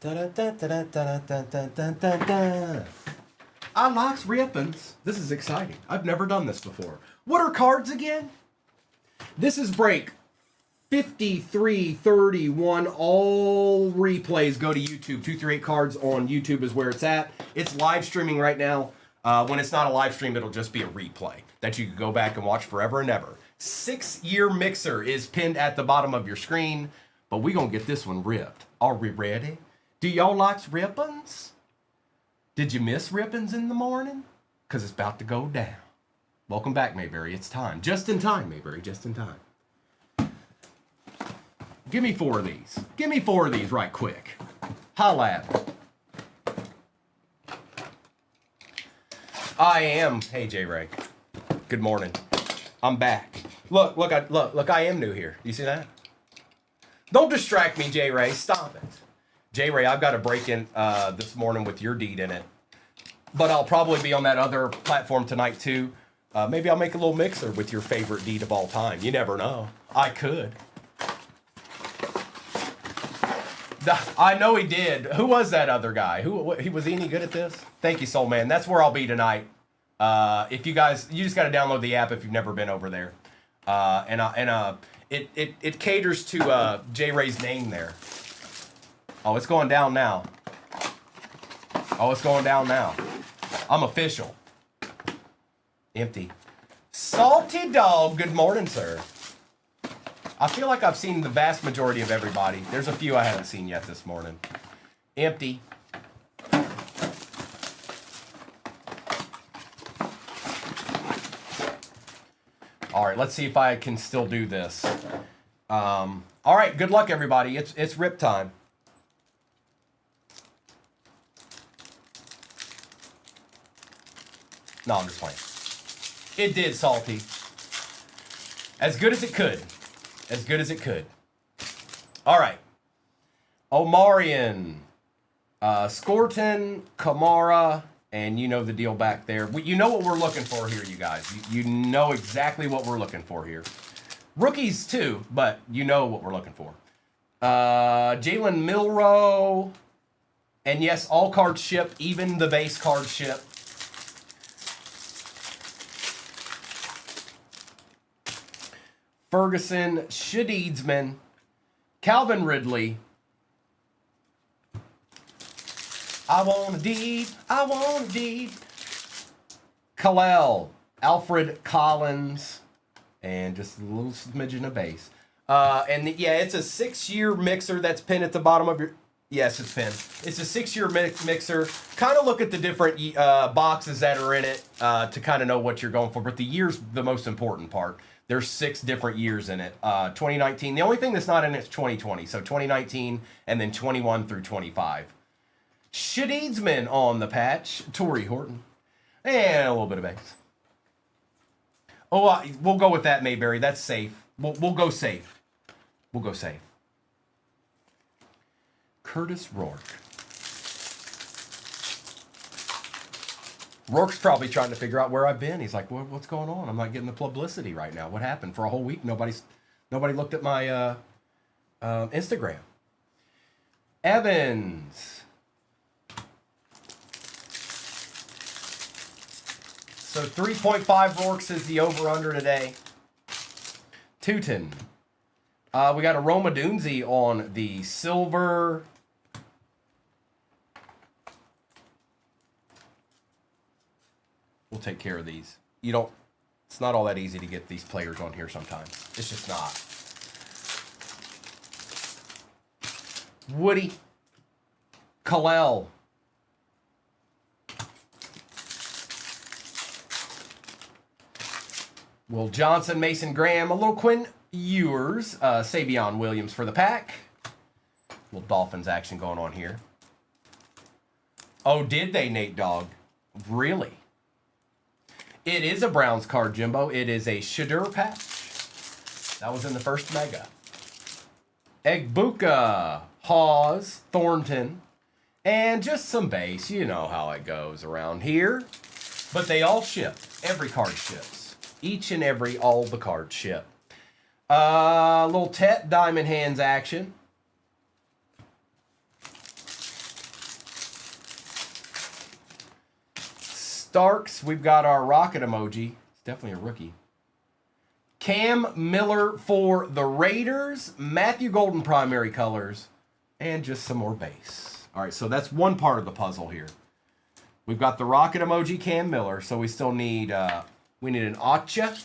I likes rippings. This is exciting. I've never done this before. What are cards again? This is break 5331. All replays go to YouTube. 238 Cards on YouTube is where it's at. It's live streaming right now. When it's not a live stream, it'll just be a replay that you can go back and watch forever and ever. 6-year mixer is pinned at the bottom of your screen, but we gonna get this one ripped. Are we ready? Do y'all like rippings? Did you miss rippings in the morning? Because it's about to go down. Welcome back, Mayberry. It's time. Just in time, Mayberry. Just in time. Give me 4 of these. Give me 4 of these right quick. Holla at me. I am. Hey, J. Ray. Good morning. I'm back. Look, I am new here. You see that? Don't distract me, J. Ray. Stop it. J. Ray, I've got a break in this morning with your deed in it. But I'll probably be on that other platform tonight, too. Maybe I'll make a little mixer with your favorite deed of all time. You never know. I could. I know he did. Who was that other guy? Was he any good at this? Thank you, Soul Man. That's where I'll be tonight. If you guys, you just got to download the app if you've never been over there. It caters to J. Ray's name there. Oh, it's going down now. Oh, it's going down now. I'm official. Empty. Salty Dog. Good morning, sir. I feel like I've seen the vast majority of everybody. There's a few I haven't seen yet this morning. Empty. All right, let's see if I can still do this. All right, good luck, everybody. It's rip time. No, I'm just playing. It did, Salty. As good as it could. As good as it could. All right. Omarion. Scorton, Kamara, and you know the deal back there. You know what we're looking for here, you guys. You know exactly what we're looking for here. Rookies, too, but you know what we're looking for. Jalen Milroe. And yes, all cards ship, even the base cards ship. Ferguson, Shadeedsman, Calvin Ridley. I want a deed. I want a deed. Kalel, Alfred Collins, and just a little smidgen of base. Yeah, it's a 6-year mixer that's pinned at the bottom of your... Yes, it's pinned. It's a 6-year mixer. Kind of look at the different boxes that are in it to kind of know what you're going for. But the year's the most important part. There's 6 different years in it. 2019. The only thing that's not in it is 2020. So 2019 and then 21 through 25. Shadeedsman on the patch. Torrey Horton. And a little bit of base. Oh, we'll go with that, Mayberry. That's safe. We'll go safe. We'll go safe. Curtis Rourke. Rourke's probably trying to figure out where I've been. He's like, what's going on? I'm not getting the publicity right now. What happened? For a whole week, nobody looked at my Instagram. Evans. So 3.5 Rourke's is the over-under today. Tootin. We got a Roma Dunzi on the silver. We'll take care of these. It's not all that easy to get these players on here sometimes. It's just not. Woody. Kalel. Will Johnson, Mason Graham, a little Quinn Ewers, Savion Williams for the pack. A little Dolphins action going on here. Oh, did they, Nate Dogg? Really? It is a Browns card, Jimbo. It is a Shadur patch. That was in the first mega. Egbuka, Hawes, Thornton, and just some base. You know how it goes around here. But they all ship. Every card ships. Each and every, all the cards ship. Little Tet Diamond Hands action. Starks, we've got our rocket emoji. It's definitely a rookie. Cam Miller for the Raiders. Matthew Golden primary colors. And just some more base. All right, so that's one part of the puzzle here. We've got the rocket emoji, Cam Miller. So we still need, we need an Acha.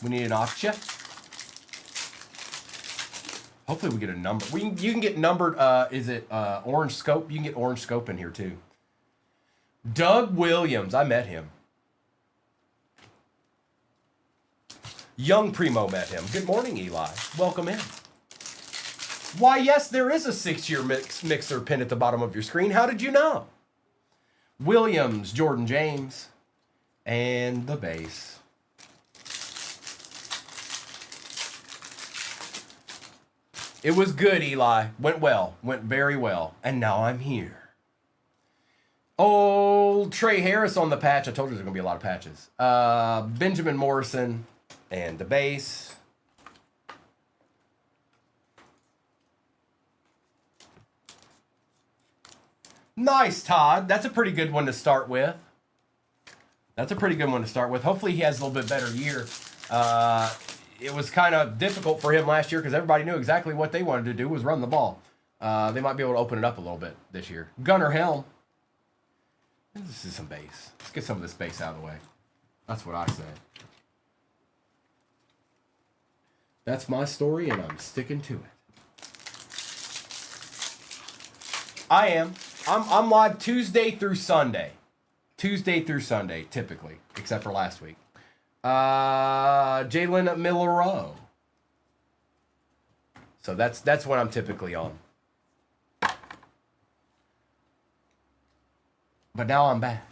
We need an Acha. Hopefully we get a number. You can get numbered, is it orange scope? You can get orange scope in here too. Doug Williams, I met him. Young Primo met him. Good morning, Eli. Welcome in. Why, yes, there is a 6-year mixer pin at the bottom of your screen. How did you know? Williams, Jordan James, and the base. It was good, Eli. Went well. Went very well. And now I'm here. Old Trey Harris on the patch. I told you there's going to be a lot of patches. Benjamin Morrison and the base. Nice, Todd. That's a pretty good one to start with. That's a pretty good one to start with. Hopefully he has a little bit better year. It was kind of difficult for him last year because everybody knew exactly what they wanted to do was run the ball. They might be able to open it up a little bit this year. Gunnar Helm. This is some base. Let's get some of this base out of the way. That's what I say. That's my story, and I'm sticking to it. I am. I'm live Tuesday through Sunday. Tuesday through Sunday, typically, except for last week. Jalen Millero. So that's what I'm typically on. But now I'm back.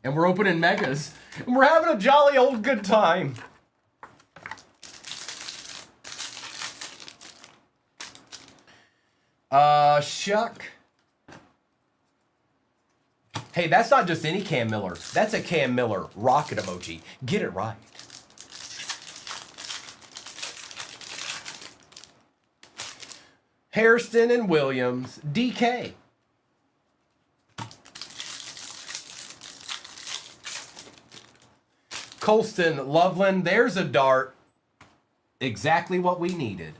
And we're opening megas. And we're having a jolly old good time. Shuck. Hey, that's not just any Cam Miller. That's a Cam Miller rocket emoji. Get it right. Hairston and Williams. DK. Colston, Loveland. There's a dart. Exactly what we needed.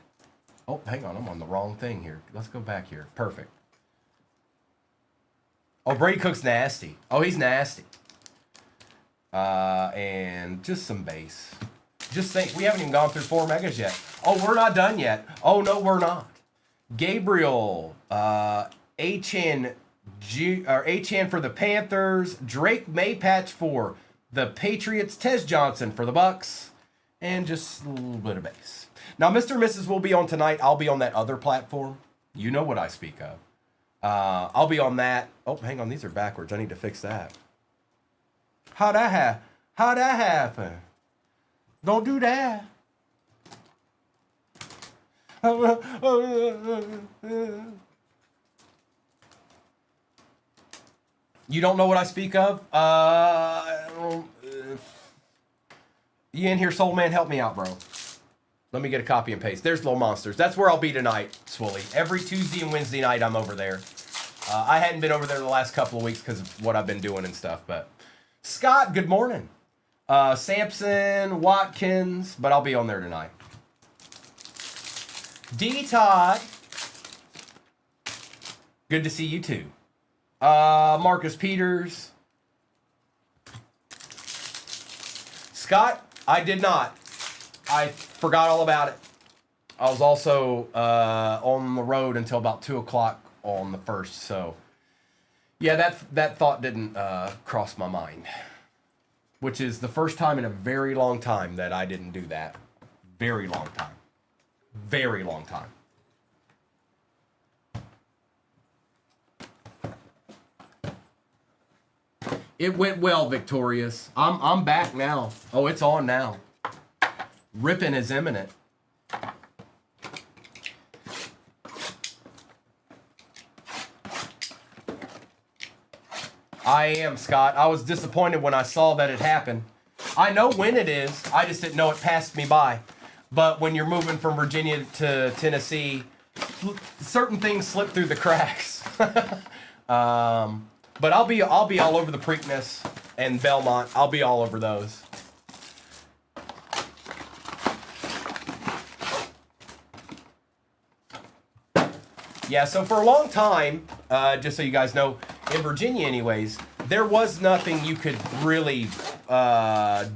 Oh, hang on. I'm on the wrong thing here. Let's go back here. Perfect. Oh, Brady Cook's nasty. Oh, he's nasty. And just some base. Just think, we haven't even gone through 4 megas yet. Oh, we're not done yet. Oh, no, we're not. Gabriel, Achan for the Panthers. Drake Maypatch for the Patriots. Tez Johnson for the Bucks. And just a little bit of base. Now, Mr. and Mrs. will be on tonight. I'll be on that other platform. You know what I speak of. I'll be on that. Oh, hang on. These are backwards. I need to fix that. How'd that happen? Don't do that. You don't know what I speak of? You in here, Soul Man? Help me out, bro. Let me get a copy and paste. There's Little Monsters. That's where I'll be tonight, Swilly. Every Tuesday and Wednesday night, I'm over there. I hadn't been over there the last couple of weeks because of what I've been doing and stuff. But Scott, good morning. Sampson, Watkins, but I'll be on there tonight. D. Todd, good to see you too. Marcus Peters. Scott, I did not. I forgot all about it. I was also on the road until about 2 o'clock on the 1st. So, yeah, that thought didn't cross my mind. Which is the first time in a very long time that I didn't do that. Very long time. Very long time. It went well, Victorious. I'm back now. Oh, it's on now. Ripping is imminent. I am, Scott. I was disappointed when I saw that it happened. I know when it is. I just didn't know it passed me by. But when you're moving from Virginia to Tennessee, certain things slip through the cracks. But I'll be all over the Preakness. and Belmont. I'll be all over those. Yeah, so for a long time, just so you guys know, in Virginia anyways, there was nothing you could really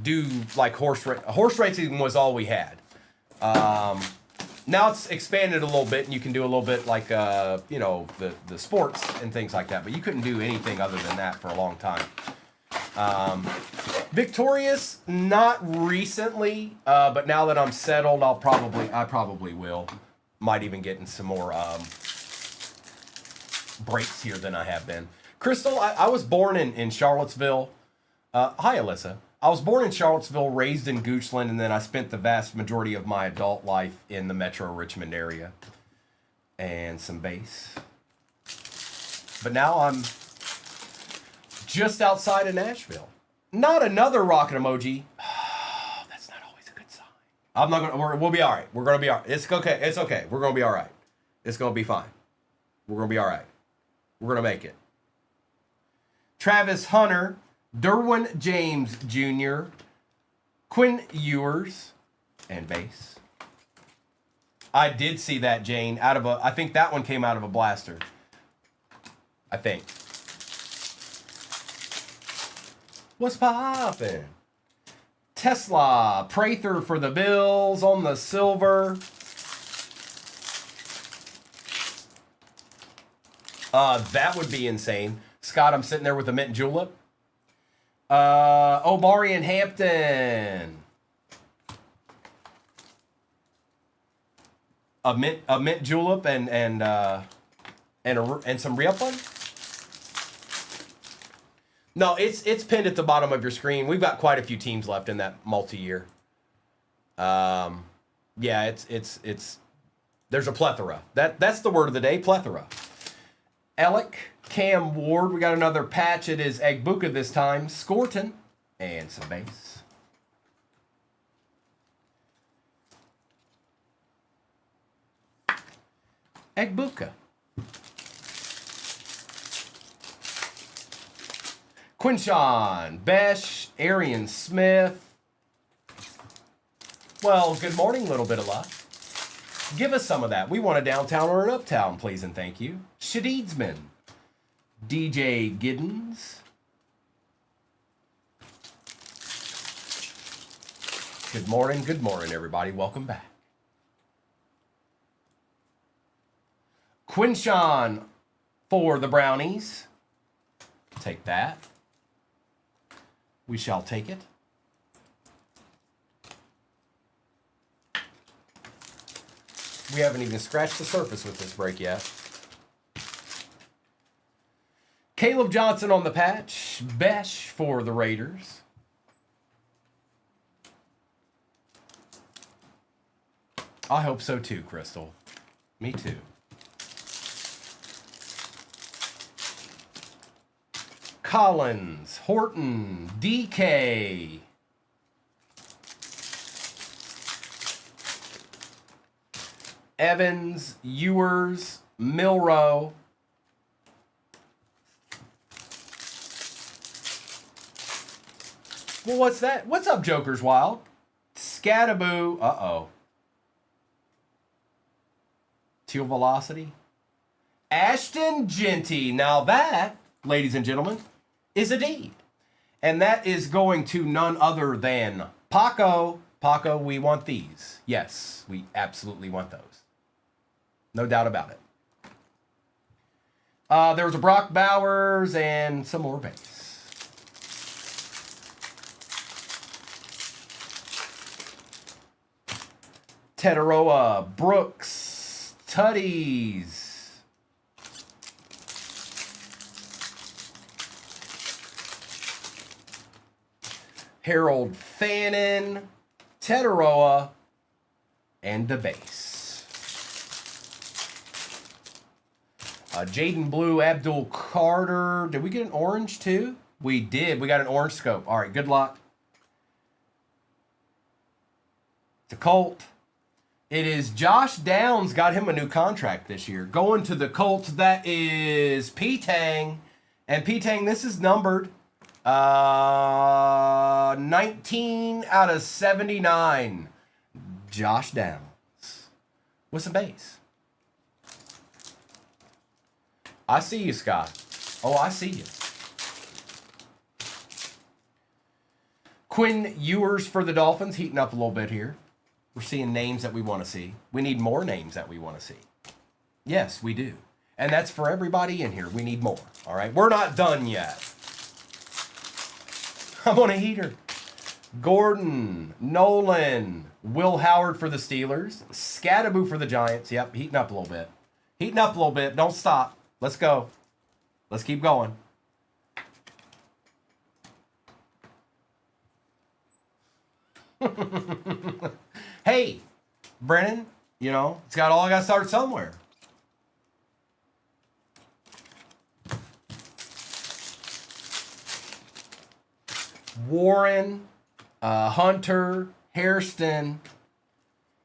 do like horse racing was all we had. Now it's expanded a little bit, and you can do a little bit like, you know, the sports and things like that. But you couldn't do anything other than that for a long time. Victorious, not recently, but now that I'm settled, I probably will. Might even get in some more breaks here than I have been. Crystal, I was born in Charlottesville. Hi, Alyssa. I was born in Charlottesville, raised in Goochland, and then I spent the vast majority of my adult life in the metro Richmond area. And some bass. But now I'm just outside of Nashville. Not another rocket emoji. Oh, that's not always a good sign. I'm not gonna. We'll be all right. We're gonna be all right. It's okay. It's okay. We're gonna be all right. It's gonna be fine. We're gonna be all right. We're gonna make it. Travis Hunter, Derwin James Jr., Quinn Ewers, and bass. I did see that, Jane, out of I think that one came out of a blaster. I think. What's poppin'? Tesla, Prather for the Bills on the silver. That would be insane. Scott, I'm sitting there with a mint julep. Omari and Hampton. A mint julep and some Riopon. No, it's pinned at the bottom of your screen. We've got quite a few teams left in that multi-year. Yeah, it's there's a plethora. That's the word of the day, plethora. Alec, Cam Ward, we got another patch. It is Egbuka this time. Scorton, and some bass. Egbuka. Quinshawn, Besh, Arian Smith. Well, good morning, little bit of luck. Give us some of that. We want a downtown or an uptown, please and thank you. Shadeedsman, DJ Giddens. Good morning, everybody. Welcome back. Quinshawn for the Brownies. Take that. We shall take it. We haven't even scratched the surface with this break yet. Caleb Johnson on the patch. Besh for the Raiders. I hope so too, Crystal. Me too. Collins, Horton, DK. Evans, Ewers, Milrow. Well, what's that? What's up, Joker's Wild? Scattaboo. Uh-oh. Teal Velocity. Ashton Genty. Now that, ladies and gentlemen, is a deed. And that is going to none other than Paco. Paco, we want these. Yes, we absolutely want those. No doubt about it. There was a Brock Bowers and some more base. Tetaroa, Brooks, Tutties. Harold Fannin, Tetaroa, and the base. Jaden Blue, Abdul Carter. Did we get an orange too? We did. We got an orange scope. All right, good luck. It's a Colt. It is Josh Downs. Got him a new contract this year. Going to the Colts, that is P-Tang. And P-Tang, this is numbered. 19 out of 79. Josh Downs with some base. I see you, Scott. Oh, I see you. Quinn Ewers for the Dolphins, heating up a little bit here. We're seeing names that we want to see. We need more names that we want to see. Yes, we do. And that's for everybody in here. We need more. All right? We're not done yet. I'm on a heater. Gordon, Nolan, Will Howard for the Steelers, Scattaboo for the Giants. Yep, heating up a little bit. Heating up a little bit. Don't stop. Let's go. Let's keep going. Hey, Brennan, you know, it's got all I got to start somewhere. Warren, Hunter, Hairston.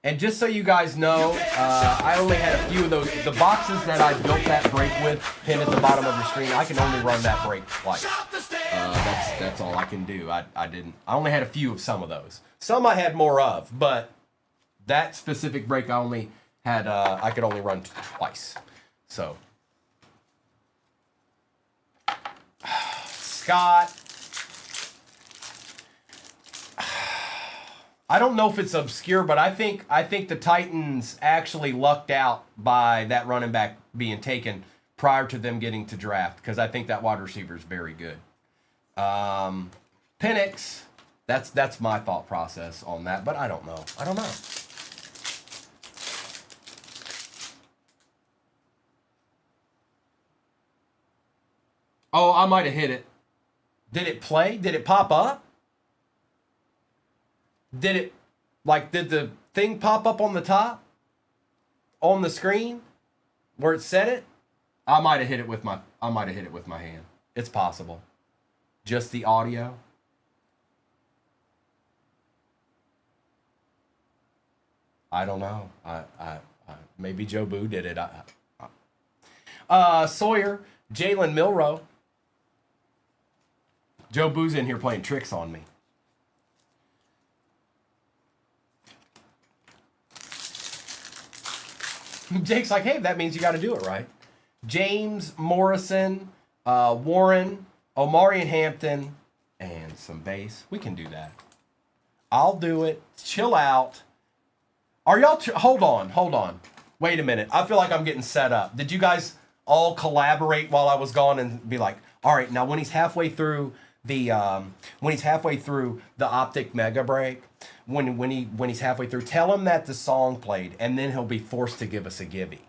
And just so you guys know, I only had a few of those. The boxes that I built that break with, pinned at the bottom of your screen, I can only run that break twice. That's all I can do. I only had a few of some of those. Some I had more of, but that specific break I only had, I could only run twice. So, Scott. I don't know if it's obscure, but I think the Titans actually lucked out by that running back being taken prior to them getting to draft, because I think that wide receiver is very good. Penix, that's my thought process on that, but I don't know. Oh, I might have hit it. Did it play? Did it pop up? Did the thing pop up on the top? On the screen? Where it said it? I might have hit it with my hand. It's possible. Just the audio. I don't know. I maybe Joe Boo did it. Sawyer, Jalen Milroe. Joe Boo's in here playing tricks on me. Jake's like, hey, that means you got to do it right. James Morrison, Warren, Omari and Hampton, and some base. We can do that. I'll do it. Chill out. Are y'all... hold on. Wait a minute. I feel like I'm getting set up. Did you guys all collaborate while I was gone and be like, all right, now when he's halfway through the Optic Mega Break, when he's halfway through, tell him that the song played, and then he'll be forced to give us a givey.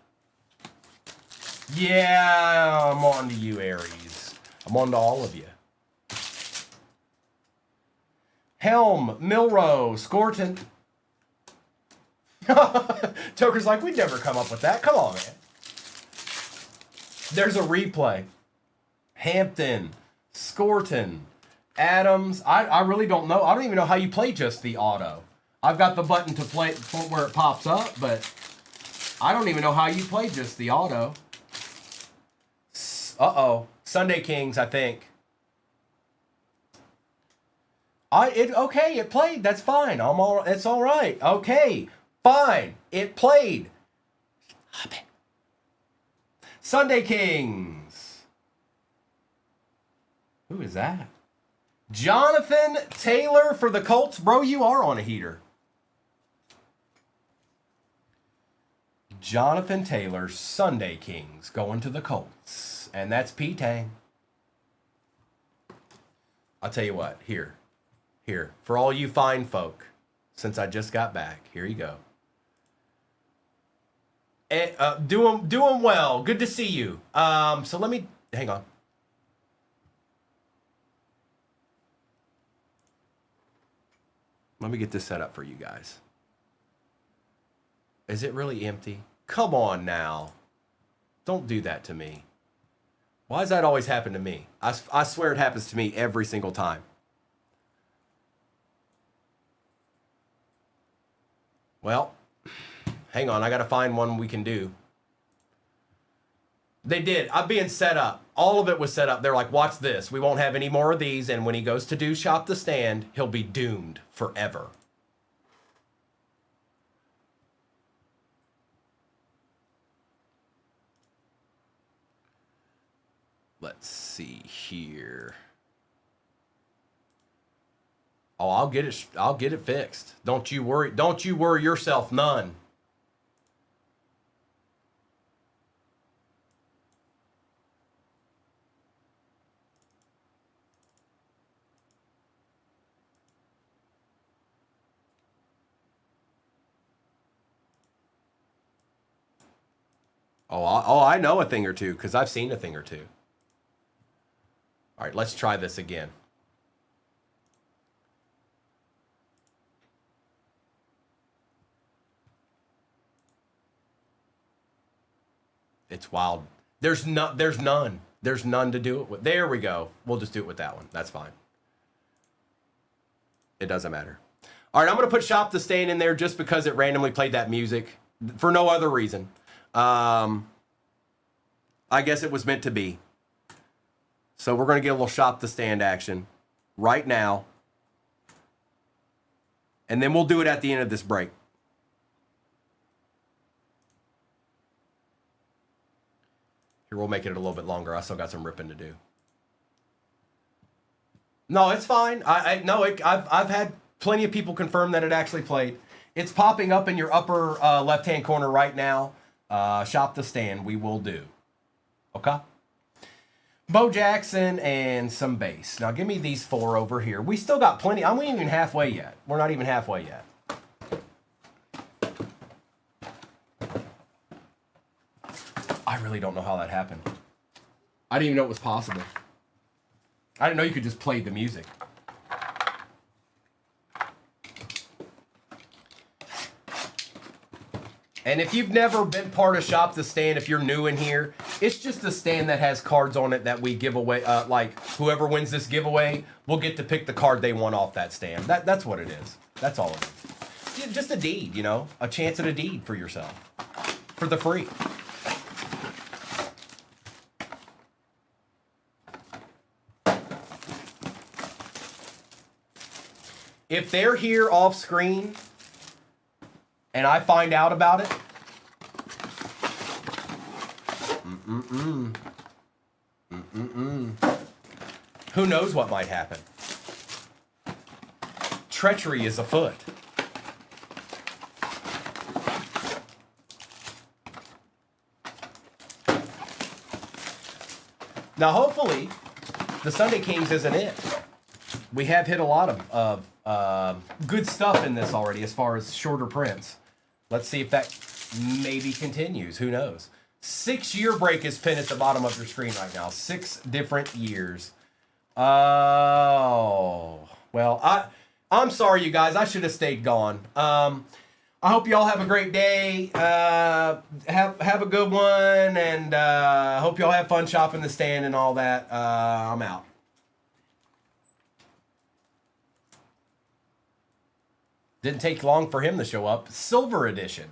Yeah, I'm on to you, Aries. I'm on to all of you. Helm, Milroe, Scorton. Toker's like, we'd never come up with that. Come on, man. There's a replay. Hampton, Scorton, Adams. I really don't know. I don't even know how you play just the auto. I've got the button to play where it pops up, but I don't even know how you play just the auto. Uh-oh. Sunday Kings, I think. Okay, it played. That's fine. It's all right. Okay, fine. It played. Stop it. Sunday Kings. Who is that? Jonathan Taylor for the Colts. Bro, you are on a heater. Jonathan Taylor, Sunday Kings, going to the Colts. And that's P-Tang. I'll tell you what. Here. For all you fine folk, since I just got back, here you go. And, doing well. Good to see you. So let me... hang on. Let me get this set up for you guys. Is it really empty? Come on now. Don't do that to me. Why does that always happen to me? I swear it happens to me every single time. Well, hang on. I got to find one we can do. They did. I'm being set up. All of it was set up. They're like, watch this. We won't have any more of these. And when he goes to do Shop the Stand, he'll be doomed forever. Let's see here. Oh, I'll get it fixed. Don't you worry. Don't you worry yourself none. Oh, I know a thing or two because I've seen a thing or two. All right, let's try this again. It's wild. There's none. There's none to do it with. There we go. We'll just do it with that one. That's fine. It doesn't matter. All right, I'm going to put Shop the Stand in there just because it randomly played that music for no other reason. I guess it was meant to be. So we're going to get a little Shop the Stand action right now. And then we'll do it at the end of this break. Here, we'll make it a little bit longer. I still got some ripping to do. No, it's fine. I've had plenty of people confirm that it actually played. It's popping up in your upper left-hand corner right now. Shop the Stand, we will do. Okay? Bo Jackson and some bass. Now give me these 4 over here. We still got plenty. We ain't even halfway yet. We're not even halfway yet. I really don't know how that happened. I didn't even know it was possible. I didn't know you could just play the music. And if you've never been part of Shop the Stand, if you're new in here, it's just a stand that has cards on it that we give away. Like whoever wins this giveaway will get to pick the card they want off that stand. That's what it is. That's all it is. Just a deed, you know, a chance at a deed for yourself for the free. If they're here off screen and I find out about it, who knows what might happen? Treachery is afoot. Now, hopefully, the Sunday Kings isn't it. We have hit a lot of good stuff in this already as far as shorter prints. Let's see if that maybe continues. Who knows? 6-year break is pinned at the bottom of your screen right now. 6 different years. Oh, well, I'm sorry, you guys. I should have stayed gone. I hope you all have a great day. Have a good one, and hope you all have fun shopping the stand and all that. I'm out. Didn't take long for him to show up. Silver edition.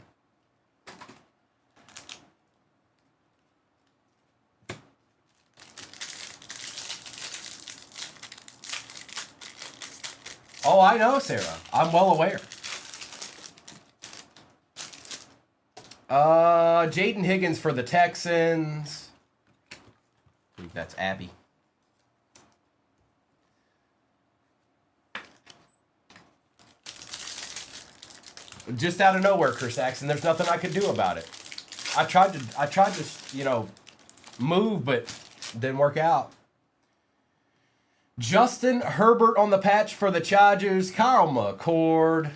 Oh, I know, Sarah. I'm well aware. Jaden Higgins for the Texans. I believe that's Abby. Just out of nowhere, Chris Saxon. There's nothing I could do about it. I tried to, move, but didn't work out. Justin Herbert on the patch for the Chargers. Kyle McCord.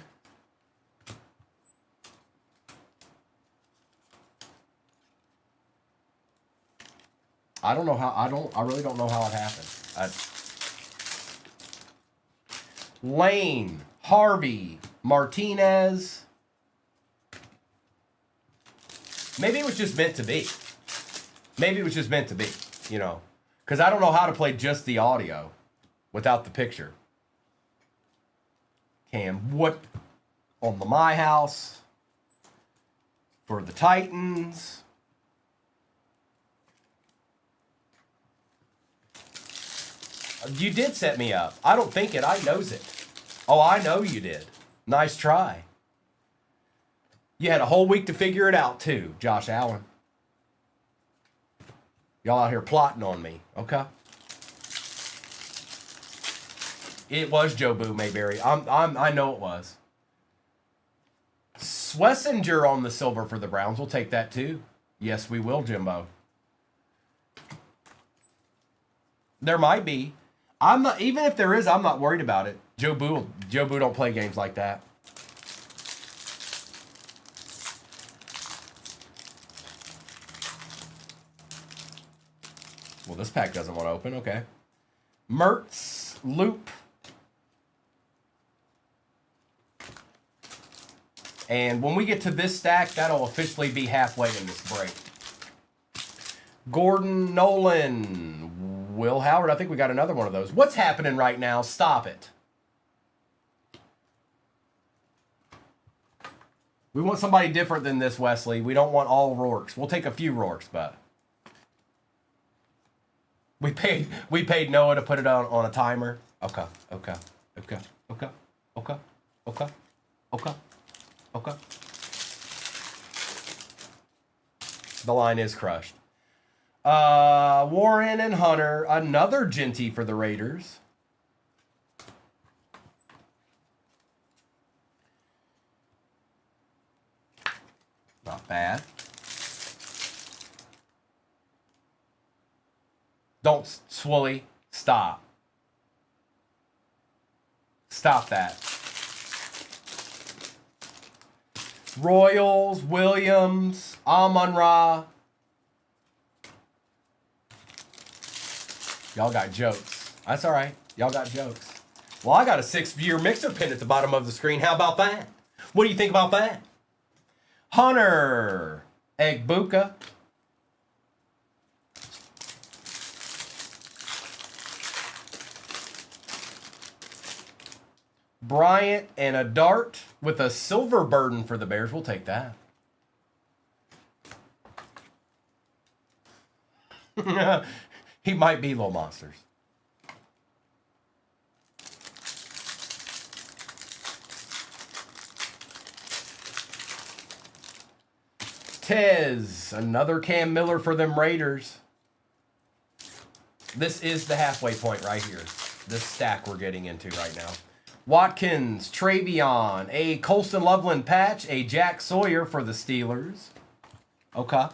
I don't know how. I really don't know how it happened. Lane, Harvey, Martinez. Maybe it was just meant to be. Maybe it was just meant to be, because I don't know how to play just the audio without the picture. Cam Wood on the My House for the Titans. You did set me up. I don't think it. I knows it. Oh, I know you did. Nice try. You had a whole week to figure it out, too, Josh Allen. Y'all out here plotting on me, okay? It was Joe Boo Mayberry. I know it was. Swessinger on the silver for the Browns. We'll take that, too. Yes, we will, Jimbo. There might be. I'm not, even if there is, I'm not worried about it. Joe Boo don't play games like that. Well, this pack doesn't want to open. Okay. Mertz, Loop. And when we get to this stack, that'll officially be halfway in this break. Gordon, Nolan, Will Howard. I think we got another one of those. What's happening right now? Stop it. We want somebody different than this, Wesley. We don't want all Rourkes. We'll take a few Rourkes, but we paid Noah to put it on a timer. Okay. The line is crushed. Warren and Hunter, another Genty for the Raiders. Not bad. Don't, Swilly, stop. Stop that. Royals, Williams, Amon-Ra. Y'all got jokes. That's all right. Y'all got jokes. Well, I got a 6-year mixer pin at the bottom of the screen. How about that? What do you think about that? Hunter, Egbuka. Bryant and a dart with a silver burden for the Bears. We'll take that. He might be Little Monsters. Tez, another Cam Miller for them Raiders. This is the halfway point right here. This stack we're getting into right now. Watkins, Travion, a Colston Loveland patch, a Jack Sawyer for the Steelers. Okay.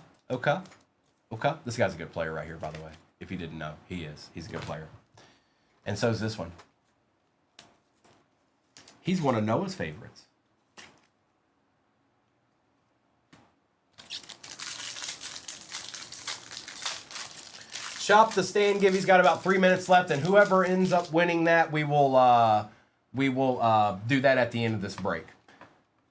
This guy's a good player right here, by the way. If you didn't know, he is. He's a good player. And so is this one. He's one of Noah's favorites. Shop the stand give. He's got about 3 minutes left, and whoever ends up winning that, we will do that at the end of this break.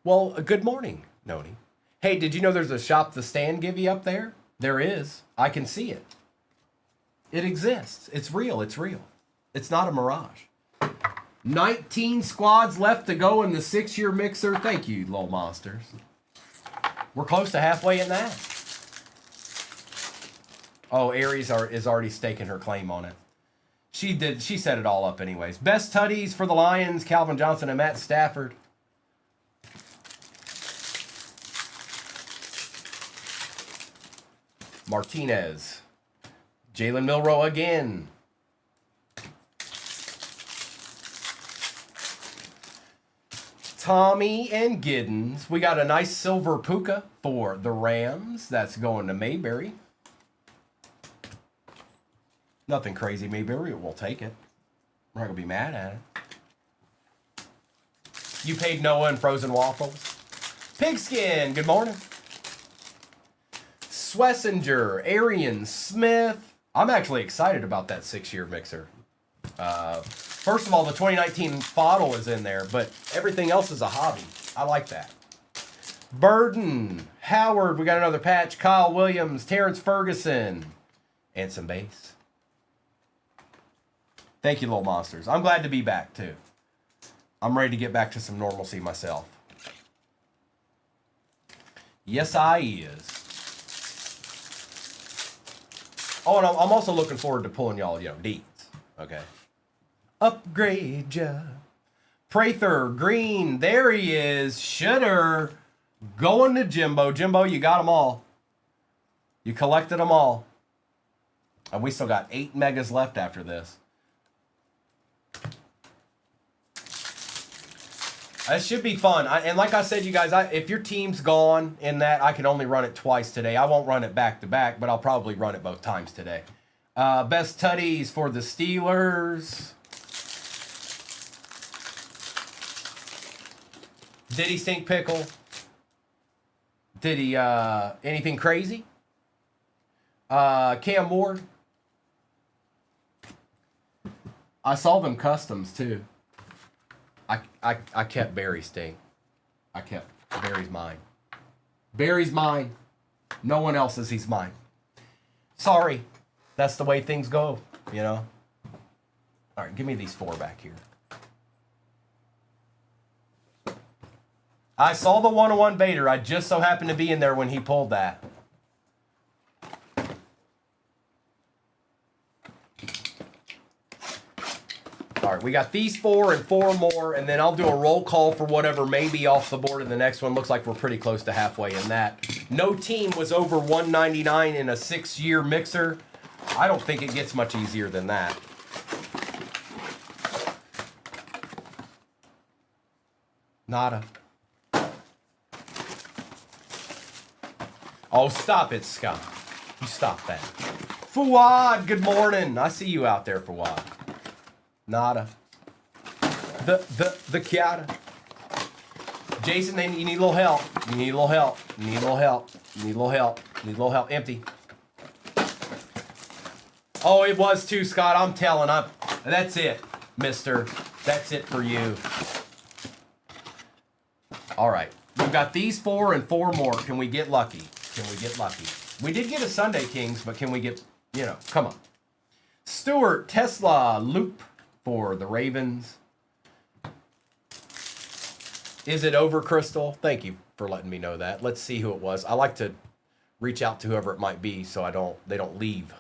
Well, good morning, Noni. Hey, did you know there's a shop the stand givey up there? There is. I can see it. It exists. It's real. It's real. It's not a mirage. 19 squads left to go in the 6-year mixer. Thank you, Little Monsters. We're close to halfway in that. Oh, Aries is already staking her claim on it. She set it all up anyways. Best tutties for the Lions, Calvin Johnson and Matt Stafford. Martinez. Jalen Milroe again. Tommy and Giddens. We got a nice silver puka for the Rams. That's going to Mayberry. Nothing crazy, Mayberry. We'll take it. We're not going to be mad at it. You paid Noah and frozen waffles. Pigskin, good morning. Swessinger, Arian Smith. I'm actually excited about that 6-year mixer. First of all, the 2019 Fodl is in there, but everything else is a hobby. I like that. Burden, Howard, we got another patch. Kyle Williams, Terrence Ferguson, and some base. Thank you, Little Monsters. I'm glad to be back, too. I'm ready to get back to some normalcy myself. Yes, I is. Oh, and I'm also looking forward to pulling y'all, deeds. Okay. upgrade ya. Prather, green, there he is. Shitter, going to Jimbo. Jimbo, you got them all. You collected them all. And we still got 8 megas left after this. It should be fun. And like I said, you guys, if your team's gone in that, I can only run it twice today. I won't run it back to back, but I'll probably run it both times today. Best tutties for the Steelers. Did he stink pickle? Did he anything crazy? Cam Ward. I saw them customs too. I kept Barry's stink. I kept Barry's mine. Barry's mine. No one else's. He's mine. Sorry. That's the way things go, you know. All right, give me these 4 back here. I saw the 101 Bader. I just so happened to be in there when he pulled that. All right, we got these 4 and 4 more, and then I'll do a roll call for whatever may be off the board in the next one. Looks like we're pretty close to halfway in that. No team was over 199 in a 6-year mixer. I don't think it gets much easier than that. Nada. Oh, stop it, Scott. You stop that. Fuad, good morning. I see you out there, Fuad. Nada. The Kiata. Jason, you need a little help. You need a little help. You need a little help. You need a little help. You need a little help. Empty. Oh, it was too, Scott. I'm telling. That's it, mister. That's it for you. All right. We've got these 4 and 4 more. Can we get lucky? Can we get lucky? We did get a Sunday Kings, but can we get, come on. Stewart, Tesla, Loop for the Ravens. Is it over, Crystal? Thank you for letting me know that. Let's see who it was. I like to reach out to whoever it might be so they don't leave.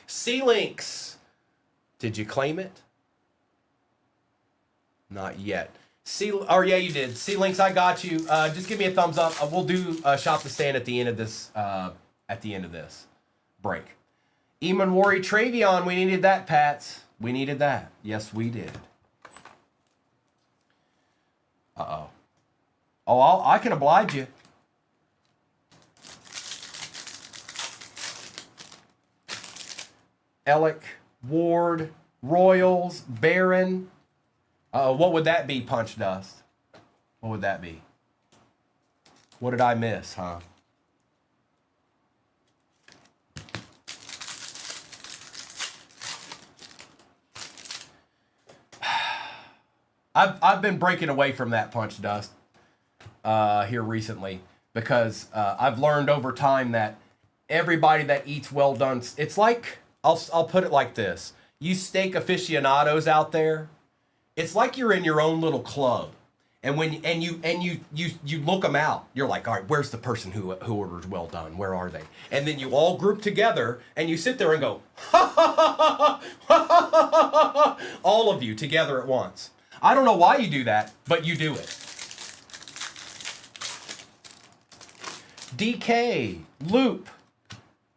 C-Links. Did you claim it? Not yet. Yeah, you did. C-Links, I got you. Just give me a thumbs up. We'll do Shop the Stand at the end of this break. Eamon Worry Travion, we needed that, Pats. We needed that. Yes, we did. Uh-oh. Oh, I can oblige you. Alec, Ward, Royals, Barron. What would that be, Punch Dust? What would that be? What did I miss, huh? I've been breaking away from that, Punch Dust, here recently because I've learned over time that everybody that eats well done, it's like I'll put it like this: you steak aficionados out there, it's like you're in your own little club, and you look them out. You're like, all right, where's the person who orders well done? Where are they? And then you all group together and you sit there and go, ha ha ha ha ha ha, all of you together at once. I don't know why you do that, but you do it. DK, Loop,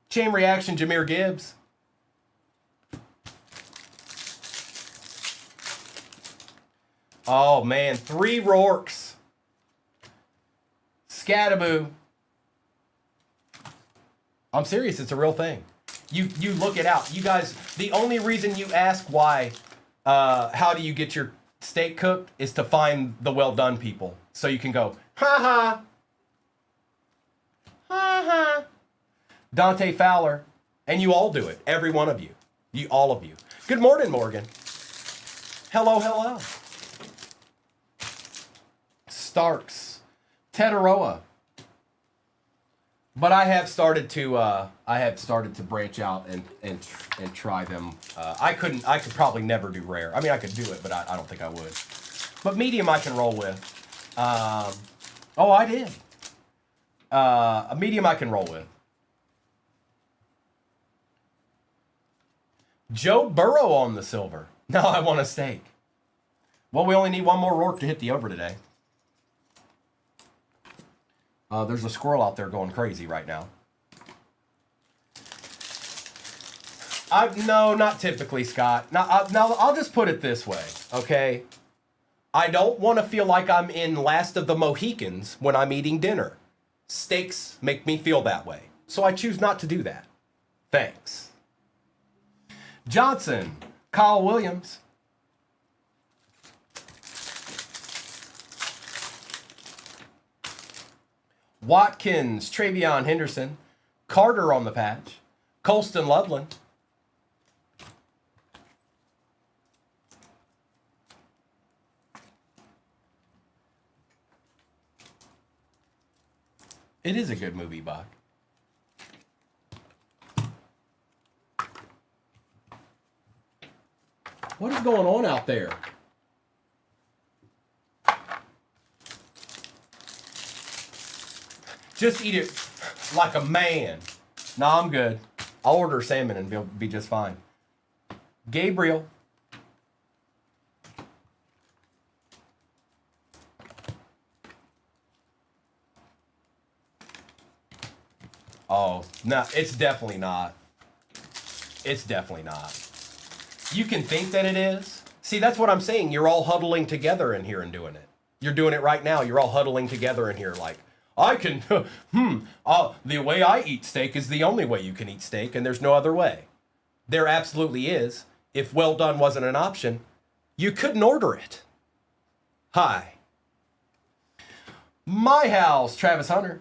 Chain Reaction, Jahmyr Gibbs. Oh man, 3 Rourkes. Scattaboo. I'm serious, it's a real thing. You look it out. You guys, the only reason you ask why, how do you get your steak cooked is to find the well done people. So you can go, ha ha. Ha ha. Dante Fowler. And you all do it. Every one of you. All of you. Good morning, Morgan. Hello, hello. Starks. Tetaroa. But I have started to branch out and try them. I could probably never do rare. I mean, I could do it, but I don't think I would. But medium I can roll with. Oh, I did. A medium I can roll with. Joe Burrow on the silver. Now I want a steak. Well, we only need one more Rourke to hit the over today. There's a squirrel out there going crazy right now. No, not typically, Scott. Now, I'll just put it this way, okay? I don't want to feel like I'm in Last of the Mohicans when I'm eating dinner. Steaks make me feel that way, so I choose not to do that. Thanks. Johnson, Kyle Williams. Watkins, Travion Henderson, Carter on the patch, Colston Loveland. It is a good movie, Buck. What is going on out there? Just eat it like a man. No, I'm good. I'll order salmon and be just fine. Gabriel. Oh, no, it's definitely not. It's definitely not. You can think that it is. See, that's what I'm saying. You're all huddling together in here and doing it. You're doing it right now. You're all huddling together in here like, I can, the way I eat steak is the only way you can eat steak, and there's no other way. There absolutely is. If well done wasn't an option, you couldn't order it. Hi. My house, Travis Hunter.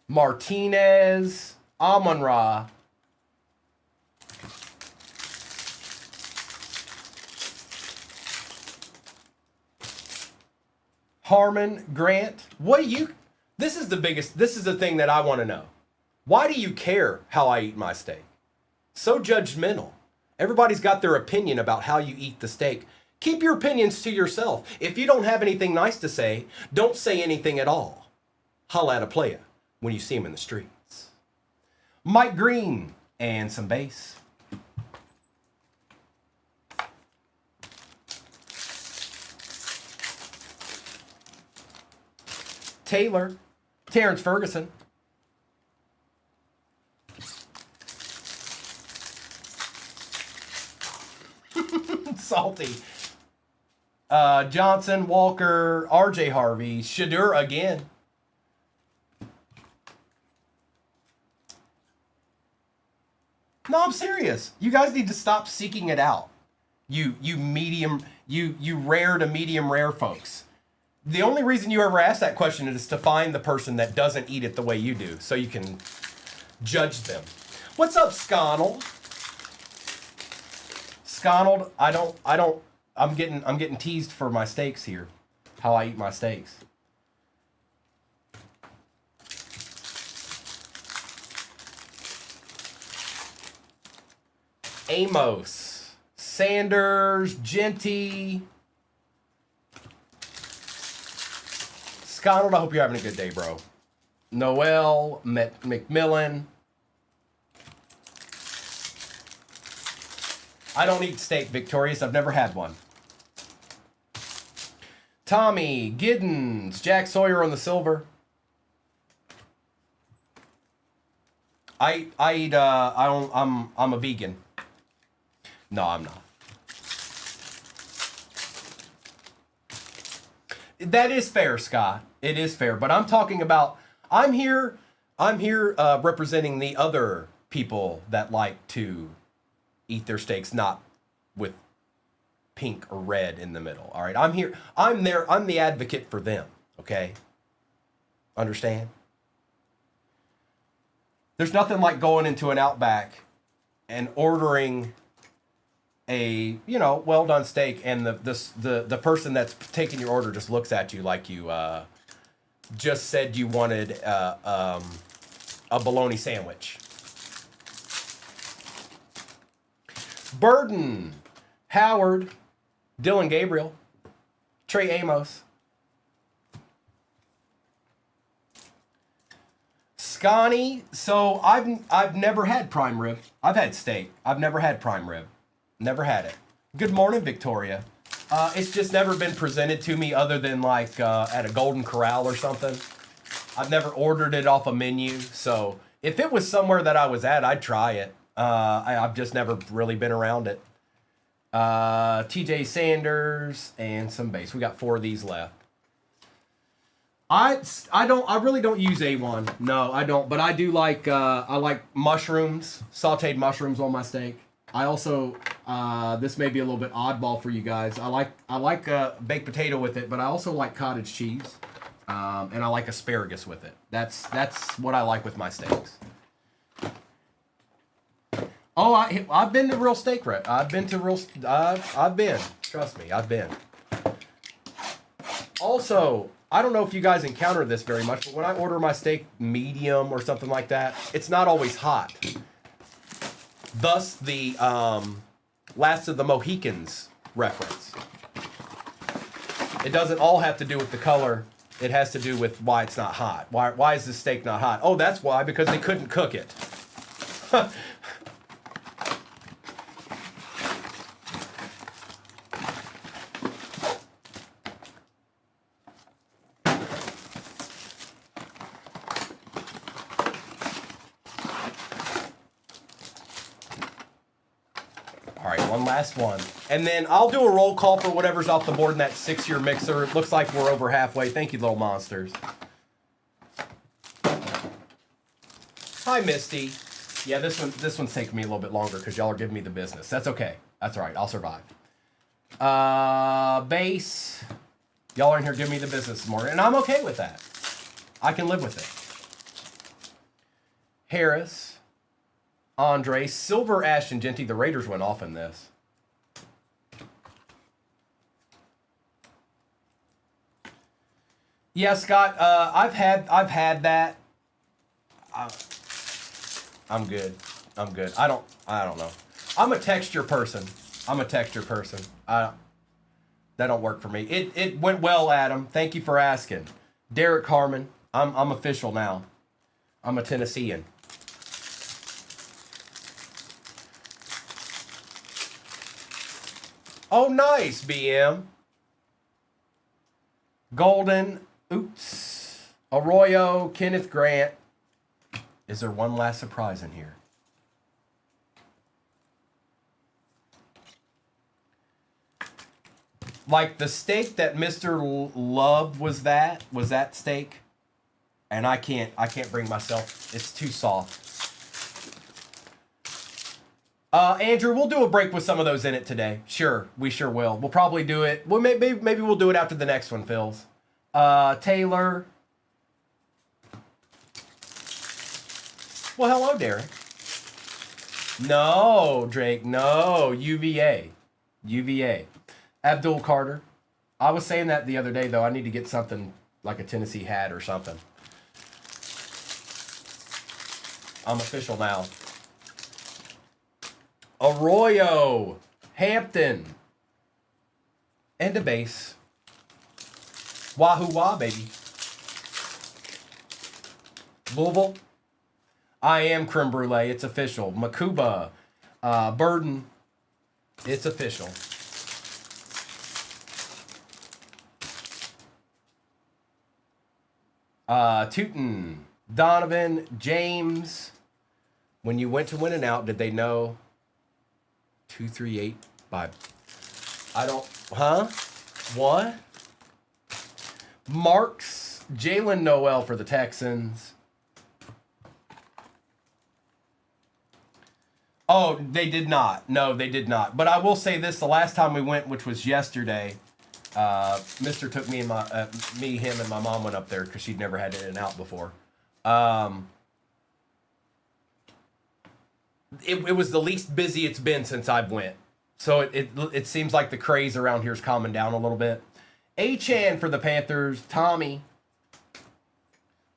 Martinez, Amon-Ra. Harmon, Grant. What do you, this is the thing that I want to know. Why do you care how I eat my steak? So judgmental. Everybody's got their opinion about how you eat the steak. Keep your opinions to yourself. If you don't have anything nice to say, don't say anything at all. Holla at a playa when you see him in the streets. Mike Green and some bass. Taylor, Terrence Ferguson. Salty. Johnson, Walker, RJ Harvey, Shadur again. No, I'm serious. You guys need to stop seeking it out. You rare to medium rare folks. The only reason you ever ask that question is to find the person that doesn't eat it the way you do, so you can judge them. What's up, Sconnell? Sconnell, I'm getting teased for my steaks here. How I eat my steaks. Amos, Sanders, Genty. Scott, I hope you're having a good day, bro. Noel, McMillan. I don't eat steak, Victorious. I've never had one. Tommy, Giddens, Jack Sawyer on the silver. I'm a vegan. No, I'm not. That is fair, Scott. It is fair, but I'm talking about. I'm here representing the other people that like to eat their steaks not with pink or red in the middle. All right, I'm here. I'm there. I'm the advocate for them. Okay. Understand? There's nothing like going into an Outback and ordering a well done steak, and the person that's taking your order just looks at you like you just said you wanted a bologna sandwich. Burden, Howard, Dylan Gabriel. Trey Amos. Scotty, so I've never had prime rib. I've had steak. I've never had prime rib. Never had it. Good morning, Victoria. It's just never been presented to me other than like at a Golden Corral or something. I've never ordered it off a menu, so if it was somewhere that I was at, I'd try it. I've just never really been around it. TJ Sanders and some base. We got 4 of these left. I really don't use A1. No, I don't. But I do like I like mushrooms, sautéed mushrooms on my steak. I also this may be a little bit oddball for you guys. I like baked potato with it, but I also like cottage cheese, and I like asparagus with it. That's what I like with my steaks. Oh, I've been to real steak rep. I've been. Trust me, I've been. Also, I don't know if you guys encounter this very much, but when I order my steak medium or something like that, it's not always hot. Thus, the Last of the Mohicans reference. It doesn't all have to do with the color. It has to do with why it's not hot. Why is the steak not hot? Oh, that's why, because they couldn't cook it. Last one. And then I'll do a roll call for whatever's off the board in that 6-year mixer. It looks like we're over halfway. Thank you, little monsters. Hi, Misty. Yeah, this one's taking me a little bit longer because y'all are giving me the business. That's okay. That's all right. I'll survive. Base. Y'all are in here giving me the business this morning, and I'm okay with that. I can live with it. Harris. Andre. Silver, Ashton, Genty. The Raiders went off in this. Yeah, Scott. I've had that. I'm good. I don't know. I'm a texture person. That don't work for me. It went well, Adam. Thank you for asking. Derek Harmon. I'm official now. I'm a Tennessean. Oh, nice, BM. Golden. Oops. Arroyo, Kenneth Grant. Is there one last surprise in here? Like the steak that Mr. loved was that steak? And I can't bring myself. It's too soft. Andrew, we'll do a break with some of those in it today. Sure, we sure will. We'll probably do it. Well, maybe we'll do it after the next one, Phils. Taylor. Well, hello, Derek. No, Drake. No, UVA. Abdul Carter. I was saying that the other day, though. I need to get something like a Tennessee hat or something. I'm official now. Arroyo. Hampton. And a base. Wahoo wah, baby. Louisville. I am creme brulee. It's official. Makuba. Burden. It's official. Tootin. Donovan. James. When you went to Win and Out, did they know 238 by... I don't... Huh? What? Marks, Jalen Noel for the Texans. Oh, they did not. No, they did not. But I will say this: the last time we went, which was yesterday, Mister took me and him, and my mom went up there because she'd never had In-N-Out before. It was the least busy it's been since I've went. So it seems like the craze around here is calming down a little bit. Achan for the Panthers. Tommy.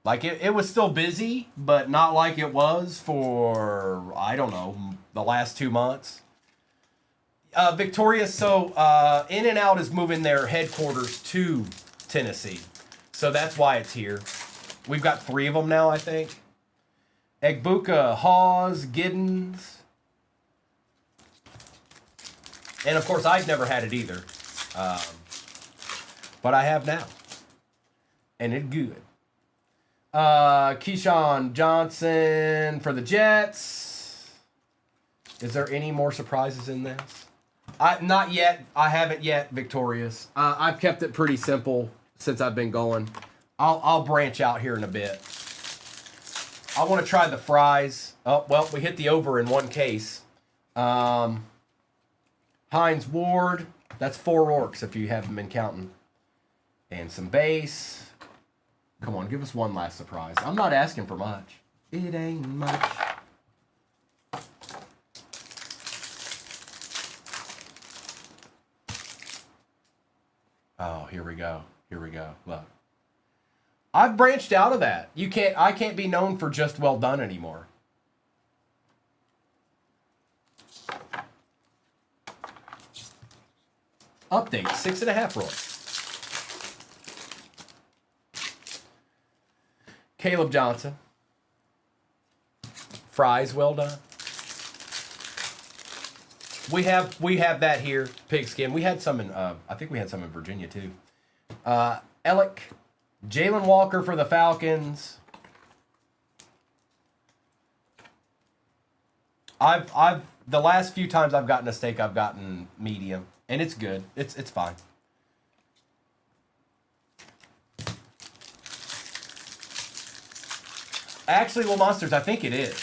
Like, it was still busy, but not like it was for, I don't know, the last 2 months. Victoria, so In and Out is moving their headquarters to Tennessee. So that's why it's here. We've got 3 of them now, I think. Egbuka, Hawes, Giddens. And of course, I've never had it either. But I have now. And it's good. Keyshawn Johnson for the Jets. Is there any more surprises in this? Not yet. I haven't yet, Victorious. I've kept it pretty simple since I've been going. I'll branch out here in a bit. I want to try the fries. Oh, well, we hit the over in one case. Hines Ward. That's 4 orcs if you haven't been counting. And some base. Come on, give us one last surprise. I'm not asking for much. It ain't much. Oh, here we go. Here we go. Look. I've branched out of that. I can't be known for just well done anymore. Update, 6.5 rolls. Caleb Johnson. Fries, well done. We have that here, pigskin. We had some in I think we had some in Virginia too. Ellick, Jalen Walker for the Falcons. I've the last few times I've gotten a steak, I've gotten medium, and it's good. It's fine. Actually, well, Monsters, I think it is.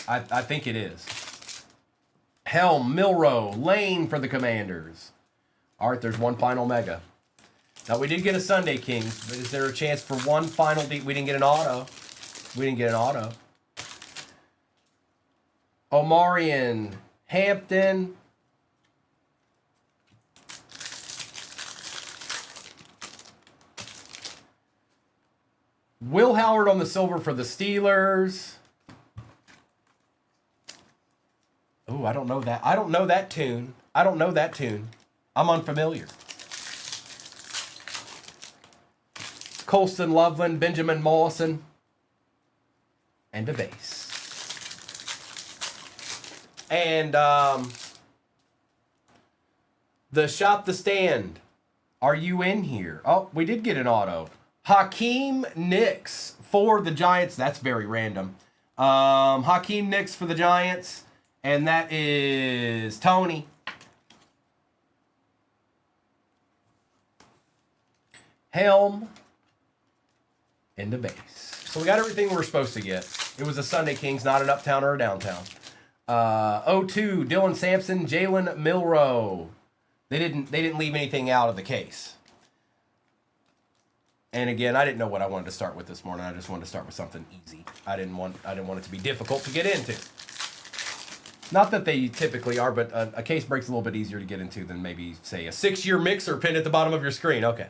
I think it is. Helm, Milrow, Lane for the Commanders. All right, there's one final mega. Now, we did get a Sunday Kings, but is there a chance for one final we didn't get an auto. We didn't get an auto. Omarion, Hampton. Will Howard on the silver for the Steelers. Oh, I don't know that. I don't know that tune. I don't know that tune. I'm unfamiliar. Colston Loveland, Benjamin Mollison, and a base. And the Shop the Stand. Are you in here? Oh, we did get an auto. Hakeem Nicks for the Giants. That's very random. Hakeem Nicks for the Giants. And that is Tony. Helm. And the base. So we got everything we're supposed to get. It was a Sunday Kings, not an uptown or a downtown. 0-2, Dylan Sampson, Jalen Milrow. They didn't leave anything out of the case. And again, I didn't know what I wanted to start with this morning. I just wanted to start with something easy. I didn't want it to be difficult to get into. Not that they typically are, but a case break's a little bit easier to get into than maybe, say, a 6-year mixer pinned at the bottom of your screen. Okay.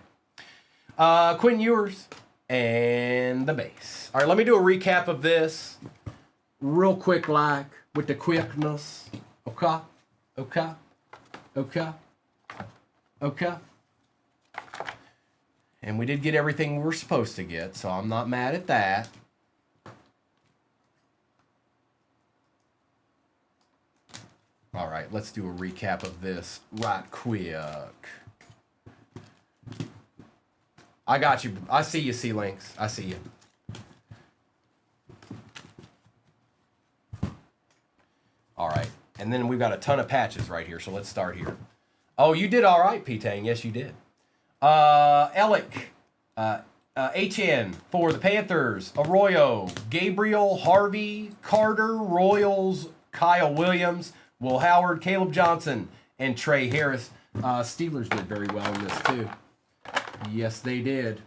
Quinn Ewers and the base. All right, let me do a recap of this real quick, like, with the quickness. Okay. Okay. Okay. Okay. And we did get everything we were supposed to get, so I'm not mad at that. All right, let's do a recap of this right quick. I got you. I see you, C-Links. I see you. All right, and then we've got a ton of patches right here, so let's start here. Oh, you did all right, P-Tang. Yes, you did. Ellick, HN for the Panthers, Arroyo, Gabriel, Harvey, Carter, Royals, Kyle Williams, Will Howard, Caleb Johnson, and Trey Harris. Steelers did very well in this too. Yes, they did.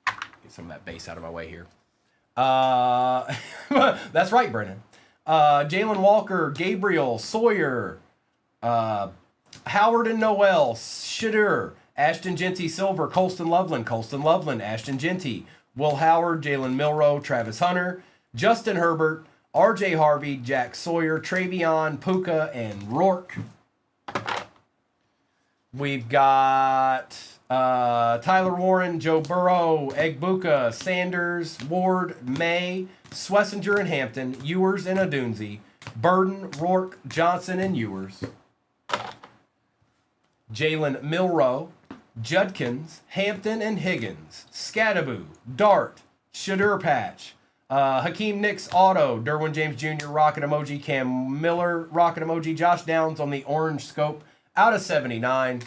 Get some of that base out of my way here. That's right, Brennan. Jalen Walker, Gabriel, Sawyer, Howard and Noel, Shadur, Ashton Genty Silver, Colston Loveland, Ashton Genty, Will Howard, Jalen Milrow, Travis Hunter, Justin Herbert, RJ Harvey, Jack Sawyer, Travion, Puka, and Rourke. We've got Tyler Warren, Joe Burrow, Egbuka, Sanders, Ward, May, Swessinger and Hampton, Ewers and Odunze, Burden, Rourke, Johnson and Ewers, Jalen Milrow, Judkins, Hampton and Higgins, Scadaboo, Dart, Shadur Patch, Hakeem Nicks Auto, Derwin James Jr. Rocket Emoji, Cam Miller Rocket Emoji, Josh Downs on the orange scope out of 79.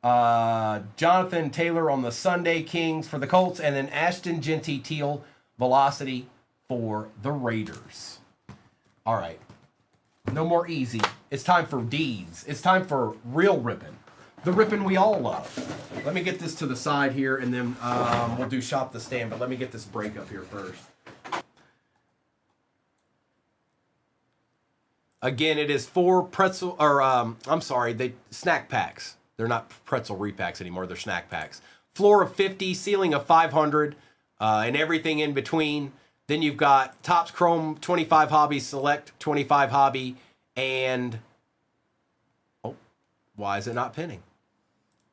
Jonathan Taylor on the Sunday Kings for the Colts, and then Ashton Genty Teal Velocity for the Raiders. All right. No more easy. It's time for deeds. It's time for real ripping. The ripping we all love. Let me get this to the side here, and then we'll do shop the stand, but let me get this break up here first. Again, it is 4 pretzel, or I'm sorry, they snack packs. They're not pretzel repacks anymore. They're snack packs. Floor of 50, ceiling of 500, and everything in between. Then you've got Topps Chrome 25 Hobby, Select 25 Hobby, and oh, why is it not pinning?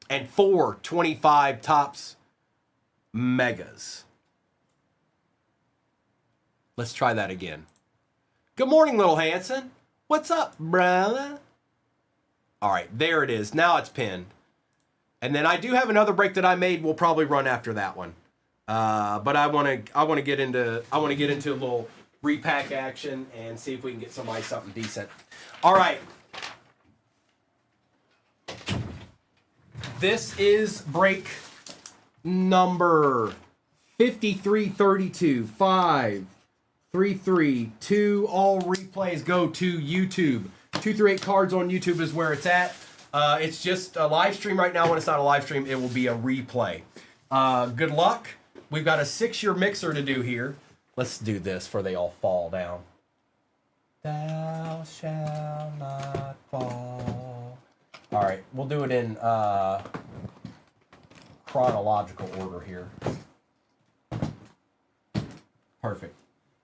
And 4 25 Topps Megas. Let's try that again. Good morning, little Hanson. What's up, brother? All right, there it is. Now it's pinned. And then I do have another break that I made. We'll probably run after that one. But I want to get into a little repack action and see if we can get somebody something decent. All right. This is break number 5332. 533. All replays go to YouTube. 238 Cards on YouTube is where it's at. It's just a live stream right now. When it's not a live stream, it will be a replay. Good luck. We've got a 6-year mixer to do here. Let's do this before they all fall down. Thou shalt not fall. All right, we'll do it in chronological order here. Perfect.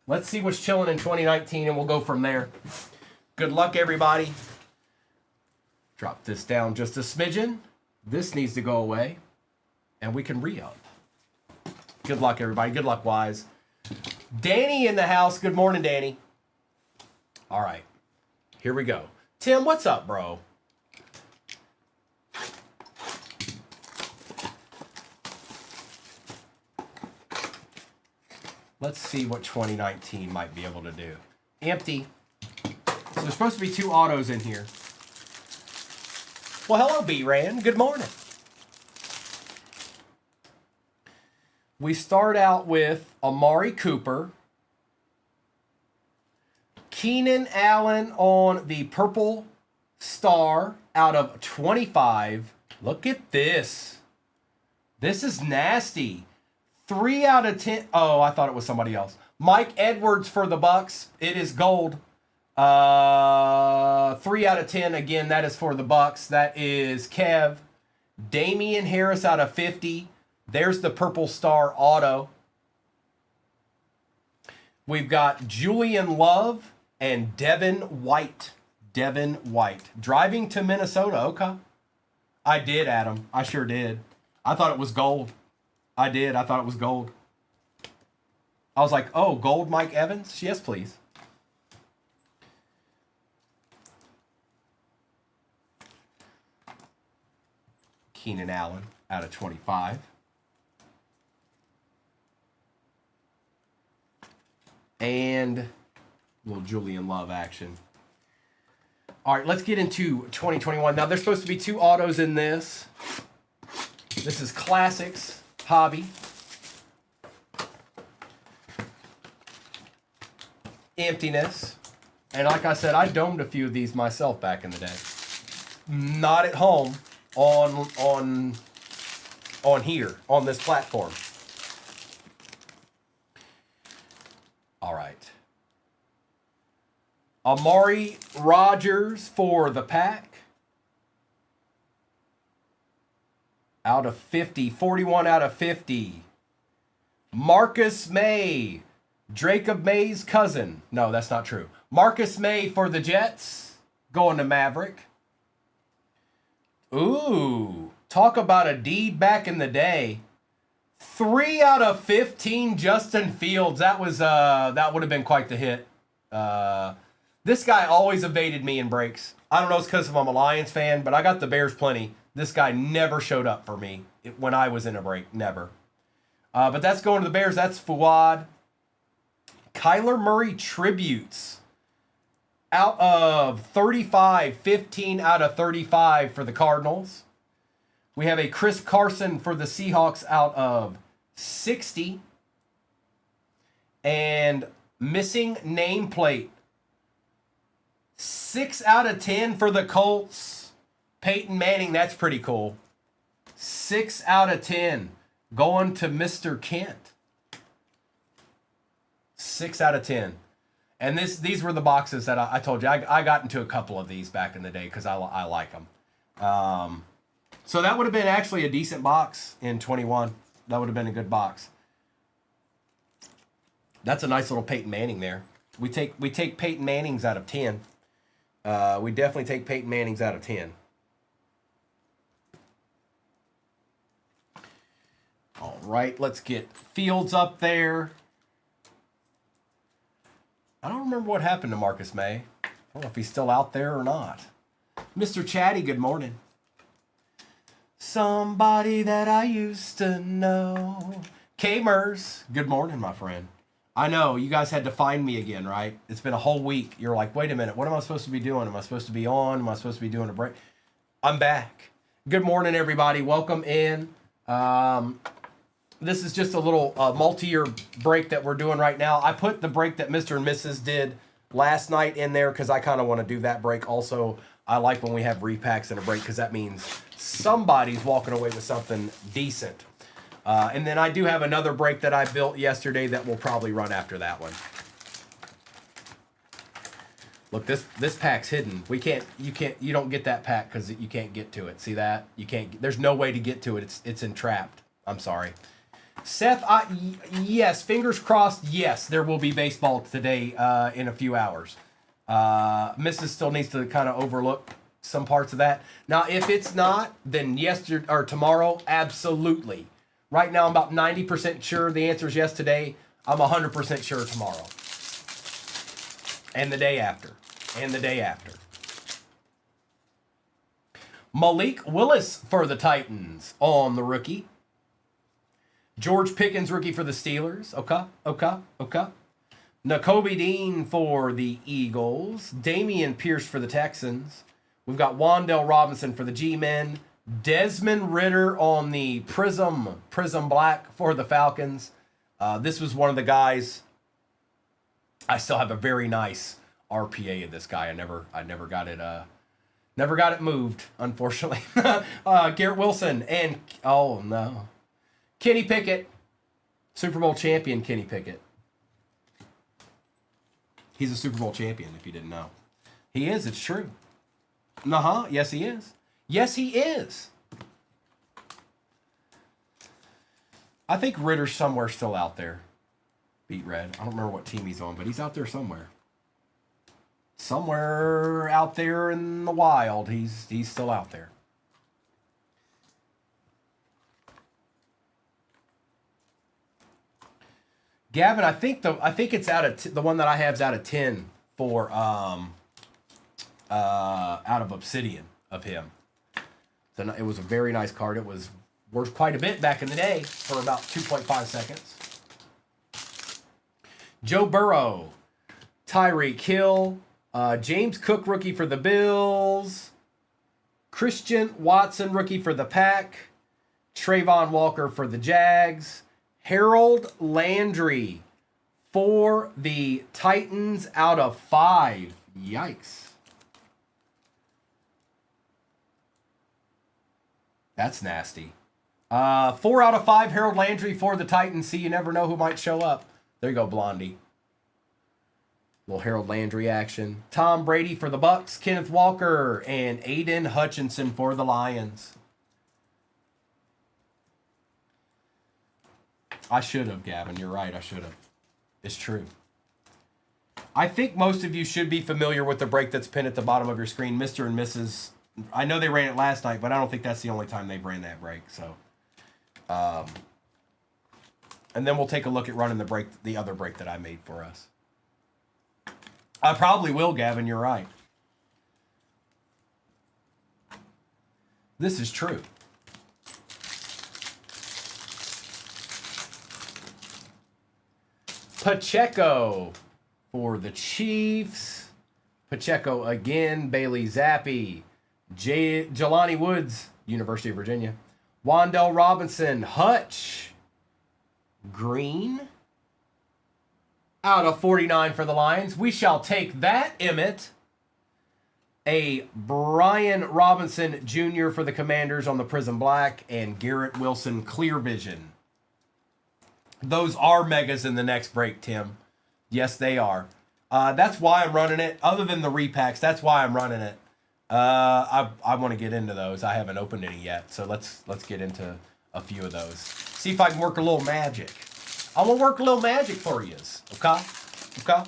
Let's see what's chilling in 2019, and we'll go from there. Good luck, everybody. Drop this down just a smidgen. This needs to go away, and we can re-up. Good luck, everybody. Good luck, Wise. Danny in the house. Good morning, Danny. All right. Here we go. Tim, what's up, bro? Let's see what 2019 might be able to do. Empty. So there's supposed to be 2 autos in here. Well, hello, B-Ran. Good morning. We start out with Amari Cooper. Keenan Allen on the Purple Star out of 25. Look at this. This is nasty. 3 out of 10. Oh, I thought it was somebody else. Mike Edwards for the Bucks. It is gold. 3 out of 10. Again, that is for the Bucks. That is Kev. Damian Harris out of 50. There's the Purple Star auto. We've got Julian Love and Devin White. Devin White. Driving to Minnesota. Okay. I did, Adam. I sure did. I thought it was gold. I did. I thought it was gold. I was like, oh, gold Mike Evans? Yes, please. Keenan Allen out of 25. And a little Julian Love action. All right, let's get into 2021. Now, there's supposed to be 2 autos in this. This is Classics Hobby. Emptiness. And like I said, I domed a few of these myself back in the day. Not at home on here, on this platform. All right. Amari Rogers for the Pack. Out of 50. 41 out of 50. Marcus May. Jacob May's cousin. No, that's not true. Marcus May for the Jets. Going to Maverick. Ooh. Talk about a deed back in the day. 3 out of 15 Justin Fields. That would have been quite the hit. This guy always evaded me in breaks. I don't know if it's because I'm a Lions fan, but I got the Bears plenty. This guy never showed up for me when I was in a break. Never. But that's going to the Bears. That's Fuad. Kyler Murray tributes. Out of 35, 15 out of 35 for the Cardinals. We have a Chris Carson for the Seahawks out of 60. And missing nameplate. 6 out of 10 for the Colts. Peyton Manning, that's pretty cool. 6 out of 10 going to Mr. Kent. 6 out of 10. And these were the boxes that I told you. I got into a couple of these back in the day because I like them. So that would have been actually a decent box in 21. That would have been a good box. That's a nice little Peyton Manning there. We take Peyton Mannings out of 10. We definitely take Peyton Mannings out of 10. All right, let's get Fields up there. I don't remember what happened to Marcus May. I don't know if he's still out there or not. Mr. Chatty, good morning. Somebody that I used to know. K-Mers, good morning, my friend. I know, you guys had to find me again, right? It's been a whole week. You're like, wait a minute, what am I supposed to be doing? Am I supposed to be on? Am I supposed to be doing a break? I'm back. Good morning, everybody. Welcome in. This is just a little multi-year break that we're doing right now. I put the break that Mr. and Mrs. did last night in there because I kind of want to do that break. Also, I like when we have repacks and a break because that means somebody's walking away with something decent. And then I do have another break that I built yesterday that will probably run after that one. Look, this pack's hidden. You don't get that pack because you can't get to it. See that? You can't. There's no way to get to it. It's entrapped. I'm sorry. Seth, yes, fingers crossed, yes, there will be baseball today in a few hours. Mrs. still needs to kind of overlook some parts of that. Now, if it's not, then yesterday or tomorrow, absolutely. Right now, I'm about 90% sure the answer is yes today. I'm 100% sure tomorrow. And the day after. And the day after. Malik Willis for the Titans on the rookie. George Pickens, rookie for the Steelers. Okay. Nakobe Dean for the Eagles. Damian Pierce for the Texans. We've got Wan'Dale Robinson for the G-Men. Desmond Ridder on the Prism Black for the Falcons. This was one of the guys. I still have a very nice RPA of this guy. I never got it moved, unfortunately. Garrett Wilson and oh no. Kenny Pickett, Super Bowl champion Kenny Pickett. He's a Super Bowl champion, if you didn't know. He is, it's true. Yes, he is. Yes, he is. I think Ritter's somewhere still out there. Beat red. I don't remember what team he's on, but he's out there somewhere. Somewhere out there in the wild, he's still out there. Gavin, I think it's out of the one that I have is out of 10 for out of Obsidian of him. So it was a very nice card. It was worth quite a bit back in the day for about 2.5 seconds. Joe Burrow, Tyreek Hill, James Cook rookie for the Bills, Christian Watson rookie for the Pack, Trayvon Walker for the Jags. Harold Landry for the Titans out of 5. Yikes. That's nasty. 4 out of 5 Harold Landry for the Titans. See, you never know who might show up. There you go, Blondie. Little Harold Landry action. Tom Brady for the Bucks. Kenneth Walker and Aiden Hutchinson for the Lions. I should have, Gavin. You're right. I should have. is true. I think most of you should be familiar with the break that's pinned at the bottom of your screen, Mr. and Mrs. I know they ran it last night, but I don't think that's the only time they've ran that break. So, and then we'll take a look at running the other break that I made for us. I probably will, Gavin. You're right. This is true. Pacheco for the Chiefs. Pacheco again. Bailey Zappi. Jelani Woods, University of Virginia. Wandell Robinson. Hutch. Green. Out of 49 for the Lions. We shall take that, Emmett. A Brian Robinson Jr. for the Commanders on the Prism Black. And Garrett Wilson Clear Vision. Those are megas in the next break, Tim. Yes, they are. That's why I'm running it. Other than the repacks, that's why I'm running it. I want to get into those. I haven't opened any yet, so let's get into a few of those. See if I can work a little magic. I want to work a little magic for you. Okay? Okay?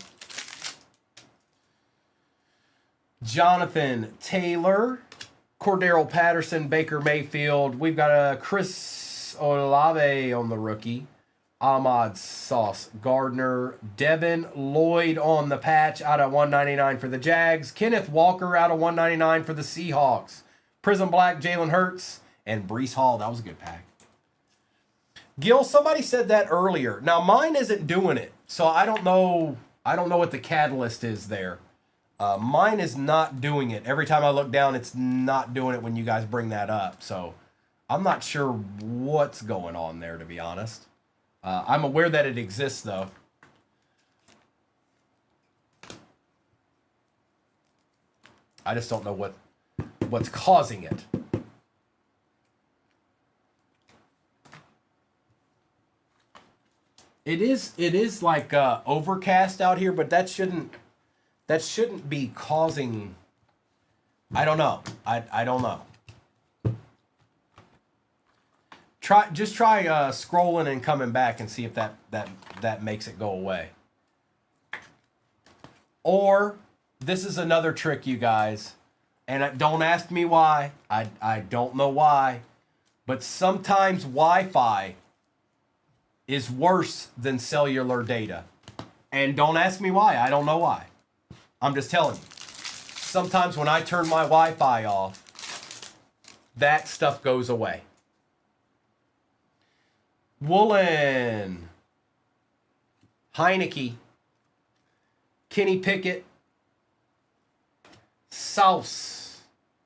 Jonathan Taylor, Cordero Patterson, Baker Mayfield. We've got a Chris Olave on the rookie. Ahmad Sauce Gardner. Devin Lloyd on the patch out of 199 for the Jags. Kenneth Walker out of 199 for the Seahawks. Prism Black, Jalen Hurts, and Breece Hall. That was a good pack. Gil, somebody said that earlier. Now mine isn't doing it, so I don't know what the catalyst is there. Mine is not doing it. Every time I look down, it's not doing it when you guys bring that up. So I'm not sure what's going on there, to be honest. I'm aware that it exists, though. I just don't know what's causing it. It is like overcast out here, but that shouldn't be causing. I don't know. I don't know. Try scrolling and coming back and see if that makes it go away. Or this is another trick, you guys, and don't ask me why. I don't know why, but sometimes Wi-Fi is worse than cellular data, and don't ask me why. I don't know why. I'm just telling you. Sometimes when I turn my Wi-Fi off, that stuff goes away. Woolen, Heineke, Kenny Pickett, South,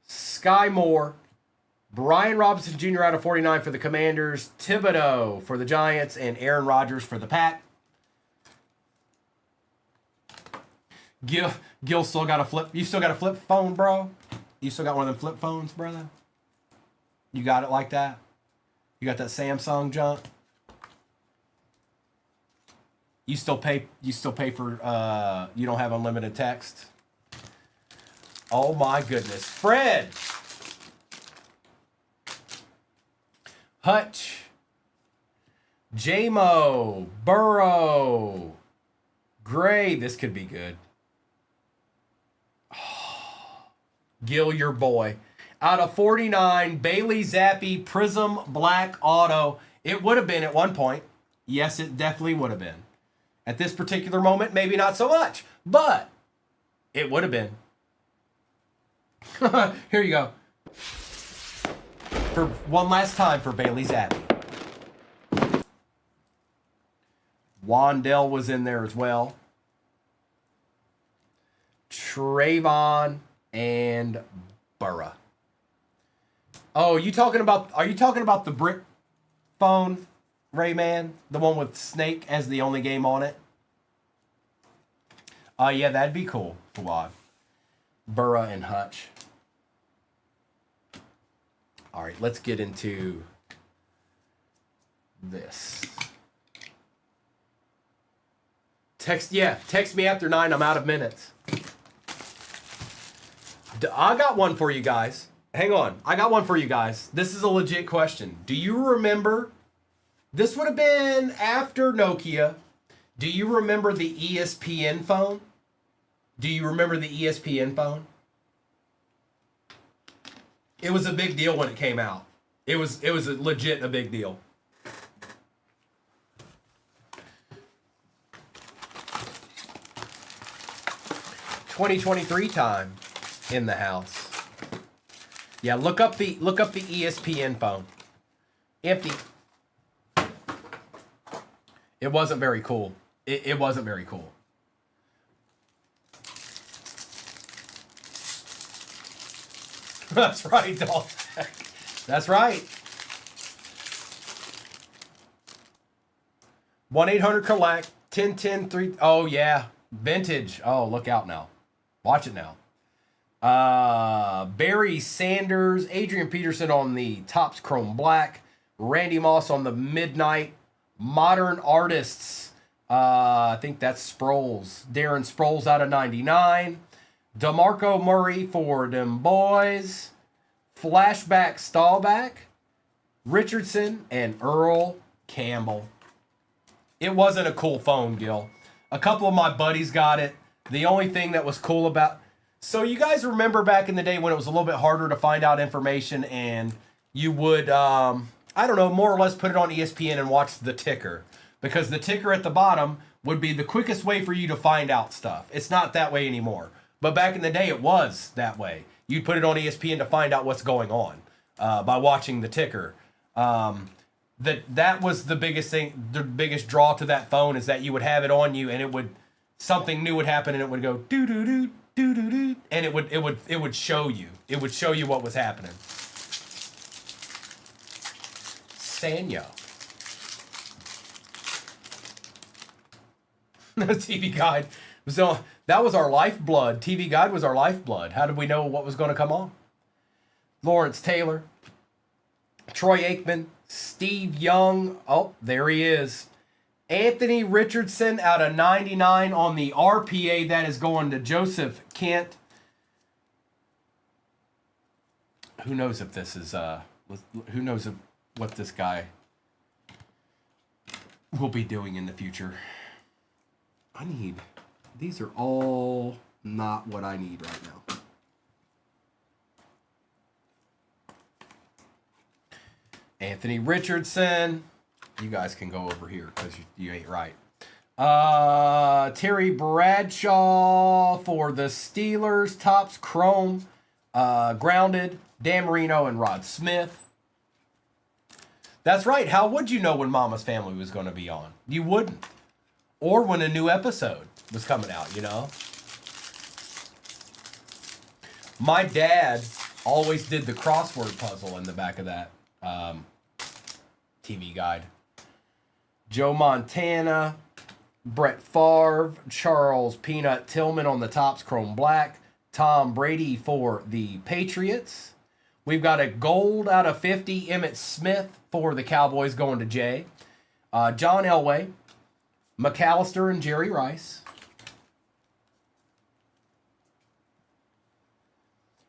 Sky Moore, Brian Robinson Jr. out of 49 for the Commanders, Thibodeau for the Giants, and Aaron Rodgers for the Pack. Gil still got a flip. You still got a flip phone, bro? You still got one of them flip phones, brother? You got it like that? You got that Samsung junk? You still pay for you don't have unlimited text? Oh my goodness. Fred. Hutch. J-Mo. Burrow. Gray. This could be good. Gil, your boy. Out of 49, Bailey Zappi Prism Black Auto. It would have been at one point. Yes, it definitely would have been. At this particular moment, maybe not so much, but it would have been. Here you go. For one last time for Bailey Zappi. Wandell was in there as well. Trayvon and Burra. Oh, are you talking about the brick phone, Rayman? The one with Snake as the only game on it? Yeah, that'd be cool, Fawad. Burra and Hutch. All right, let's get into this. Text me after 9. I'm out of minutes. I got one for you guys. Hang on. I got one for you guys. This is a legit question. Do you remember? This would have been after Nokia. Do you remember the ESPN phone? Do you remember the ESPN phone? It was a big deal when it came out. It was legit a big deal. $2023 time in the house. Yeah, look up the ESPN phone. Empty. It wasn't very cool. It wasn't very cool. That's right, dog. That's right. 1-800-COLLECT 1010 Oh yeah, vintage. Oh, look out now. Watch it now. Barry Sanders, Adrian Peterson on the Topps Chrome Black, Randy Moss on the Midnight, Modern Artists. I think that's Sproles. Darren Sproles out of 99. DeMarco Murray for them boys. Flashback Stahlback, Richardson, and Earl Campbell. It wasn't a cool phone, Gil. A couple of my buddies got it. The only thing that was cool about... So you guys remember back in the day when it was a little bit harder to find out information and you would, I don't know, more or less put it on ESPN and watch the ticker. Because the ticker at the bottom would be the quickest way for you to find out stuff. It's not that way anymore. But back in the day, it was that way. You'd put it on ESPN to find out what's going on by watching the ticker. That was the biggest thing. The biggest draw to that phone is that you would have it on you, and it would something new would happen, and it would go doo doo doo doo doo doo, and it would show you. It would show you what was happening. Sanyo. The TV Guide. So that was our lifeblood. TV Guide was our lifeblood. How did we know what was going to come on? Lawrence Taylor, Troy Aikman, Steve Young. Oh, there he is. Anthony Richardson out of 99 on the RPA. That is going to Joseph Kent. Who knows if this is who knows what this guy will be doing in the future. These are all not what I need right now. Anthony Richardson. You guys can go over here because you ain't right. Terry Bradshaw for the Steelers. Topps Chrome. Grounded. Dan Marino and Rod Smith. That's right. How would you know when Mama's Family was going to be on? You wouldn't. Or when a new episode was coming out, you know? My dad always did the crossword puzzle in the back of that TV Guide. Joe Montana, Brett Favre, Charles Peanut Tillman on the Topps Chrome Black, Tom Brady for the Patriots. We've got a gold out of 50, Emmitt Smith for the Cowboys going to Jay. John Elway, McAllister and Jerry Rice.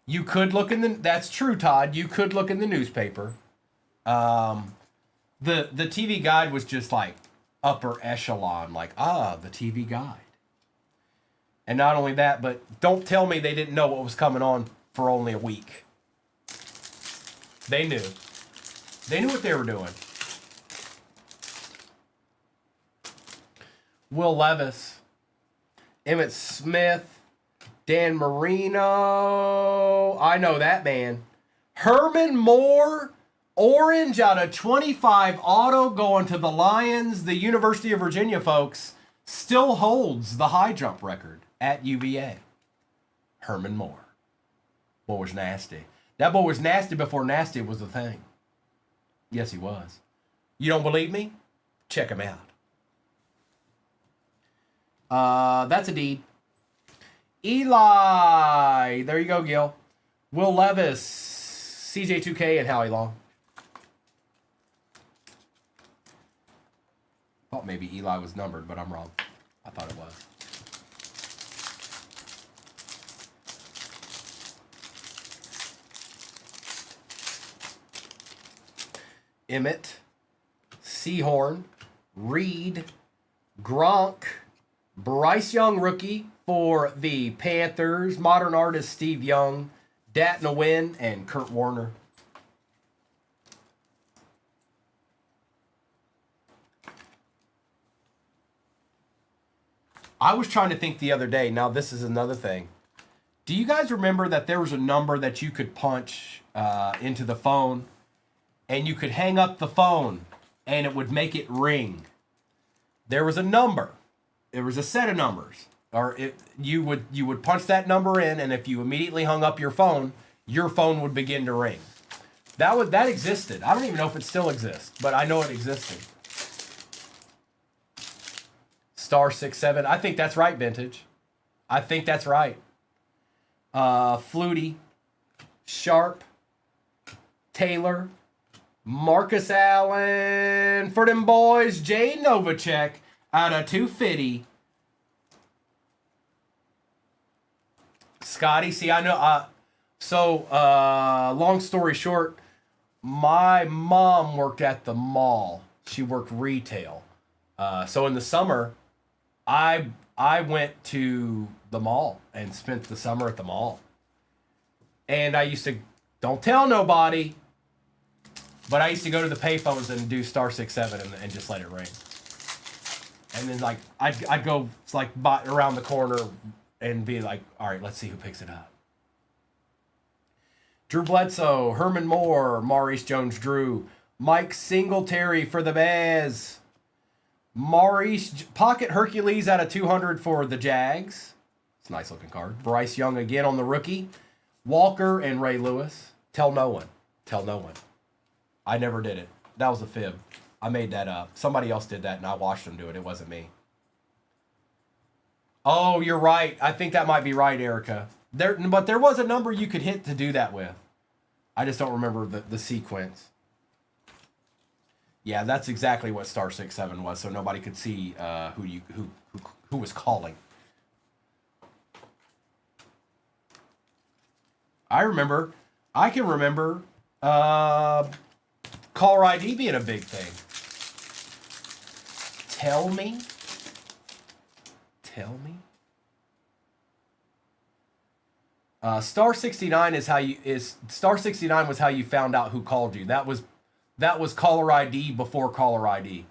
You could look in the... That's true, Todd. You could look in the newspaper. The TV Guide was just like upper echelon. Like, the TV Guide. And not only that, but don't tell me they didn't know what was coming on for only a week. They knew. They knew what they were doing. Will Levis, Emmitt Smith, Dan Marino. I know that man. Herman Moore, orange out of 25 auto going to the Lions. The University of Virginia, folks, still holds the high jump record at UVA. Herman Moore. Boy was nasty. That boy was nasty before nasty was a thing. Yes, he was. You don't believe me? Check him out. That's a deed. Eli. There you go, Gil. Will Levis, CJ2K, and Howie Long. Thought maybe Eli was numbered, but I'm wrong. I thought it was. Emmett, Sehorn, Reed, Gronk, Bryce Young rookie for the Panthers, modern artist Steve Young, Datna Wynn, and Kurt Warner. I was trying to think the other day. Now, this is another thing. Do you guys remember that there was a number that you could punch into the phone, and you could hang up the phone, and it would make it ring? There was a number. There was a set of numbers, or you would punch that number in, and if you immediately hung up your phone would begin to ring. That existed. I don't even know if it still exists, but I know it existed. Star 67. I think that's right, Vintage. I think that's right. Flutie, Sharp, Taylor, Marcus Allen for them boys. Jay Novacek out of 250. Scotty, see, I know. Long story short, my mom worked at the mall. She worked retail. So in the summer, I went to the mall and spent the summer at the mall. And I used to, don't tell nobody, but I used to go to the payphones and do star 67 and just let it ring. And then like I'd go like around the corner and be like, all right, let's see who picks it up. Drew Bledsoe, Herman Moore, Maurice Jones-Drew, Mike Singletary for the Bears. Maurice Pocket Hercules out of 200 for the Jags. It's a nice looking card. Bryce Young again on the rookie. Walker and Ray Lewis. Tell no one. Tell no one. I never did it. That was a fib. I made that up. Somebody else did that and I watched them do it. It wasn't me. Oh, you're right. I think that might be right, Erica. But there was a number you could hit to do that with. I just don't remember the sequence. Yeah, that's exactly what star 67 was, so nobody could see who was calling. I can remember caller ID being a big thing. Tell me. Star 69 Star 69 was how you found out who called you. That was caller ID before caller ID.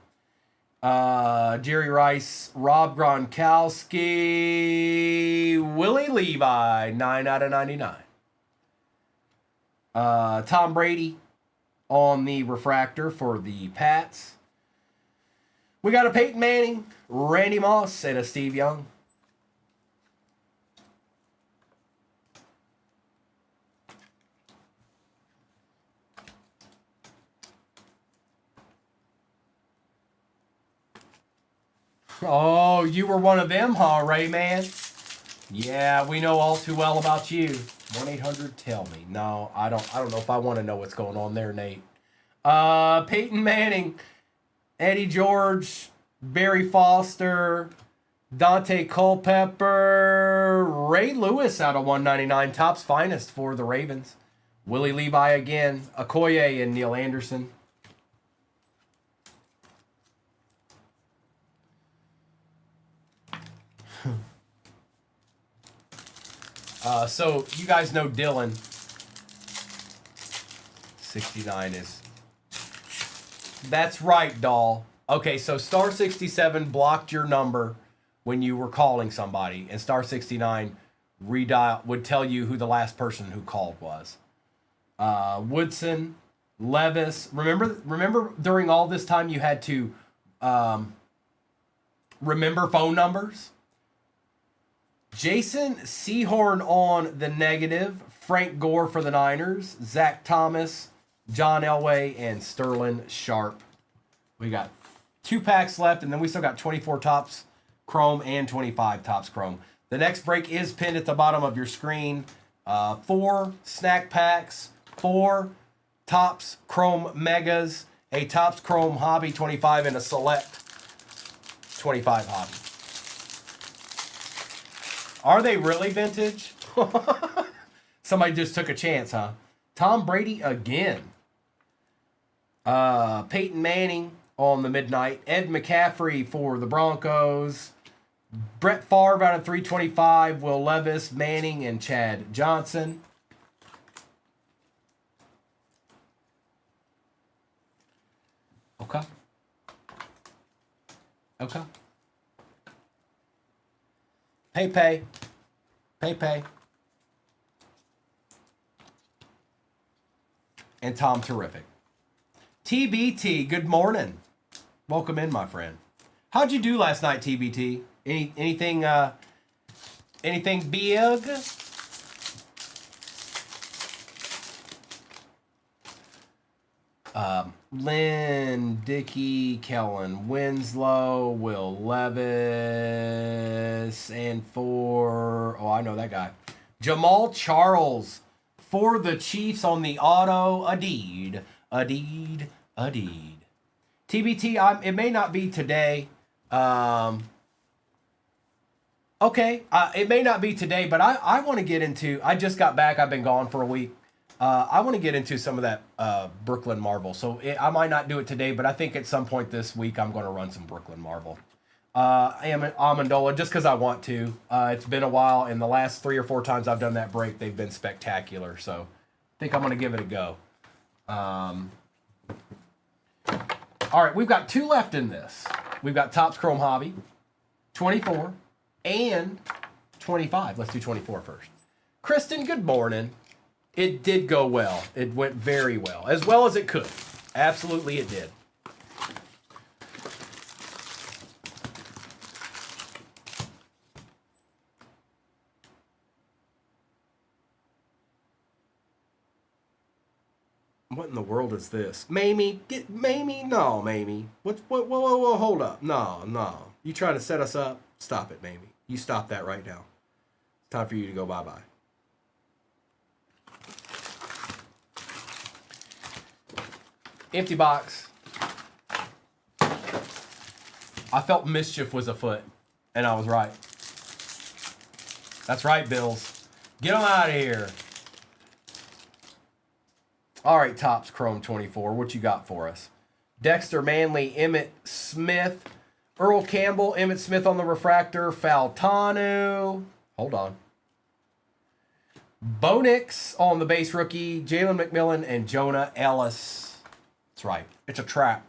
Jerry Rice, Rob Gronkowski, Willie Levi, 9 out of 99. Tom Brady on the refractor for the Pats. We got a Peyton Manning, Randy Moss, and a Steve Young. Oh, you were one of them, huh, Rayman? Yeah, we know all too well about you. 1-800-TELL-ME. No, I don't know if I want to know what's going on there, Nate. Peyton Manning, Eddie George, Barry Foster, Dante Culpepper, Ray Lewis out of 199, Topps Finest for the Ravens. Willie Levi again, Okoye and Neil Anderson. So you guys know Dylan. 69 is. That's right, doll. Okay, so star 67 blocked your number when you were calling somebody, and star 69 would tell you who the last person who called was. Woodson, Levis. Remember during all this time you had to remember phone numbers? Jason Sehorn on the negative. Frank Gore for the Niners. Zach Thomas, John Elway, and Sterling Sharp. We got 2 packs left, and then we still got 24 Topps Chrome and 25 Topps Chrome. The next break is pinned at the bottom of your screen. 4 snack packs, 4 Topps Chrome Megas, a Topps Chrome Hobby 25, and a Select 25 Hobby. Are they really vintage? Somebody just took a chance, huh? Tom Brady again. Peyton Manning, on the midnight. Ed McCaffrey for the Broncos. Brett Favre out of 325. Will Levis, Manning, and Chad Johnson. Okay. Okay. Pay. And Tom Terrific. TBT, good morning. Welcome in, my friend. How'd you do last night, TBT? Anything big? Lynn, Dickey, Kellen Winslow, Will Levis, and I know that guy. Jamal Charles for the Chiefs on the auto. Adeed. TBT, it may not be today. Okay, it may not be today, but I want to get into, I just got back. I've been gone for a week. I want to get into some of that Brooklyn Marvel. So I might not do it today, but I think at some point this week I'm going to run some Brooklyn Marvel. Amendola, just because I want to. It's been a while, and the last 3 or 4 times I've done that break, they've been spectacular. So I think I'm going to give it a go. All right, we've got 2 left in this. We've got Topps Chrome Hobby, 24 and 25. Let's do 24 first. Kristen, good morning. It did go well. It went very well as it could. Absolutely it did. What in the world is this? Mamie, no, Mamie. Whoa, hold up. No. You trying to set us up? Stop it, Mamie. You stop that right now. It's time for you to go bye-bye. Empty box. I felt mischief was afoot, and I was right. That's right, Bills. Get them out of here. All right, Topps Chrome 24. What you got for us? Dexter Manley, Emmitt Smith, Earl Campbell, Emmitt Smith on the refractor, Faltanu. Hold on. Bonix on the base rookie, Jalen McMillan, and Jonah Ellis. That's right. It's a trap.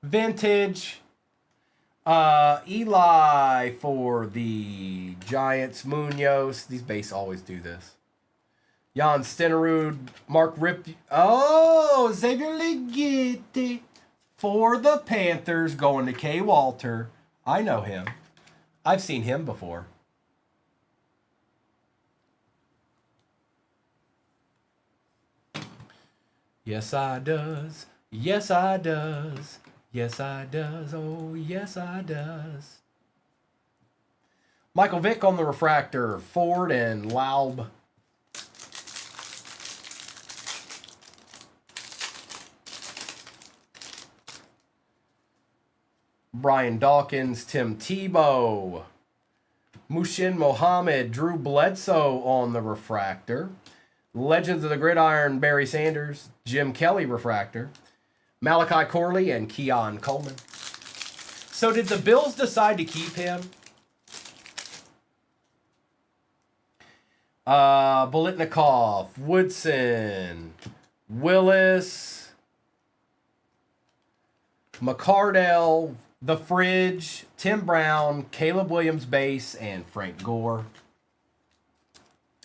Vintage. Eli for the Giants. Munoz. These base always do this. Jan Stenerud. Mark Rip. Oh, Xavier Leggetti for the Panthers. Going to K. Walter. I know him. I've seen him before. Yes, I does. Yes, I does. Yes, I does. Oh, yes, I does. Michael Vick on the refractor. Ford and Laub. Brian Dawkins, Tim Tebow. Mushin Mohammed, Drew Bledsoe on the refractor. Legends of the Gridiron, Barry Sanders, Jim Kelly refractor. Malachi Corley and Keon Coleman. So did the Bills decide to keep him? Bolitnikov, Woodson, Willis, McCardell, The Fridge, Tim Brown, Caleb Williams base, and Frank Gore.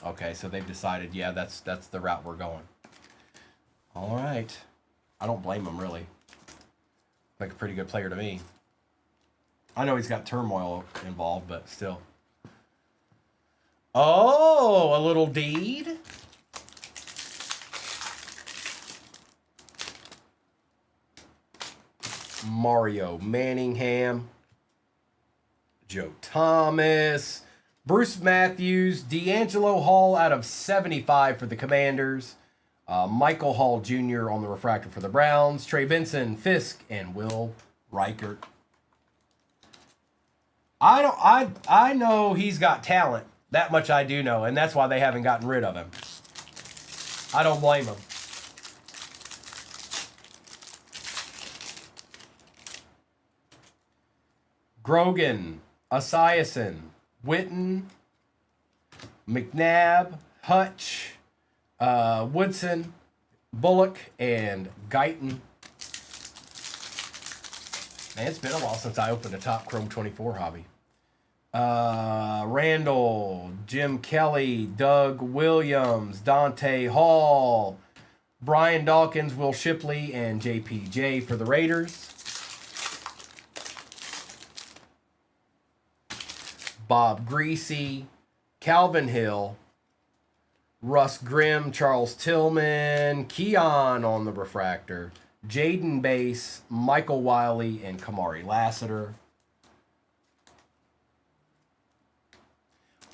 Okay, so they've decided, yeah, that's the route we're going. All right. I don't blame him, really. Like a pretty good player to me. I know he's got turmoil involved, but still. Oh, a little deed. Mario Manningham. Joe Thomas. Bruce Matthews. D'Angelo Hall out of 75 for the Commanders. Michael Hall Jr. on the refractor for the Browns. Trey Benson, Fisk, and Will Reichert. I know he's got talent, That much I do know, and that's why they haven't gotten rid of him. I don't blame them. Grogan, Esiason, Witten, McNabb, Hutch, Woodson, Bullock, and Guyton. Man, it's been a while since I opened a Top Chrome 24 hobby. Randall, Jim Kelly, Doug Williams, Dante Hall, Brian Dawkins, Will Shipley, and JPJ for the Raiders. Bob Greasy, Calvin Hill, Russ Grimm, Charles Tillman, Keon on the refractor, Jaden Bass, Michael Wiley, and Kamari Lassiter.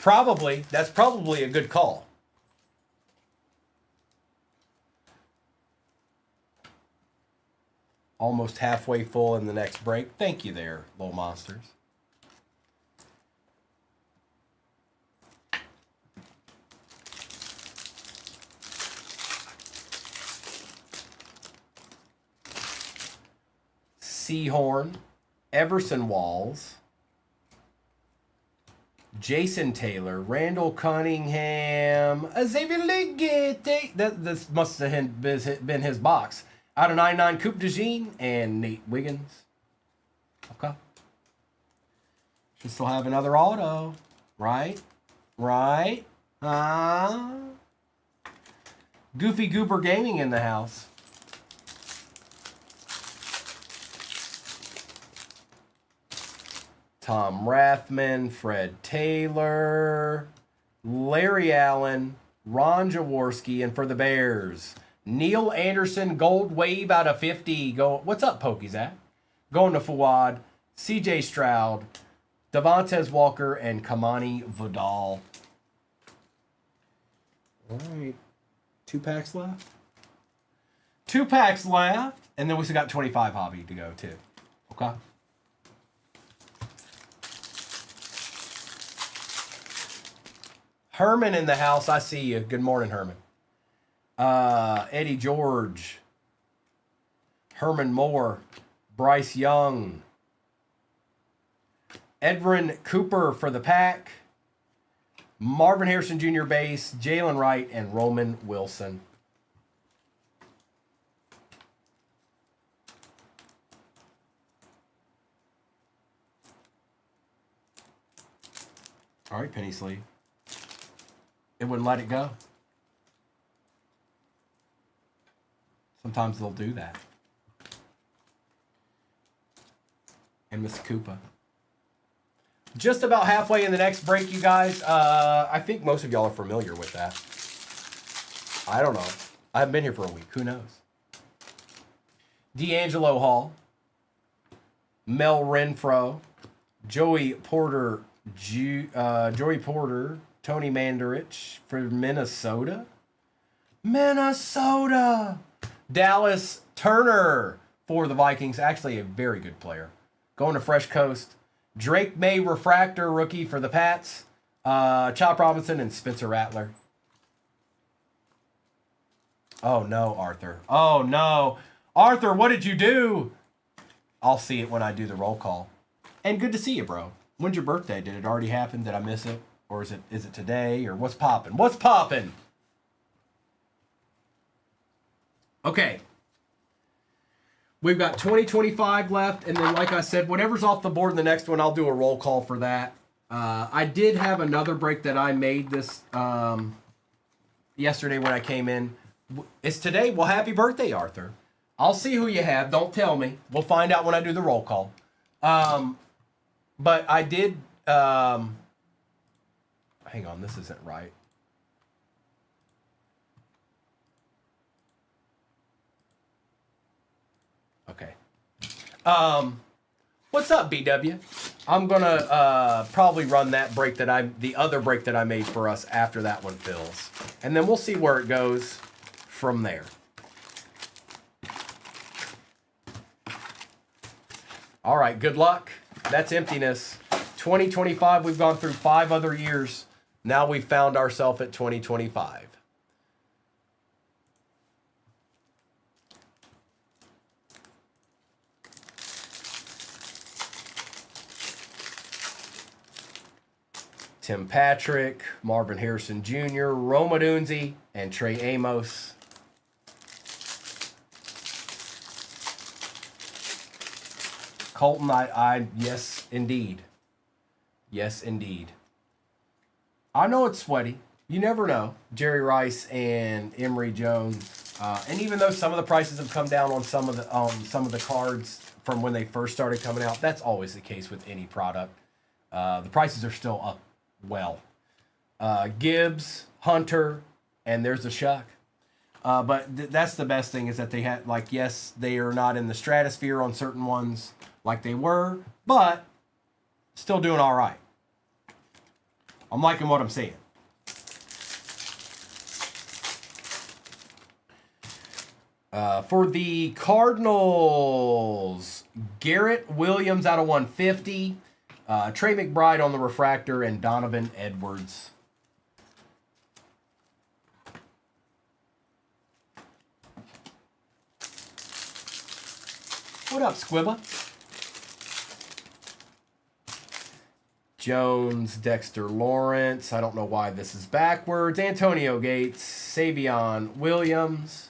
That's probably a good call. Almost halfway full in the next break. Thank you there, Little Monsters. Seahorn, Everson Walls, Jason Taylor, Randall Cunningham, Xavier Legette. This must have been his box. Out of 99, Coupe de Jean and Nate Wiggins. Okay. Should still have another auto. Right? Right? Goofy Goober Gaming in the house. Tom Rathman, Fred Taylor, Larry Allen, Ron Jaworski, and for the Bears, Neil Anderson, Gold Wave out of 50. What's up, Pokeyzat? Going to Fuad, CJ Stroud, Devontae Walker, and Kamani Vidal. All right. 2 packs left. 2 packs left. And then we still got 25 hobby to go, too. Okay. Herman in the house. I see you. Good morning, Herman. Eddie George. Herman Moore. Bryce Young. Edwin Cooper for the pack. Marvin Harrison Jr. base. Jalen Wright and Roman Wilson. All right, penny sleeve. It wouldn't let it go. Sometimes they'll do that. And Miss Koopa. Just about halfway in the next break, you guys. I think most of y'all are familiar with that. I don't know. I haven't been here for a week. Who knows? D'Angelo Hall. Mel Renfro. Joey Porter. Tony Mandarich for Minnesota. Dallas Turner for the Vikings. Actually, a very good player. Going to Fresh Coast. Drake May refractor rookie for the Pats. Chop Robinson and Spencer Rattler. Oh no, Arthur. Oh no. Arthur, what did you do? I'll see it when I do the roll call. And good to see you, bro. When's your birthday? Did it already happen? Did I miss it? Or is it today? Or what's popping? What's popping? Okay. We've got 2025 left, and then like I said, whatever's off the board in the next one, I'll do a roll call for that. I did have another break that I made this yesterday when I came in. It's today. Well, happy birthday, Arthur. I'll see who you have. Don't tell me. We'll find out when I do the roll call. But I did... hang on, this isn't right. Okay. What's up, BW? I'm gonna probably run that break the other break that I made for us after that one fills. And then we'll see where it goes from there. All right, good luck. That's emptiness. 2025, we've gone through 5 other years Now we found ourselves at 2025. Tim Patrick, Marvin Harrison Jr., Roma Dunzi, and Trey Amos. Colton, yes, indeed. Yes, indeed. I know it's sweaty. You never know. Jerry Rice and Emory Jones. And even though some of the prices have come down on some of the cards from when they first started coming out, that's always the case with any product. The prices are still up well. Gibbs, Hunter, and there's a Shuck. But that's the best thing is that they had, like, yes, they are not in the stratosphere on certain ones like they were, but still doing all right. I'm liking what I'm seeing. For the Cardinals, Garrett Williams out of 150, Trey McBride on the refractor, and Donovan Edwards. What up, Squibba? Jones, Dexter Lawrence. I don't know why this is backwards. Antonio Gates, Savion Williams.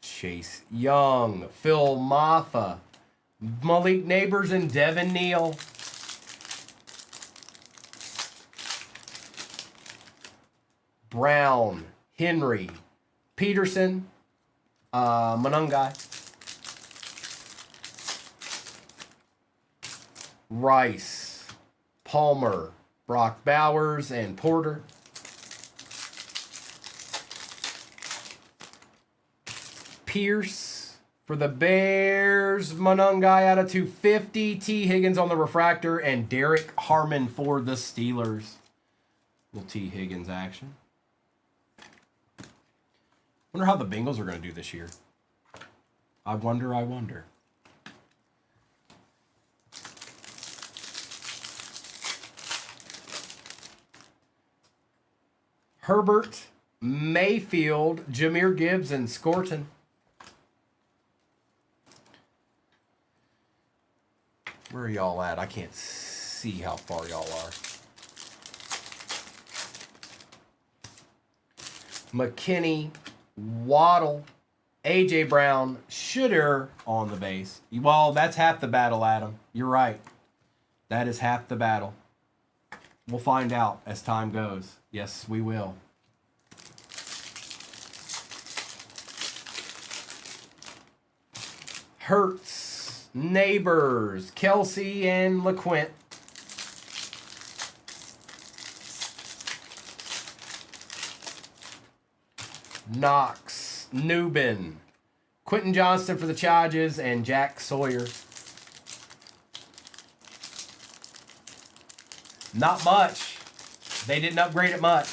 Chase Young, Phil Maffa, Malik Neighbors, and Devin Neal. Brown, Henry, Peterson, Manungai. Rice, Palmer, Brock Bowers, and Porter. Pierce for the Bears, Manungai out of 250, T. Higgins on the refractor, and Derek Harmon for the Steelers. Little T. Higgins action. Wonder how the Bengals are going to do this year. I wonder. Herbert, Mayfield, Jahmyr Gibbs, and Scorton. Where are y'all at? I can't see how far y'all are. McKinney, Waddle, A.J. Brown, Shooter on the base. Well, that's half the battle, Adam. You're right. That is half the battle. We'll find out as time goes. Yes, we will. Hurts, Neighbors, Kelsey, and LeQuint. Knox, Newbin, Quentin Johnston for the Chargers, and Jack Sawyer. Not much. They didn't upgrade it much.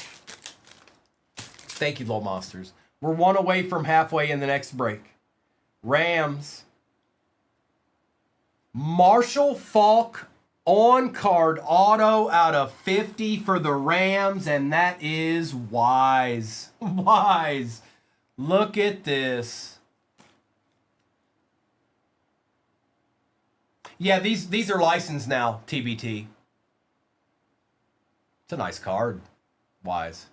Thank you, little monsters. We're one away from halfway in the next break. Rams. Marshall Faulk on card auto out of 50 for the Rams, and that is Wise. Wise. Look at this. Yeah, these are licensed now, TBT. It's a nice card, Wise.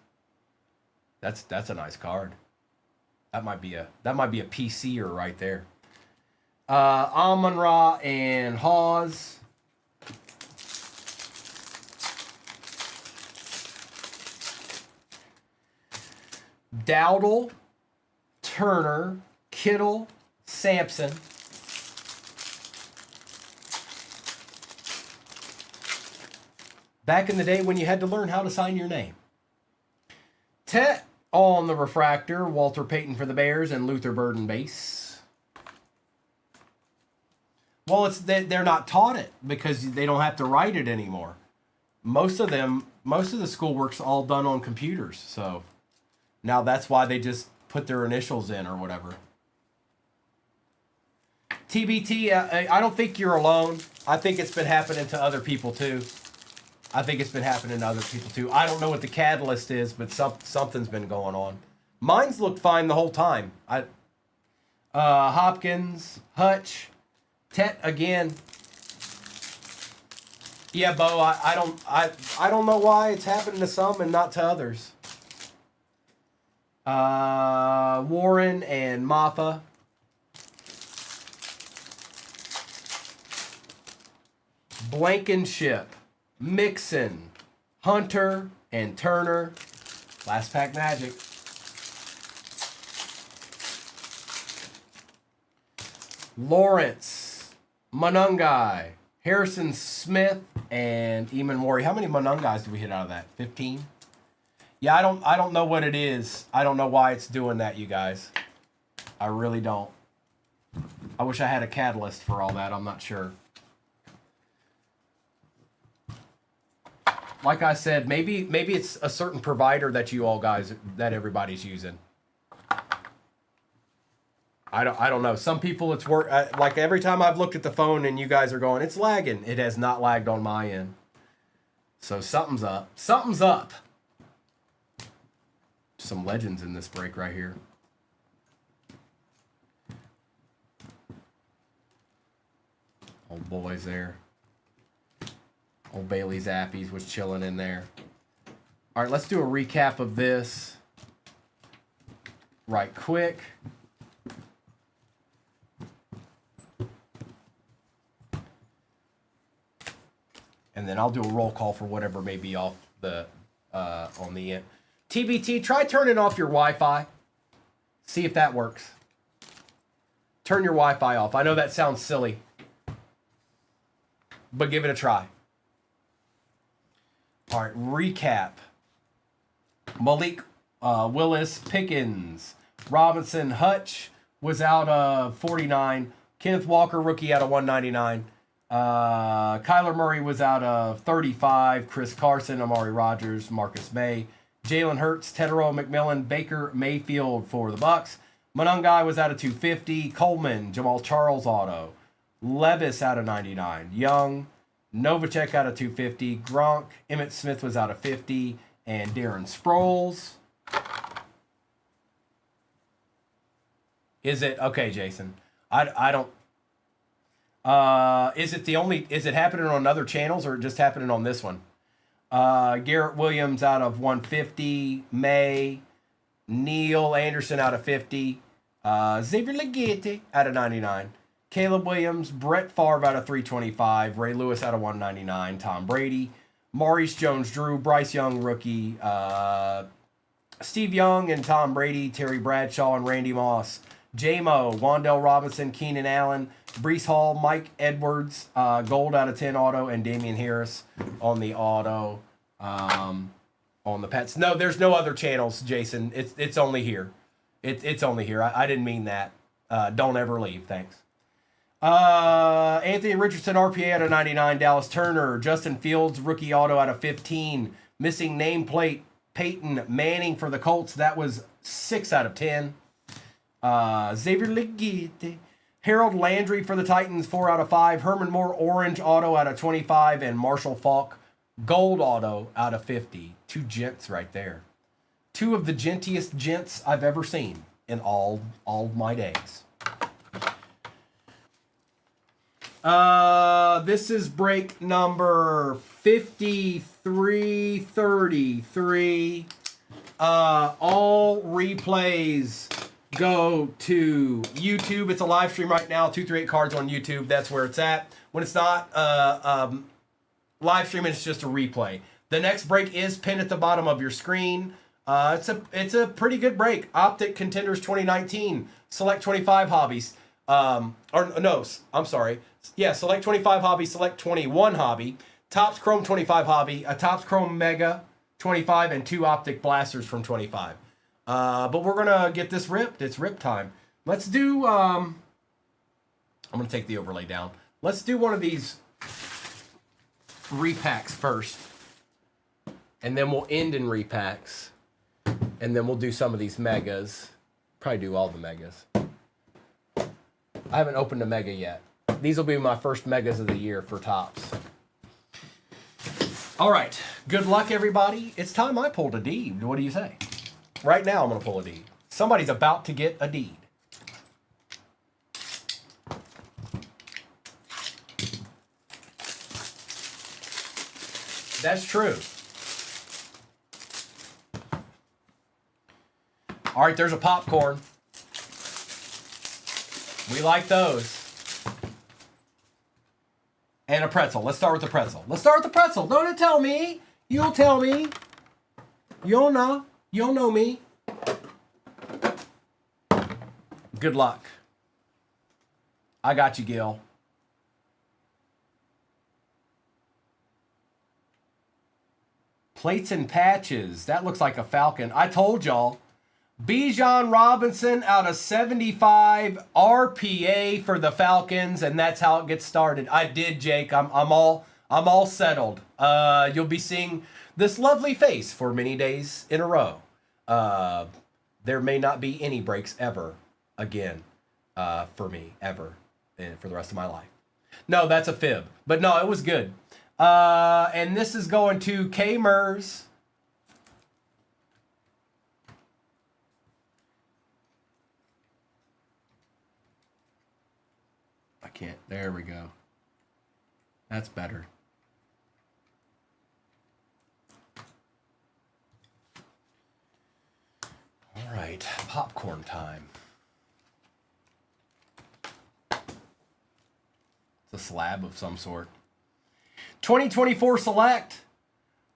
That's a nice card. That might be a PC'er right there. Amon-Ra and Hawes. Dowdle, Turner, Kittle, Sampson. Back in the day when you had to learn how to sign your name. Tet on the refractor, Walter Payton for the Bears, and Luther Burden base. Well, they're not taught it because they don't have to write it anymore. Most of the schoolwork's all done on computers, so now that's why they just put their initials in or whatever. TBT, I don't think you're alone. I think it's been happening to other people too. I don't know what the catalyst is, but something's been going on. Mine's looked fine the whole time. Hopkins, Hutch, Tet again. Yeah, Bo, I don't know why it's happening to some and not to others. Warren and Maffa. Blankenship, Mixon, Hunter, and Turner. Last pack magic. Lawrence, Monungai, Harrison Smith, and Eamon Mori. How many Monungais did we hit out of that? 15? Yeah, I don't know what it is. I don't know why it's doing that, you guys. I really don't. I wish I had a catalyst for all that. I'm not sure. Like I said, maybe it's a certain provider that you all guys, that everybody's using. I don't know. Some people it's work. Like every time I've looked at the phone and you guys are going, it's lagging. It has not lagged on my end. So something's up. Something's up. Some legends in this break right here. Old boys there. Old Bailey Zappies was chilling in there. All right, let's do a recap of this right quick. And then I'll do a roll call for whatever may be off the on the end. TBT, try turning off your Wi-Fi. See if that works. Turn your Wi-Fi off. I know that sounds silly, but give it a try. All right, recap. Malik Willis, Pickens, Robinson, Hutch was out of 49. Kenneth Walker, rookie, out of 199. Kyler Murray was out of 35. Chris Carson, Amari Rogers, Marcus May, Jalen Hurts, Tedero McMillan, Baker Mayfield for the Bucks. Monungai was out of 250. Coleman, Jamal Charles auto. Levis out of 99. Young, Novacek out of 250. Gronk, Emmitt Smith was out of 50. And Darren Sproles. Is it okay, Jason? I don't. Is it happening on other channels or just happening on this one? Garrett Williams out of 150. May. Neil Anderson out of 50. Xavier Legette out of 99. Caleb Williams, Brett Favre out of 325. Ray Lewis out of 199. Tom Brady. Maurice Jones-Drew, Bryce Young, rookie. Steve Young and Tom Brady. Terry Bradshaw and Randy Moss. J-Mo, Wandell Robinson, Keenan Allen, Breece Hall, Mike Edwards, gold out of 10 auto, and Damian Harris on the auto on the Pets. No, there's no other channels, Jason. It's only here. It's only here. I didn't mean that. Don't ever leave. Thanks. Anthony Richardson, RPA out of 99. Dallas Turner, Justin Fields, rookie auto out of 15. Missing nameplate, Peyton Manning for the Colts. That was 6 out of 10. Xavier Legette. Harold Landry for the Titans, 4 out of 5. Herman Moore, orange auto out of 25. And Marshall Faulk, gold auto out of 50. Two gents right there. Two of the gentiest gents I've ever seen in all my days. This is break number 5333. All replays go to YouTube. It's a live stream right now. 238 Cards on YouTube. That's where it's at. When it's not live streaming, it's just a replay. The next break is pinned at the bottom of your screen. It's a pretty good break. Optic Contenders 2019. Select 25 hobbies. Select 25 hobby. Select 21 hobby. Topps Chrome 25 hobby. A Topps Chrome Mega 25 and 2 Optic Blasters from 25. But we're going to get this ripped. It's rip time. Let's do, I'm going to take the overlay down. Let's do one of these repacks first. And then we'll end in repacks. And then we'll do some of these megas. Probably do all the megas. I haven't opened a mega yet. These will be my first megas of the year for Topps. All right. Good luck, everybody. It's time I pulled a deed. What do you say? Right now, I'm going to pull a deed. Somebody's about to get a deed. That's true. All right, there's a popcorn. We like those. And a pretzel. Let's start with the pretzel. Let's start with the pretzel. Don't tell me. You'll tell me. You'll know. You'll know me. Good luck. I got you, Gil. Plates and patches. That looks like a Falcon. I told y'all. Bijan Robinson out of 75 RPA for the Falcons, and that's how it gets started. I did, Jake. I'm all settled. You'll be seeing this lovely face for many days in a row. There may not be any breaks ever again for me ever for the rest of my life. No, that's a fib. But no, it was good. And this is going to K Mers. Can't. There we go. That's better. All right, popcorn time. It's a slab of some sort. 2024 Select.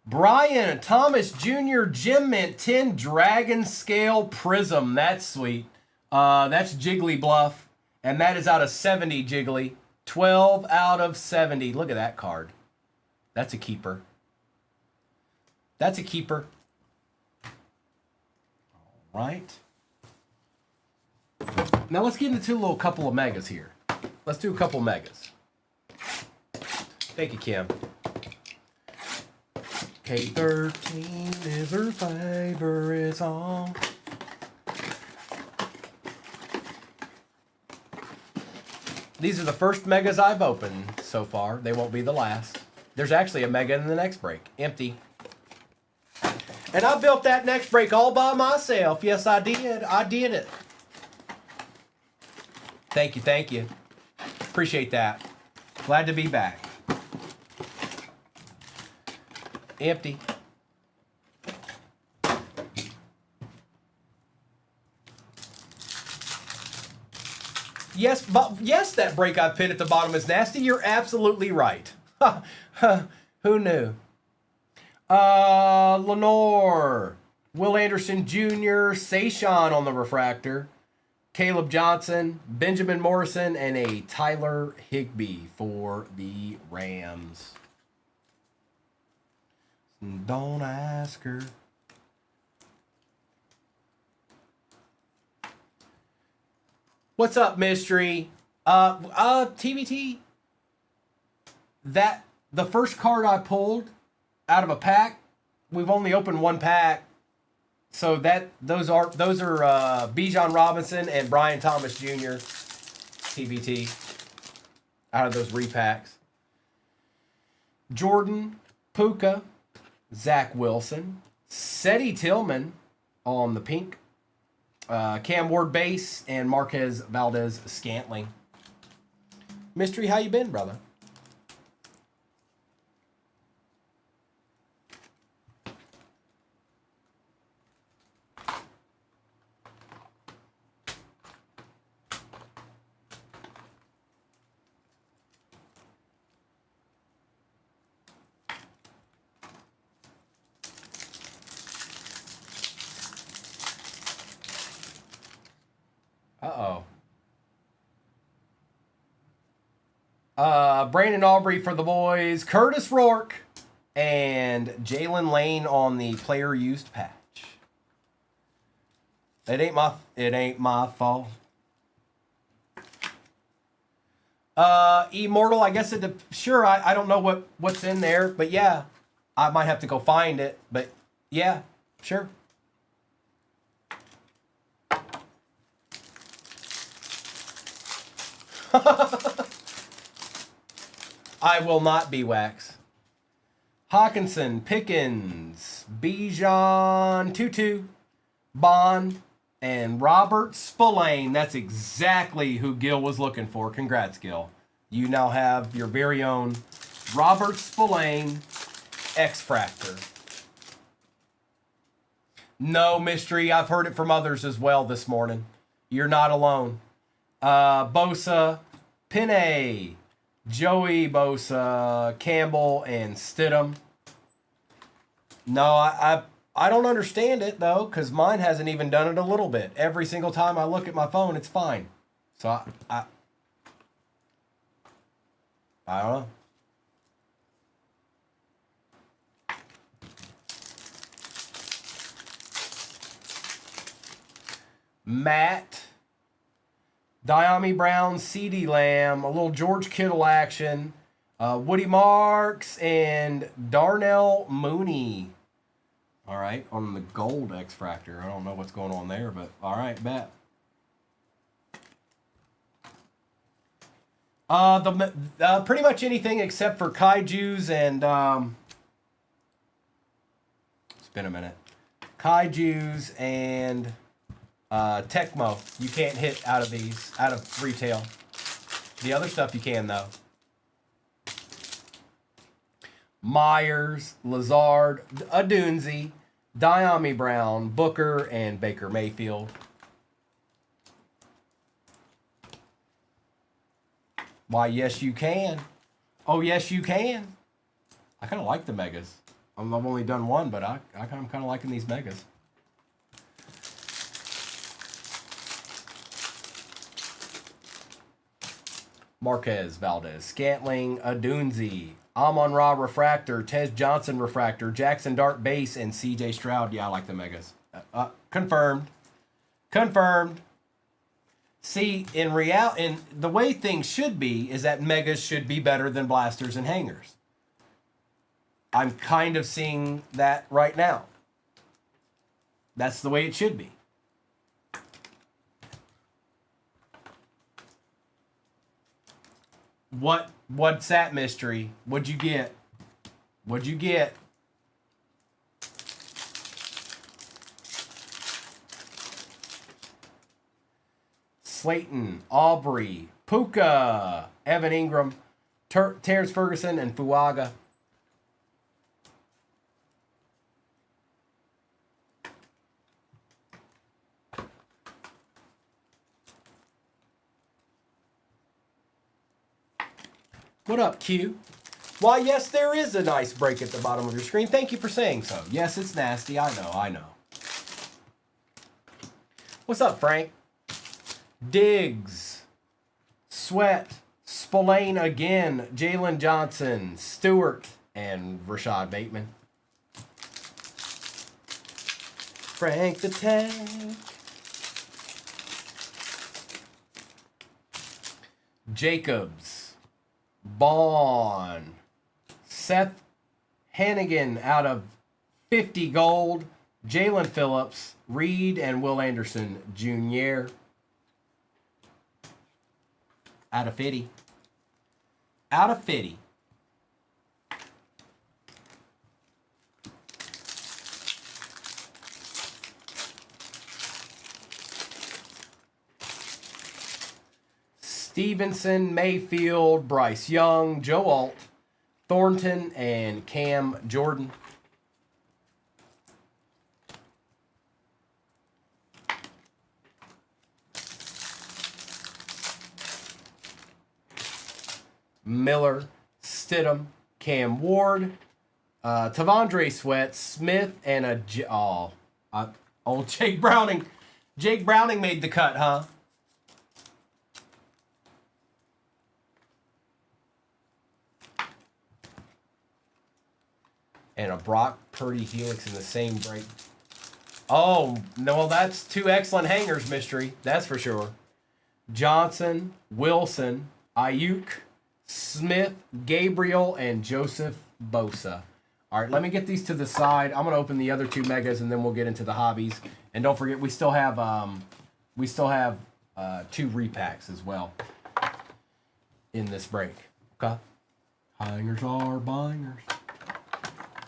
Brian Thomas Jr. Gem Mint 10 Dragon Scale Prism. That's sweet. That's Jiggly Bluff. And that is out of 70, Jiggly. 12 out of 70. Look at that card. That's a keeper. That's a keeper. All right. Now let's get into a couple of megas here. Let's do a couple megas. Thank you, Kim. K13 is her favorite song. These are the first megas I've opened so far. They won't be the last. There's actually a mega in the next break. Empty. And I built that next break all by myself. Yes, I did. I did it. Thank you. Thank you. Appreciate that. Glad to be back. Empty. Yes, but yes, that break I pinned at the bottom is nasty. You're absolutely right. Who knew? Lenore, Will Anderson Jr., Sayshawn on the refractor, Caleb Johnson, Benjamin Morrison, and a Tyler Higbee for the Rams. Don't ask her. What's up, Mystery? TBT. That the first card I pulled out of a pack, we've only opened one pack, so those are Bijan Robinson and Brian Thomas Jr. TBT out of those repacks. Jordan, Puka, Zach Wilson, Seti Tillman on the pink. Cam Ward base and Marquez Valdez Scantling. Mystery, how you been, brother? Brandon Aubrey for the boys, Curtis Rourke, and Jalen Lane on the player used patch. It ain't my fault. Immortal, I guess sure, I don't know what's in there, but yeah, I might have to go find it, but yeah, sure. I will not be Wax. Hawkinson, Pickens, Bijan, Tutu, Bond, and Robert Spillane. That's exactly who Gil was looking for. Congrats, Gil. You now have your very own Robert Spillane X-Fractor. No mystery. I've heard it from others as well this morning. You're not alone. Bosa, Pinay, Joey Bosa, Campbell, and Stidham. No, I don't understand it, though, because mine hasn't even done it a little bit. Every single time I look at my phone, it's fine. So I don't know. Matt, Diami Brown, CeeDee Lamb, a little George Kittle action, Woody Marks, and Darnell Mooney. All right, on the gold X-Fractor. I don't know what's going on there, but all right, bet. Pretty much anything except for Kaijus and it's been a minute. Kaijus and Tecmo. You can't hit out of these, out of retail. The other stuff you can though. Myers, Lazard, Adunzi, Diami Brown, Booker, and Baker Mayfield. Why, yes, you can. Oh, yes, you can. I kind of like the megas. I've only done one, but I'm kind of liking these megas. Marquez, Valdez, Scantling, Adunzi, Amon-Ra Refractor, Tez Johnson Refractor, Jackson Dart Base, and CJ Stroud. Yeah, I like the megas. Confirmed. Confirmed. See, in the way things should be is that megas should be better than blasters and hangers. I'm kind of seeing that right now. That's the way it should be. What's that mystery? What'd you get? What'd you get? Slayton, Aubrey, Puka, Evan Ingram, Terrence Ferguson, and Fuaga. What up, Q? Why, yes, there is a nice break at the bottom of your screen. Thank you for saying so. Yes, it's nasty. I know. What's up, Frank? Diggs, Sweat, Spillane again, Jalen Johnson, Stewart, and Rashad Bateman. Frank the Tank. Jacobs, Bond, Seth Hannigan out of 50 gold, Jalen Phillips, Reed, and Will Anderson Jr. Out of 50. Out of 50. Stevenson, Mayfield, Bryce Young, Joe Alt, Thornton, and Cam Jordan. Miller, Stidham, Cam Ward, Tavondre Sweat, Smith, and old Jake Browning. Jake Browning made the cut, huh? And a Brock Purdy Helix in the same break. Oh, no, well, that's two excellent hangers, Mystery. That's for sure. Johnson, Wilson, Ayuk, Smith, Gabriel, and Joseph Bosa. All right, let me get these to the side. I'm going to open the other two megas, and then we'll get into the hobbies. And don't forget, we still have two repacks as well. in this break. Okay? Hangers are bangers.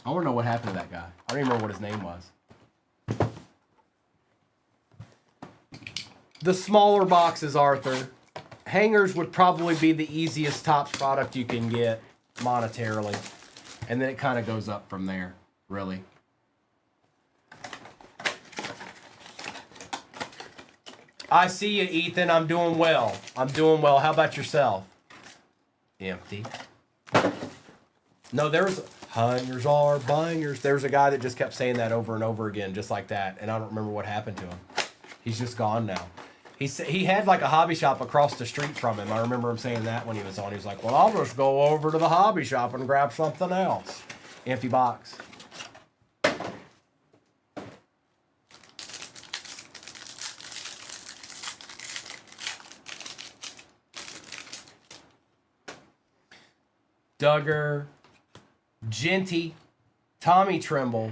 I want to know what happened to that guy. I don't even remember what his name was. The smaller boxes, Arthur. Hangers would probably be the easiest Topps product you can get monetarily. And then it kind of goes up from there, really. I see you, Ethan. I'm doing well. I'm doing well. How about yourself? Empty. No, there's hangers are bangers. There's a guy that just kept saying that over and over again, just like that. And I don't remember what happened to him. He's just gone now. He had like a hobby shop across the street from him. I remember him saying that when he was on. He was like, well, I'll just go over to the hobby shop and grab something else. Empty box. Duggar, Genty, Tommy Tremble,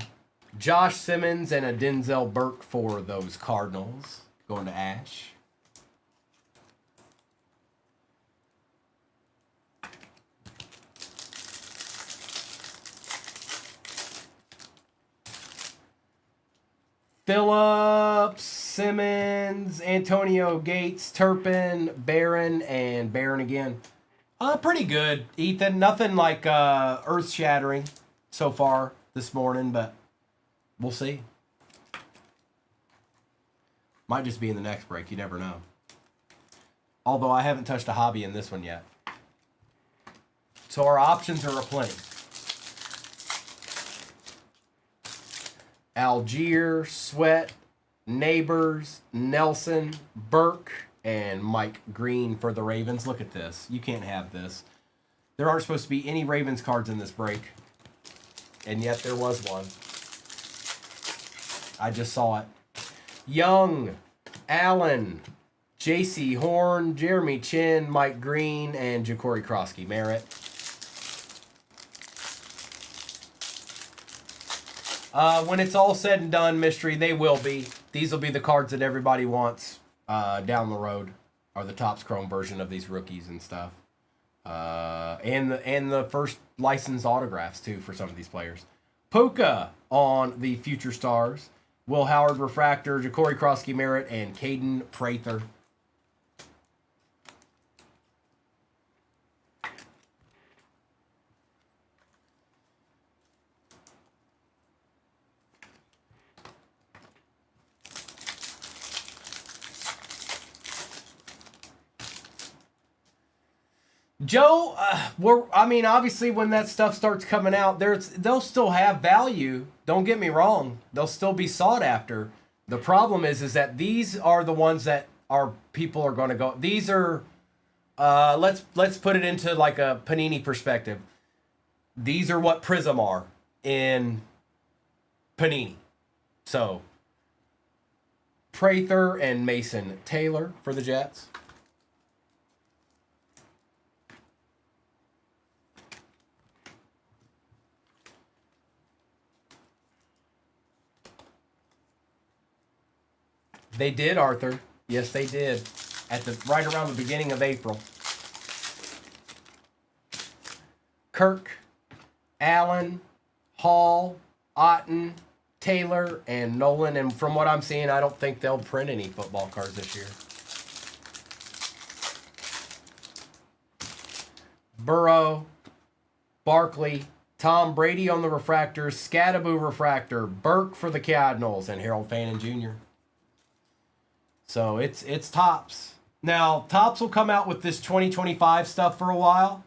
Josh Simmons, and a Denzel Burke for those Cardinals. Going to Ash. Phillips, Simmons, Antonio Gates, Turpin, Barron, and Barron again. Pretty good, Ethan. Nothing like earth-shattering so far this morning, but we'll see. Might just be in the next break. You never know. Although I haven't touched a hobby in this one yet. So our options are aplenty. Algier, Sweat, Neighbors, Nelson, Burke, and Mike Green for the Ravens. Look at this. You can't have this. There aren't supposed to be any Ravens cards in this break. And yet there was one. I just saw it. Young, Allen, J.C. Horn, Jeremy Chin, Mike Green, and Ja'Cory Krosky Merritt. When it's all said and done, Mystery, they will be. These will be the cards that everybody wants down the road, are the Topps Chrome version of these rookies and stuff. And the first licensed autographs, too, for some of these players. Puka on the Future Stars. Will Howard Refractor, Ja'Cory Krosky Merritt, and Caden Prather. Joe, obviously when that stuff starts coming out, they'll still have value. Don't get me wrong. They'll still be sought after. The problem is that these are the ones that people are going to go. These are, let's put it into like a Panini perspective. These are what Prism are in Panini. So, Prather and Mason Taylor for the Jets. They did, Arthur. Yes, they did. Right around the beginning of April. Kirk, Allen, Hall, Otten, Taylor, and Nolan. And from what I'm seeing, I don't think they'll print any football cards this year. Burrow, Barkley, Tom Brady on the refractors, Scattaboo refractor, Burke for the Cardinals, and Harold Fannin Jr. So it's Topps. Now, Topps will come out with this 2025 stuff for a while,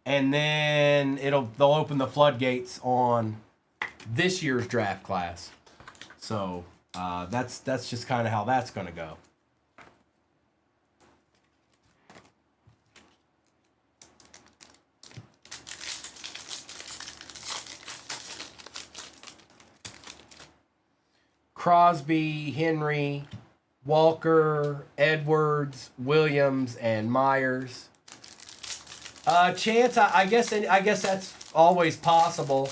and then they'll open the floodgates on this year's draft class. So that's just kind of how that's going to go. Crosby, Henry, Walker, Edwards, Williams, and Myers. Chance, I guess that's always possible.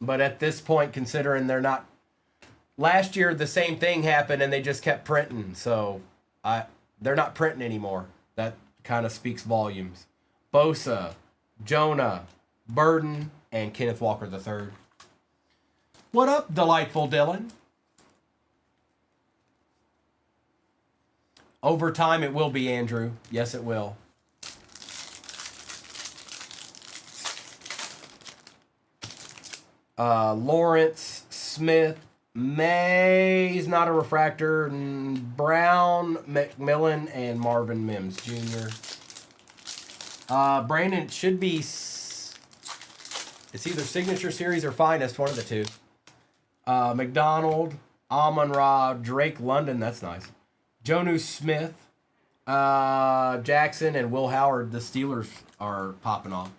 But at this point, considering they're not, last year the same thing happened and they just kept printing. So they're not printing anymore. That kind of speaks volumes. Bosa, Jonah, Burden, and Kenneth Walker III. What up, Delightful Dylan? Overtime, it will be, Andrew. Yes, it will. Lawrence, Smith, Mays, not a refractor, Brown, McMillan, and Marvin Mims Jr. Brandon, it should be, it's either Signature Series or Finest, one of the two. McDonald, Amon-Ra, Drake London, that's nice. Jonu Smith, Jackson, and Will Howard. The Steelers are popping off.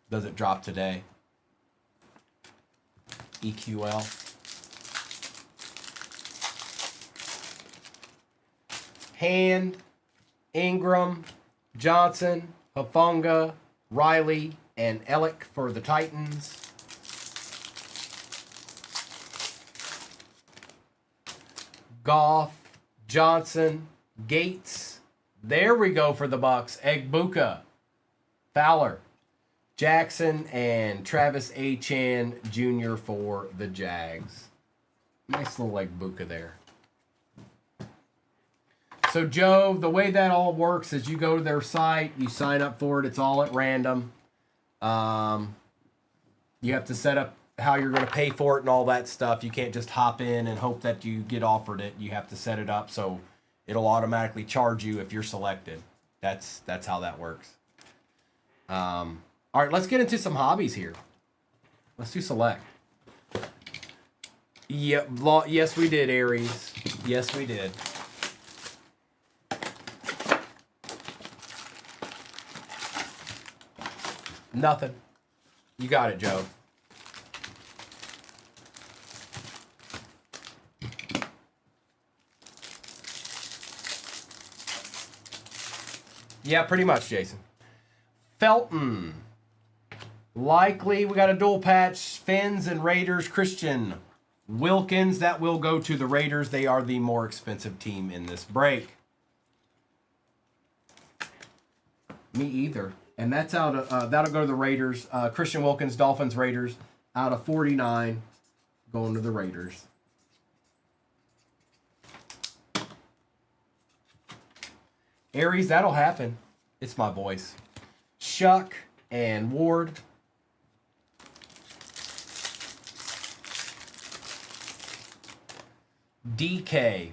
Does it drop today? EQL. Hand, Ingram, Johnson, Hafunga, Riley, and Ellick for the Titans. Goff, Johnson, Gates. There we go for the Bucks. Egbuka, Fowler, Jackson, and Travis Achan Jr. for the Jags. Nice little Egbuka there. So, Joe, the way that all works is you go to their site, you sign up for it, it's all at random. You have to set up how you're going to pay for it and all that stuff. You can't just hop in and hope that you get offered it. You have to set it up so it'll automatically charge you if you're selected. That's how that works. All right, let's get into some hobbies here. Let's do select. Yep, yes we did, Aries. Yes, we did. Nothing. You got it, Joe. Yeah, pretty much, Jason. Felton. Likely, we got a dual patch. Fins and Raiders. Christian Wilkins. That will go to the Raiders. They are the more expensive team in this break. Me either. And that's out of, that'll go to the Raiders. Christian Wilkins, Dolphins, Raiders. Out of 49, going to the Raiders. Aries, that'll happen. It's my voice. Shuck and Ward. DK.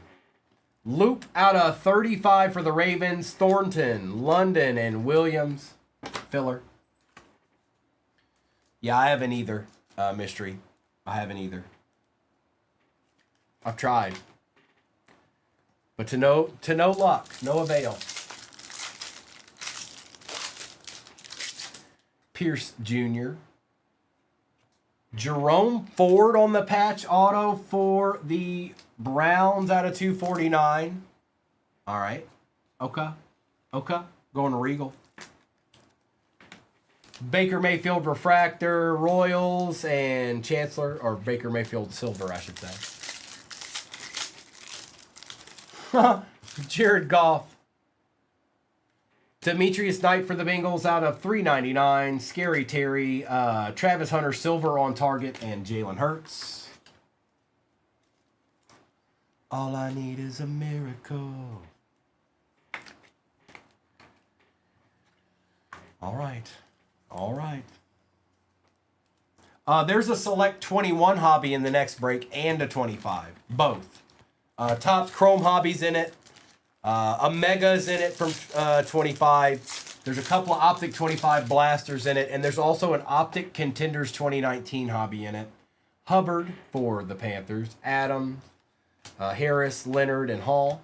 Loop out of 35 for the Ravens. Thornton, London, and Williams. Filler. Yeah, I haven't either, Mystery. I haven't either. I've tried. But to no luck, no avail. Pierce Jr. Jerome Ford on the patch auto for the Browns out of 249. All right. Okay. Going to Regal. Baker Mayfield Refractor, Royals, and Chancellor, or Baker Mayfield Silver, I should say. Jared Goff. Demetrius Knight for the Bengals out of 399. Scary Terry, Travis Hunter Silver on target, and Jalen Hurts. All I need is a miracle. All right. There's a select 21 hobby in the next break and a 25. Both. Topps Chrome Hobbies in it. Omega's in it from 25. There's a couple of Optic 25 blasters in it. And there's also an Optic Contenders 2019 hobby in it. Hubbard for the Panthers. Adams, Harris, Leonard, and Hall.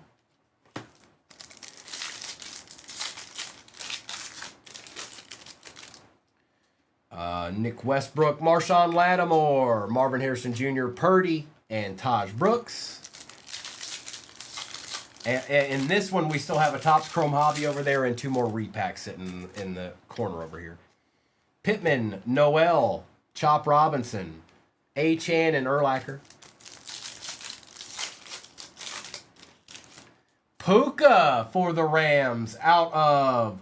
Nick Westbrook, Marshawn Lattimore, Marvin Harrison Jr., Purdy, and Taj Brooks. And in this one, we still have a Topps Chrome Hobby over there and two more repacks sitting in the corner over here. Pittman, Noel, Chop Robinson, Achan and Urlacher. Puka for the Rams out of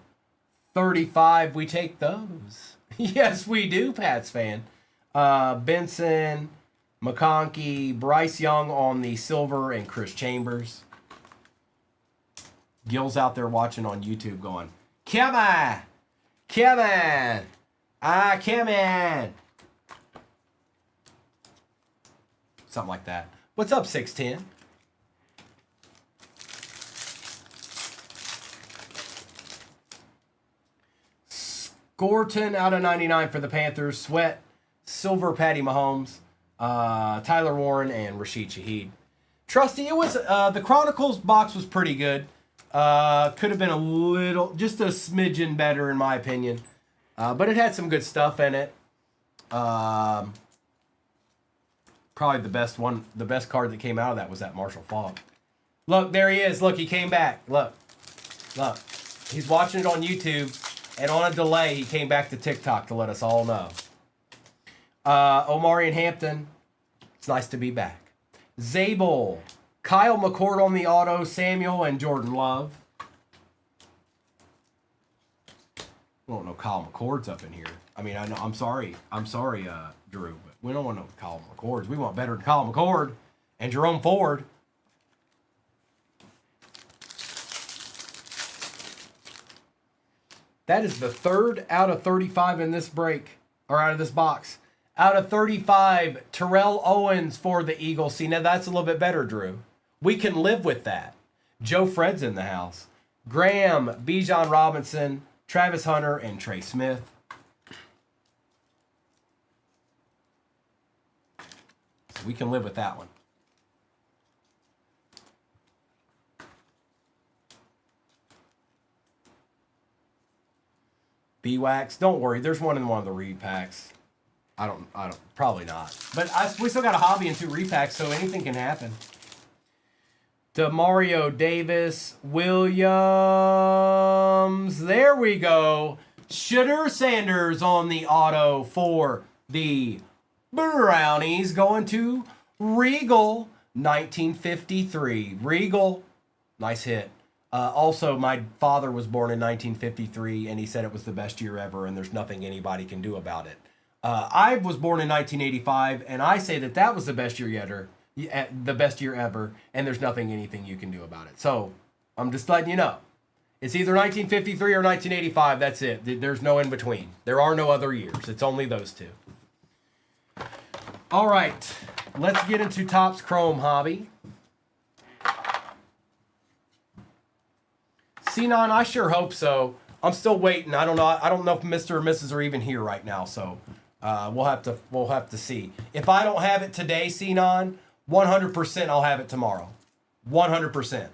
35. We take those. Yes, we do, Pats fan. Benson, McConkey, Bryce Young on the silver, and Chris Chambers. Gil's out there watching on YouTube going, come on, come on, come on. Something like that. What's up, 610? Gorton out of 99 for the Panthers. Sweat, silver, Patty Mahomes, Tyler Warren, and Rashid Shaheed. Trusty, it was the Chronicles box was pretty good. Could have been a little, just a smidgen better in my opinion, but it had some good stuff in it. Probably the best one, the best card that came out of that was that Marshall Faulk. Look, there he is. Look, he came back. Look, look. He's watching it on YouTube. And on a delay, he came back to TikTok to let us all know. Omari and Hampton, it's nice to be back. Zabel, Kyle McCord on the auto, Samuel and Jordan Love. We don't know Kyle McCord's up in here. I mean, I know. I'm sorry, Drew, but we don't want no Kyle McCords. We want better than Kyle McCord and Jerome Ford. That is the third out of 35 in this break, or out of this box. Out of 35, Terrell Owens for the Eagles. See, now that's a little bit better, Drew. We can live with that. Joe Fred's in the house. Graham, Bijan Robinson, Travis Hunter, and Trey Smith. So we can live with that one. B-Wax, don't worry. There's one in one of the repacks. I don't, probably not. But we still got a hobby and 2 repacks, so anything can happen. Demario Davis, Williams. There we go. Shedeur Sanders on the auto for the Brownies, going to Regal, 1953. Regal, nice hit. Also, my father was born in 1953, and he said it was the best year ever, and there's nothing anybody can do about it. I was born in 1985, and I say that that was the best year ever, and there's nothing anything you can do about it. So I'm just letting you know. It's either 1953 or 1985. That's it. There's no in between. There are no other years. It's only those two. All right. Let's get into Topps Chrome hobby. C9, I sure hope so. I'm still waiting. I don't know if Mr. or Mrs. are even here right now, so we'll have to see. If I don't have it today, C9, 100% I'll have it tomorrow. 100%.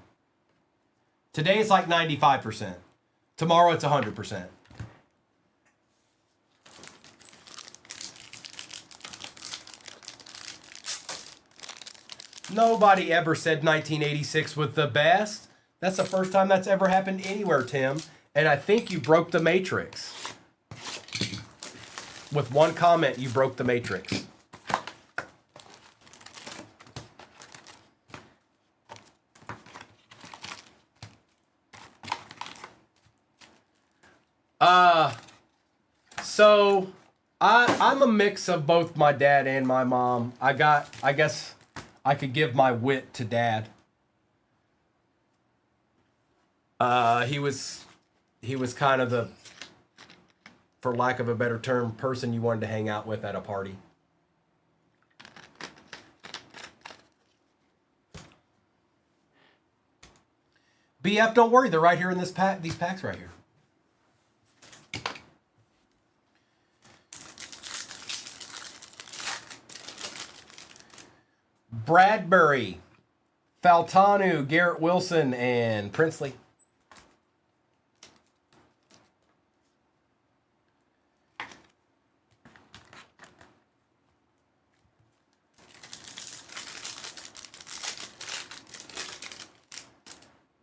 Today it's like 95%. Tomorrow it's 100%. Nobody ever said 1986 was the best. That's the first time that's ever happened anywhere, Tim. And I think you broke the matrix. With one comment, you broke the matrix. So I'm a mix of both my dad and my mom. I guess I could give my wit to Dad. He was kind of the, for lack of a better term, person you wanted to hang out with at a party. BF, don't worry, they're right here in this pack. These packs right here. Bradbury, Faltanu, Garrett Wilson, and Princely.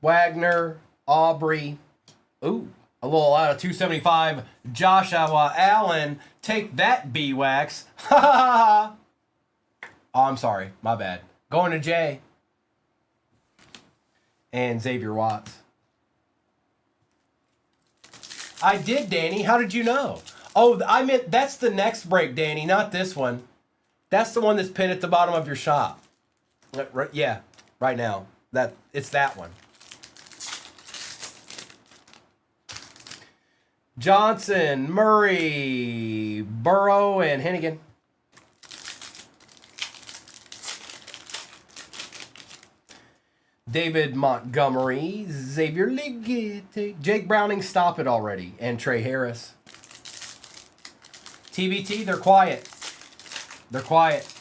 Wagner, Aubrey. Ooh, a little out of 275. Joshua Allen. Take that, B-Wax. Ha ha ha. Oh, I'm sorry. My bad. Going to Jay. And Xavier Watts. I did, Danny. How did you know? Oh, I meant that's the next break, Danny, not this one. That's the one that's pinned at the bottom of your shop. Right, yeah, right now. It's that one. Johnson, Murray, Burrow, and Hennigan. David Montgomery, Xavier Legate, Jake Browning, stop it already, and Trey Harris. TBT, they're quiet. They're quiet.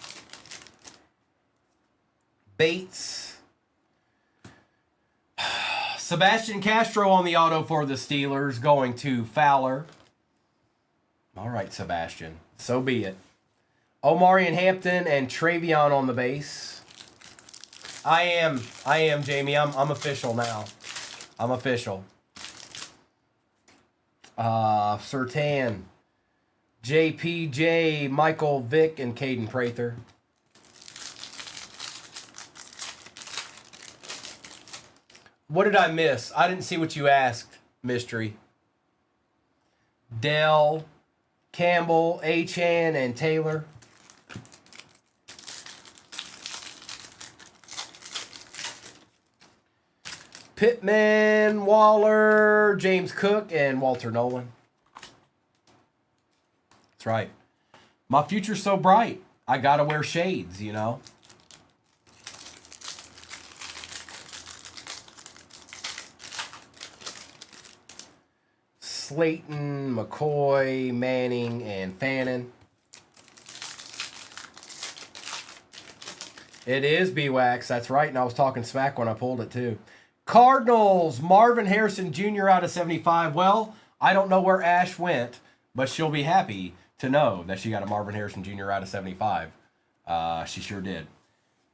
Bates. Sebastian Castro on the auto for the Steelers, going to Fowler. All right, Sebastian. So be it. Omarion Hampton and Travion on the base. I am, Jamie. I'm official now. I'm official. Sertan. JPJ, Michael Vick, and Caden Prather. What did I miss? I didn't see what you asked, Mystery. Dell, Campbell, Achan, and Taylor. Pittman, Waller, James Cook, and Walter Nolan. That's right. My future's so bright. I gotta wear shades, you know. Slayton, McCoy, Manning, and Fannin. It is B-Wax. That's right. And I was talking smack when I pulled it, too. Cardinals, Marvin Harrison Jr. out of 75. Well, I don't know where Ash went, but she'll be happy to know that she got a Marvin Harrison Jr. out of 75. She sure did.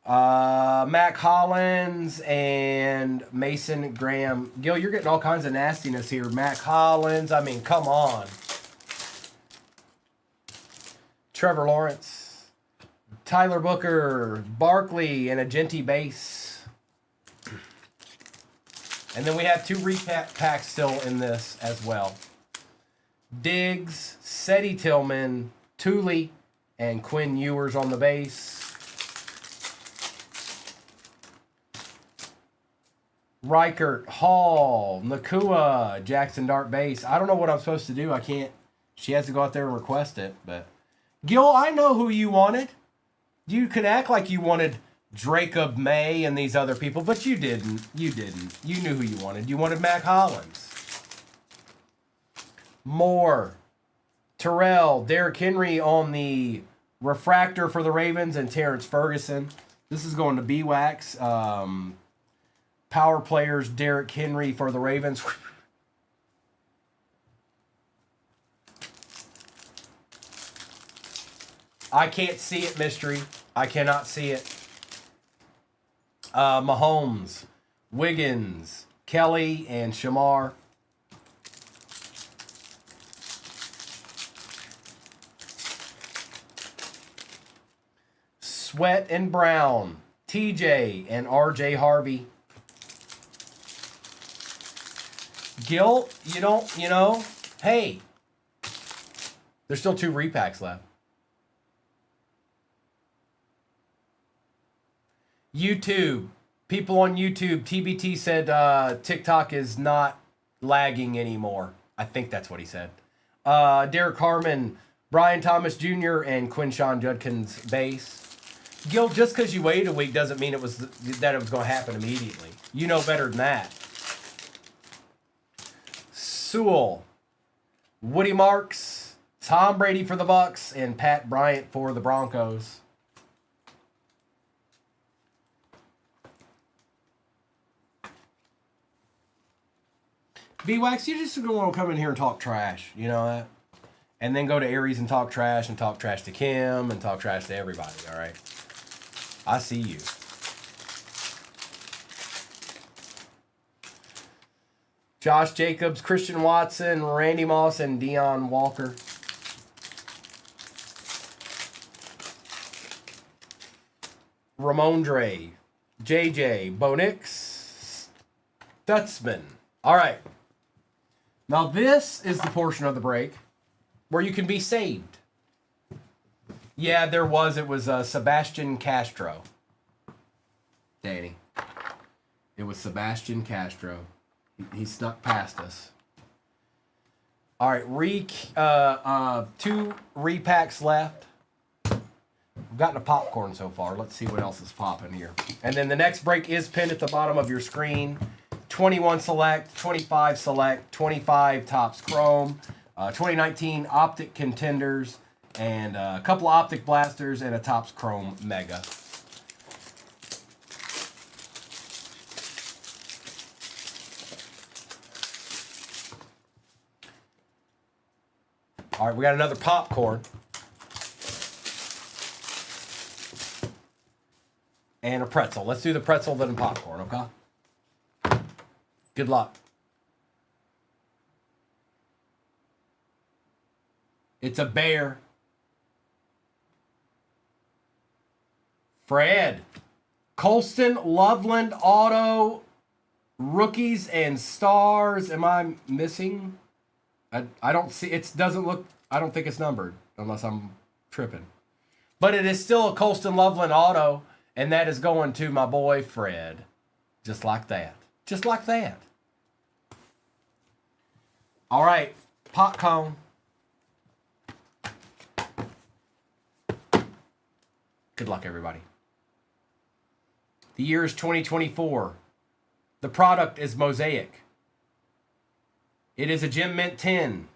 Mac Hollins and Mason Graham. Gil, you're getting all kinds of nastiness here. Mac Hollins, I mean, come on. Trevor Lawrence, Tyler Booker, Barkley, and a Genty base. And then we have 2 recap packs still in this as well. Diggs, Seti Tillman, Thule, and Quinn Ewers on the base. Reichert, Hall, Nakua, Jackson Dart base. I don't know what I'm supposed to do. I can't. She has to go out there and request it. But Gil, I know who you wanted. You could act like you wanted Jacob May and these other people, but you didn't. You didn't. You knew who you wanted. You wanted Mac Hollins. Moore, Terrell, Derrick Henry on the refractor for the Ravens, and Terrence Ferguson. This is going to B-Wax. Power players, Derrick Henry for the Ravens. I can't see it, Mystery. I cannot see it. Mahomes, Wiggins, Kelly, and Shamar. Sweat and Brown, TJ, and RJ Harvey. Gil, hey, there's still 2 repacks left. YouTube. People on YouTube, TBT said TikTok is not lagging anymore. I think that's what he said. Derek Harmon, Brian Thomas Jr., and Quinshawn Judkins base. Gil, just because you waited a week doesn't mean that it was going to happen immediately. You know better than that. Sewell, Woody Marks, Tom Brady for the Bucks, and Pat Bryant for the Broncos. B-Wax, you just don't want to come in here and talk trash. You know that? And then go to Aries and talk trash to Kim and talk trash to everybody, all right? I see you. Josh Jacobs, Christian Watson, Randy Moss, and Deion Walker. Ramondre, JJ, Bonix, Stutzman. All right. Now this is the portion of the break where you can be saved. Yeah, there was. It was Sebastian Castro. Danny. It was Sebastian Castro. He snuck past us. All right, 2 repacks left. We've gotten a popcorn so far. Let's see what else is popping here. And then the next break is pinned at the bottom of your screen. 21 select, 25 select, 25 Topps Chrome, 2019 Optic Contenders, and a couple of Optic Blasters and a Topps Chrome Mega. All right, we got another popcorn. And a pretzel. Let's do the pretzel, then popcorn, okay? Good luck. It's a bear. Fred. Colston, Loveland, Auto, Rookies, and Stars. Am I missing? I don't see, it doesn't look, I don't think it's numbered, unless I'm tripping. But it is still a Colston Loveland Auto, and that is going to my boy Fred. Just like that. Just like that. All right, pop cone. Good luck, everybody. The year is 2024. The product is Mosaic. It is a Gem Mint 10.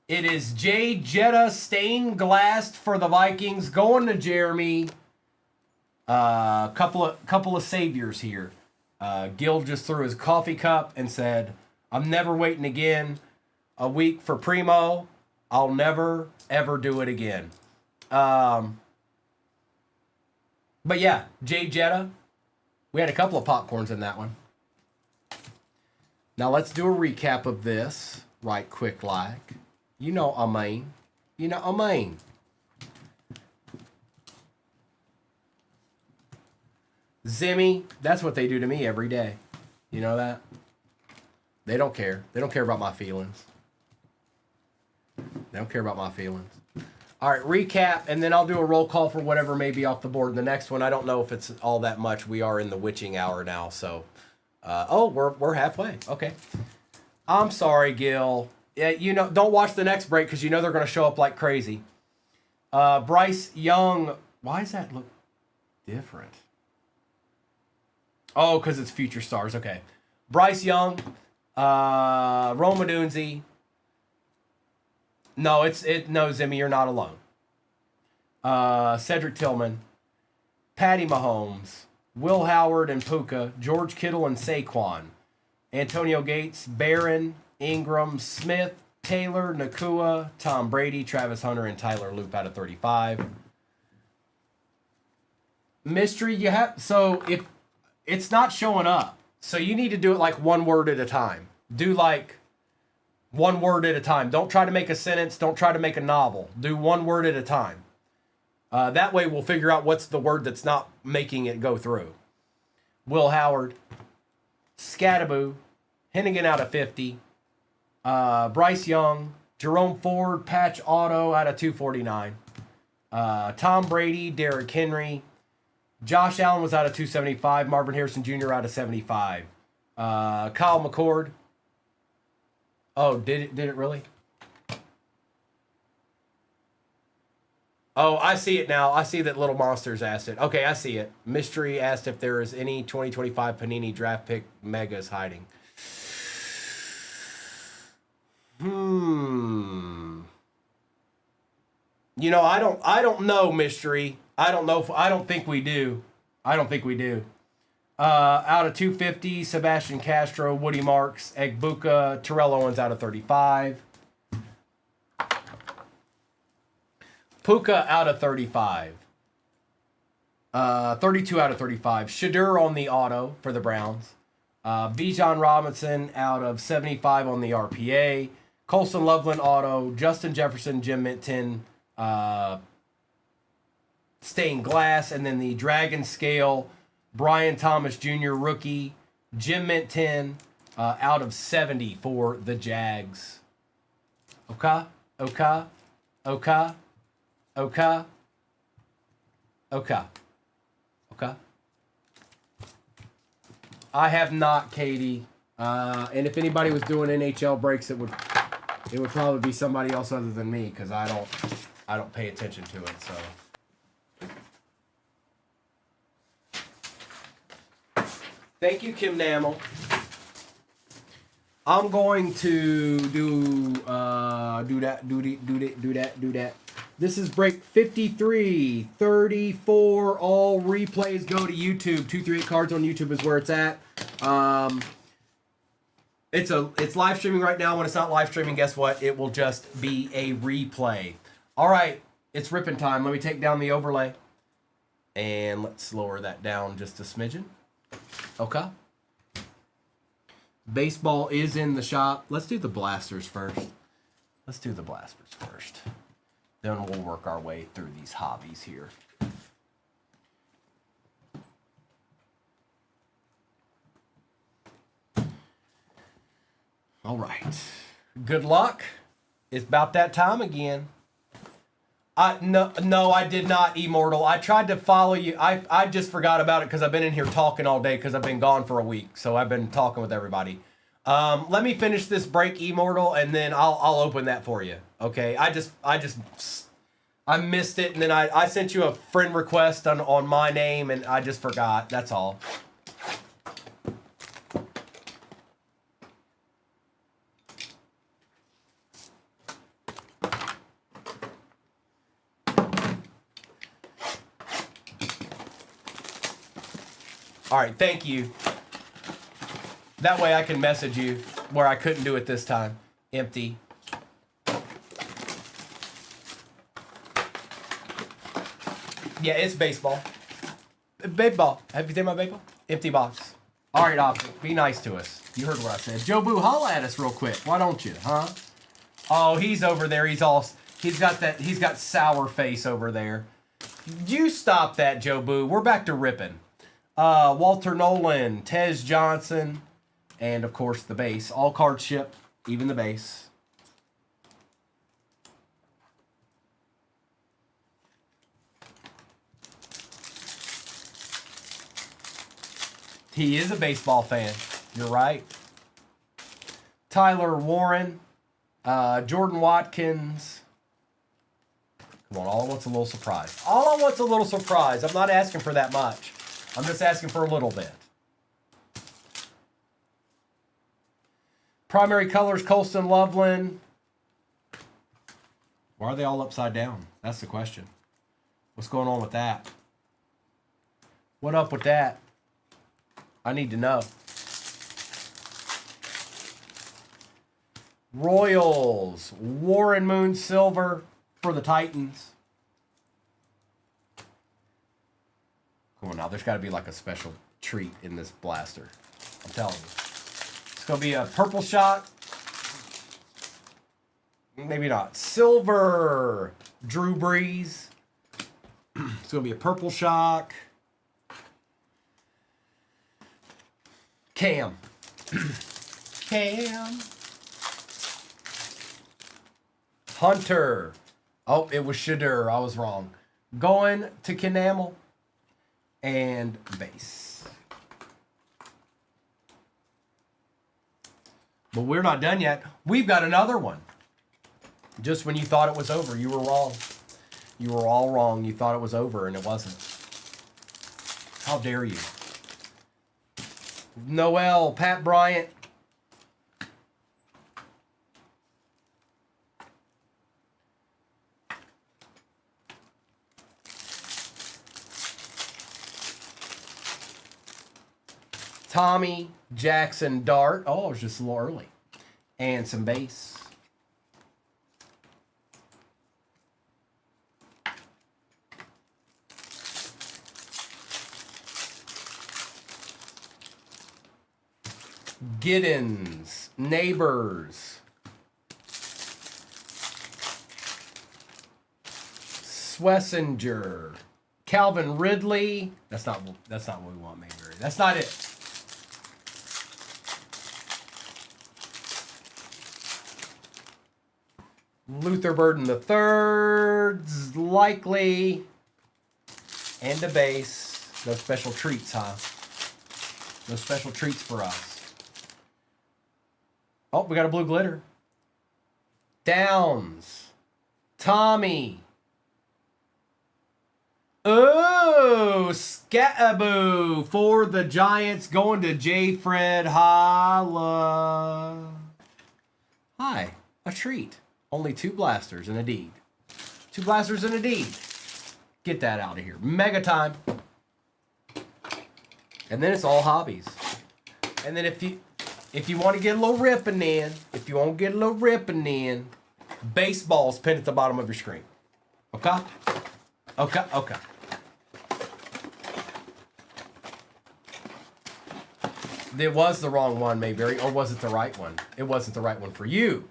It is Jay Jetta stained glassed for the Vikings. Going to Jeremy. Couple of saviors here. Gil just threw his coffee cup and said, I'm never waiting again. A week for Primo. I'll never, ever do it again. But yeah, Jay Jetta. We had a couple of popcorns in that one. Now let's do a recap of this, right quick like. You know what I mean. You know what I mean. Zimmy, that's what they do to me every day. You know that? They don't care. They don't care about my feelings. They don't care about my feelings. All right, recap, and then I'll do a roll call for whatever may be off the board. The next one, I don't know if it's all that much. We are in the witching hour now, so... we're halfway. Okay. I'm sorry, Gil. Yeah, you know, don't watch the next break because you know they're going to show up like crazy. Bryce Young. Why does that look different? Oh, because it's Future Stars. Okay. Bryce Young. Roma Dunzi. No, no, Zimmy, you're not alone. Cedric Tillman. Patty Mahomes. Will Howard and Puka, George Kittle and Saquon, Antonio Gates, Barron, Ingram, Smith, Taylor, Nakua, Tom Brady, Travis Hunter, and Tyler Loop out of 35. Mystery, you have, so if it's not showing up, so you need to do it like one word at a time. Do like one word at a time. Don't try to make a sentence. Don't try to make a novel. Do one word at a time. That way we'll figure out what's the word that's not making it go through. Will Howard, Scattaboo, Hennigan out of 50, Bryce Young, Jerome Ford, Patch Auto out of 249, Tom Brady, Derrick Henry, Josh Allen was out of 275, Marvin Harrison Jr. out of 75, Kyle McCord. Oh, did it really? Oh, I see it now. I see that Little Monsters asked it. Okay, I see it. Mystery asked if there is any 2025 Panini draft pick megas hiding. You know, I don't know, Mystery. I don't think we do. Out of 250, Sebastian Castro, Woody Marks, Egbuka, Terrell Owens out of 35. Puka out of 35. 32 out of 35. Shadur on the auto for the Browns. Bijan Robinson out of 75 on the RPA. Colston Loveland auto. Justin Jefferson, Gem Mint 10. stained glass, and then the Dragon Scale, Brian Thomas Jr. rookie, Gem Mint 10 out of 70 for the Jags. Okay. I have not, Katie. And if anybody was doing NHL breaks, it would probably be somebody else other than me, because I don't pay attention to it. So thank you, Kim Namel. I'm going to do that. This is break 53, 34. All replays go to YouTube. 238 Cards on YouTube is where it's at. It's live streaming right now. When it's not live streaming, guess what? It will just be a replay. All right, it's ripping time. Let me take down the overlay, and let's lower that down just a smidgen. Okay. Baseball is in the shop. Let's do the blasters first. Then we'll work our way through these hobbies here. All right. Good luck. It's about that time again. No, I did not, Immortal. I tried to follow you. I just forgot about it because I've been in here talking all day because I've been gone for a week. So I've been talking with everybody. Let me finish this break, Immortal, and then I'll open that for you. Okay. I missed it, and then I sent you a friend request on my name, and I just forgot. That's all. All right, thank you. That way I can message you where I couldn't do it this time. Empty. Yeah, it's baseball. Baseball. Have you seen my baseball? Empty box. All right, Optic, be nice to us. You heard what I said. Joe Boo, holla at us real quick. Why don't you, huh? Oh, he's over there. He's got sour face over there. You stop that, Joe Boo. We're back to ripping. Walter Nolan, Tez Johnson, and of course the base. All cards ship, even the base. He is a baseball fan. You're right. Tyler Warren, Jordan Watkins. Come on, all I want's a little surprise. All I want's a little surprise. I'm not asking for that much. I'm just asking for a little bit. Primary colors, Colston Loveland. Why are they all upside down? That's the question. What's going on with that? What up with that? I need to know. Royals, Warren Moon Silver for the Titans. Come on now, there's got to be like a special treat in this blaster. I'm telling you. It's going to be a purple shot. Maybe not. Silver Drew Brees. It's going to be a purple shock. Cam. Cam. Hunter. Oh, it was Shadur. I was wrong. Going to Kenamel. And base. But we're not done yet. We've got another one. Just when you thought it was over, you were wrong. You were all wrong. You thought it was over, and it wasn't. How dare you? Noel, Pat Bryant. Tommy Jackson Dart. Oh, it was just a little early. And some base. Giddens. Neighbors. Swessinger. Calvin Ridley. That's not what we want, Mayberry. That's not it. Luther Burden the third's likely. And a base. No special treats, huh? No special treats for us. Oh, we got a blue glitter. Downs. Tommy. Oh, Scataboo for the Giants going to J. Fred Holla. Hi, a treat. Only 2 blasters and a deed. 2 blasters and a deed. Get that out of here. Mega time. And then it's all hobbies. And then if you want to get a little ripping in, baseball's pinned at the bottom of your screen. Okay? Okay. It was the wrong one, Mayberry, or was it the right one? It wasn't the right one for you.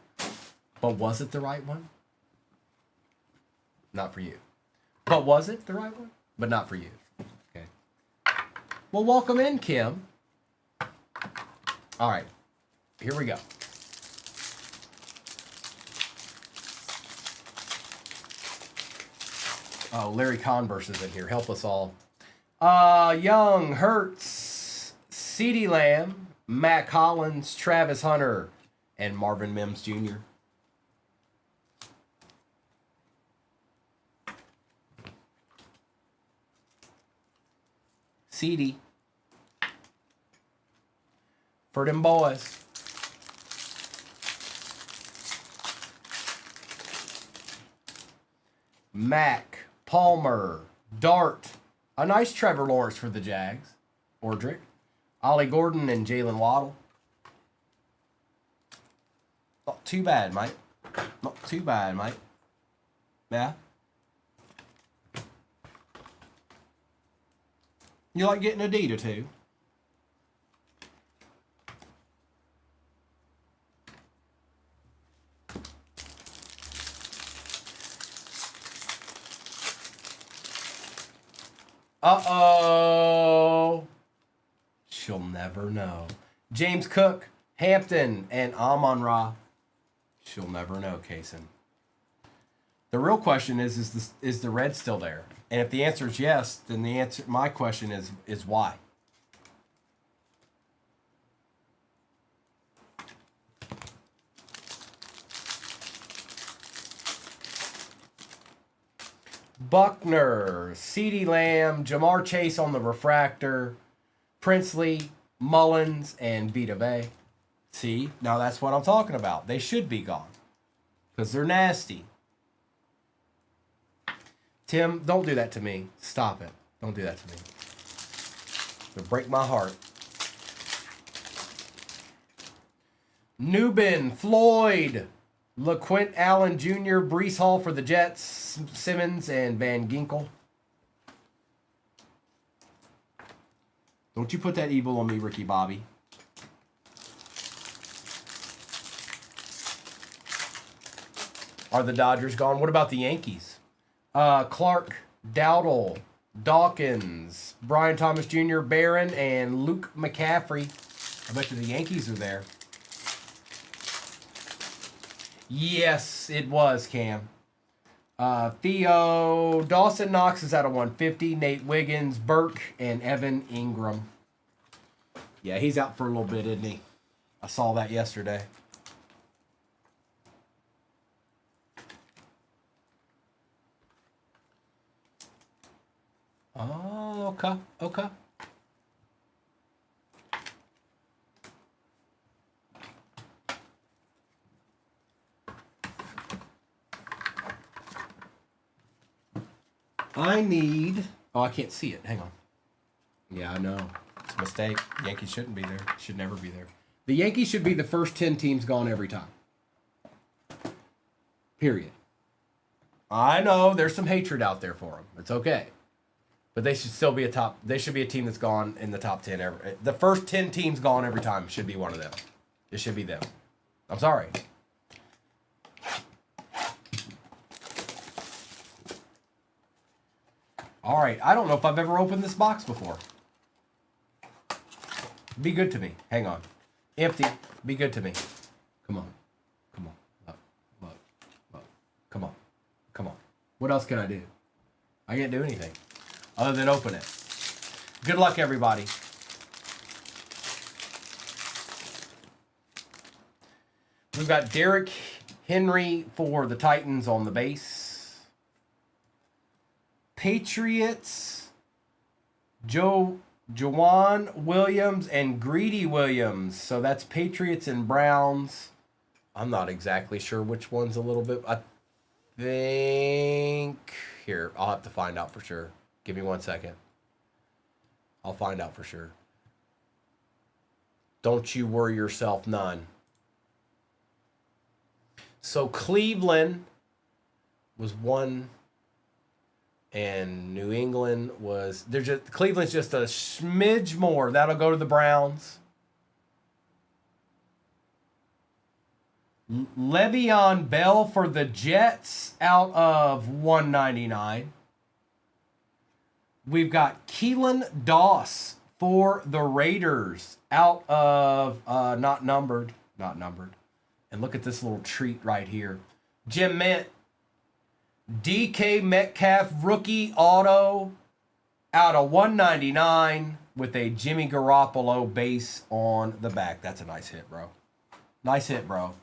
But was it the right one? Not for you. But was it the right one? But not for you. Okay. Well, welcome in, Kim. All right. Here we go. Oh, Larry Converse is in here. Help us all. Young, Hertz, CeeDee Lamb, Matt Collins, Travis Hunter, and Marvin Mims Jr. CeeDee. For them boys. Mack, Palmer, Dart. A nice Trevor Lawrence for the Jags. Ordrick. Ollie Gordon and Jalen Waddle. Not too bad, mate. Not too bad, mate. Yeah. You like getting a deed or two? Uh-oh. She'll never know. James Cook, Hampton, and Amon-Ra. She'll never know, Kaysen. The real question is the red still there? And if the answer is yes, then the answer, my question is why? Buckner, CeeDee Lamb, Jamar Chase on the refractor, Princely, Mullins, and Vita Vea. See, now that's what I'm talking about. They should be gone because they're nasty. Tim, don't do that to me. Stop it. Don't do that to me. It'll break my heart. Newbin, Floyd, LaQuint Allen Jr., Brees Hall for the Jets, Simmons, and Van Ginkel. Don't you put that evil on me, Ricky Bobby. Are the Dodgers gone? What about the Yankees? Clark, Dowdle, Dawkins, Brian Thomas Jr., Barron, and Luke McCaffrey. I bet you the Yankees are there. Yes, it was, Cam. Theo, Dawson Knox is out of 150. Nate Wiggins, Burke, and Evan Ingram. Yeah, he's out for a little bit, isn't he? I saw that yesterday. Oh, okay, okay. I need... Oh, I can't see it. Hang on. Yeah, I know. It's a mistake. Yankees shouldn't be there. Should never be there. The Yankees should be the first 10 teams gone every time. Period. I know there's some hatred out there for them. It's okay. But they should still be a top... They should be a team that's gone in the top 10 every... The first 10 teams gone every time should be one of them. It should be them. I'm sorry. All right. I don't know if I've ever opened this box before. Be good to me. Hang on. Empty. Be good to me. Come on. Come on. Look. Look. Look. Come on. Come on. What else can I do? I can't do anything other than open it. Good luck, everybody. We've got Derrick Henry for the Titans on the base. Patriots, Jawan Williams and Greedy Williams. So that's Patriots and Browns. I'm not exactly sure which one's a little bit. I think... Here, I'll have to find out for sure. Give me 1 second. I'll find out for sure. Don't you worry yourself none. So Cleveland was one, and New England was... Cleveland's just a smidge more. That'll go to the Browns. Le'Veon Bell for the Jets out of 199. We've got Keelan Doss for the Raiders out of not numbered. And look at this little treat right here. Jim Mint, DK Metcalf rookie auto out of 199 with a Jimmy Garoppolo base on the back. That's a nice hit, bro. Nice hit, bro.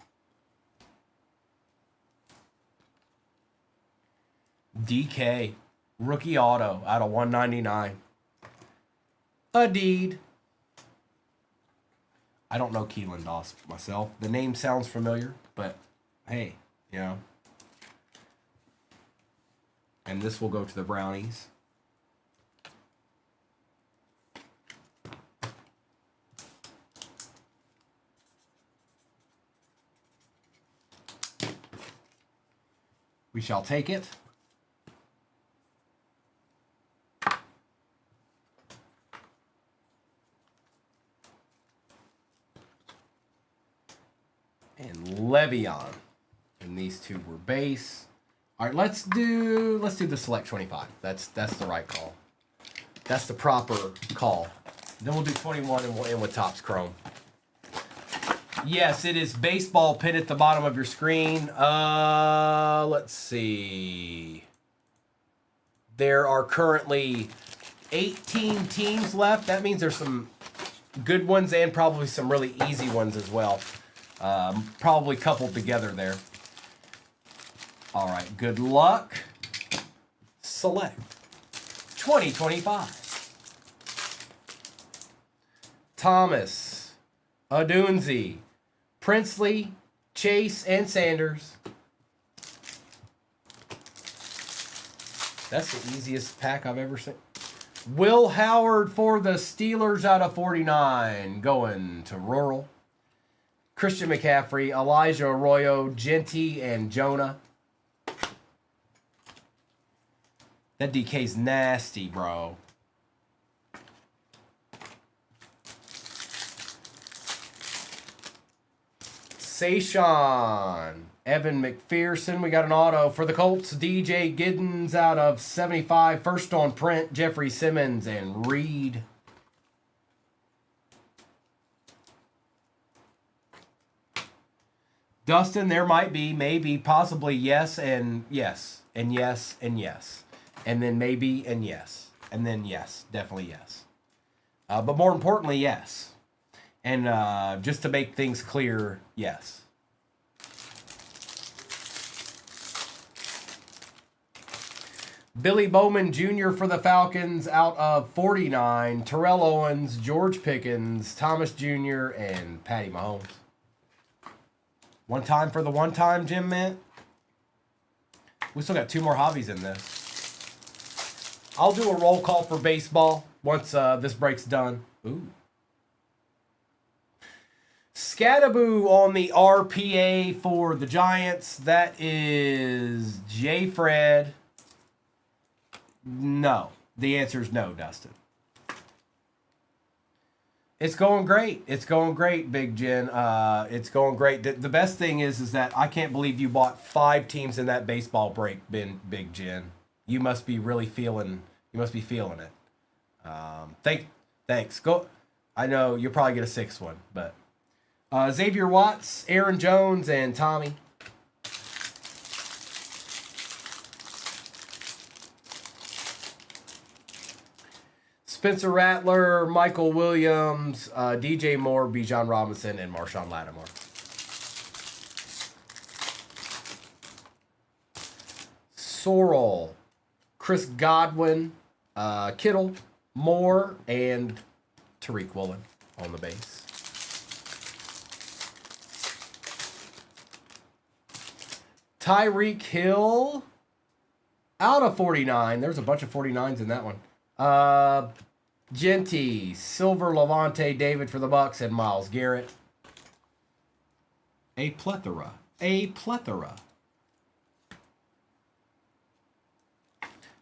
DK rookie auto out of 199. A deed. I don't know Keelan Doss myself. The name sounds familiar, but hey, you know. And this will go to the Brownies. We shall take it. And Le'Veon. And these two were base. All right, let's do the select 25. That's the right call. That's the proper call. Then we'll do 21 and we'll end with Topps Chrome. Yes, it is baseball pin at the bottom of your screen. Let's see. There are currently 18 teams left. That means there's some good ones and probably some really easy ones as well. Probably coupled together there. All right, good luck. Select 2025. Thomas, Adunzi, Princely, Chase, and Sanders. That's the easiest pack I've ever seen. Will Howard for the Steelers out of 49, going to Rural. Christian McCaffrey, Elijah Arroyo, Genty, and Jonah. That DK's nasty, bro. Sayshawn, Evan McPherson. We got an auto for the Colts. DJ Giddens out of 75. First on print, Jeffrey Simmons and Reed. Dustin, there might be, maybe, possibly yes, and yes, and yes, and yes. And then maybe, and yes. And then yes, definitely yes. But more importantly, yes. And just to make things clear, yes. Billy Bowman Jr. for the Falcons out of 49. Terrell Owens, George Pickens, Thomas Jr., and Patty Mahomes. One time for the one time, Jim Mint. We still got two more hobbies in this. I'll do a roll call for baseball once this break's done. Ooh. Scattaboo on the RPA for the Giants. That is J. Fred. No. The answer is no, Dustin. It's going great. It's going great, Big Jen. It's going great. The best thing is that I can't believe you bought 5 teams in that baseball break, Big Jen. You must be really feeling You must be feeling it. Thanks. Go. I know you'll probably get a 6th one, but Xavier Watts, Aaron Jones, and Tommy. Spencer Rattler, Michael Williams, DJ Moore, Bijan Robinson, and Marshawn Lattimore. Sorrell, Chris Godwin, Kittle, Moore, and Tariq Woolen on the base. Tyreek Hill out of 49. There's a bunch of 49s in that one. Genty, Silver, Levante, David for the Bucks, and Myles Garrett. A plethora.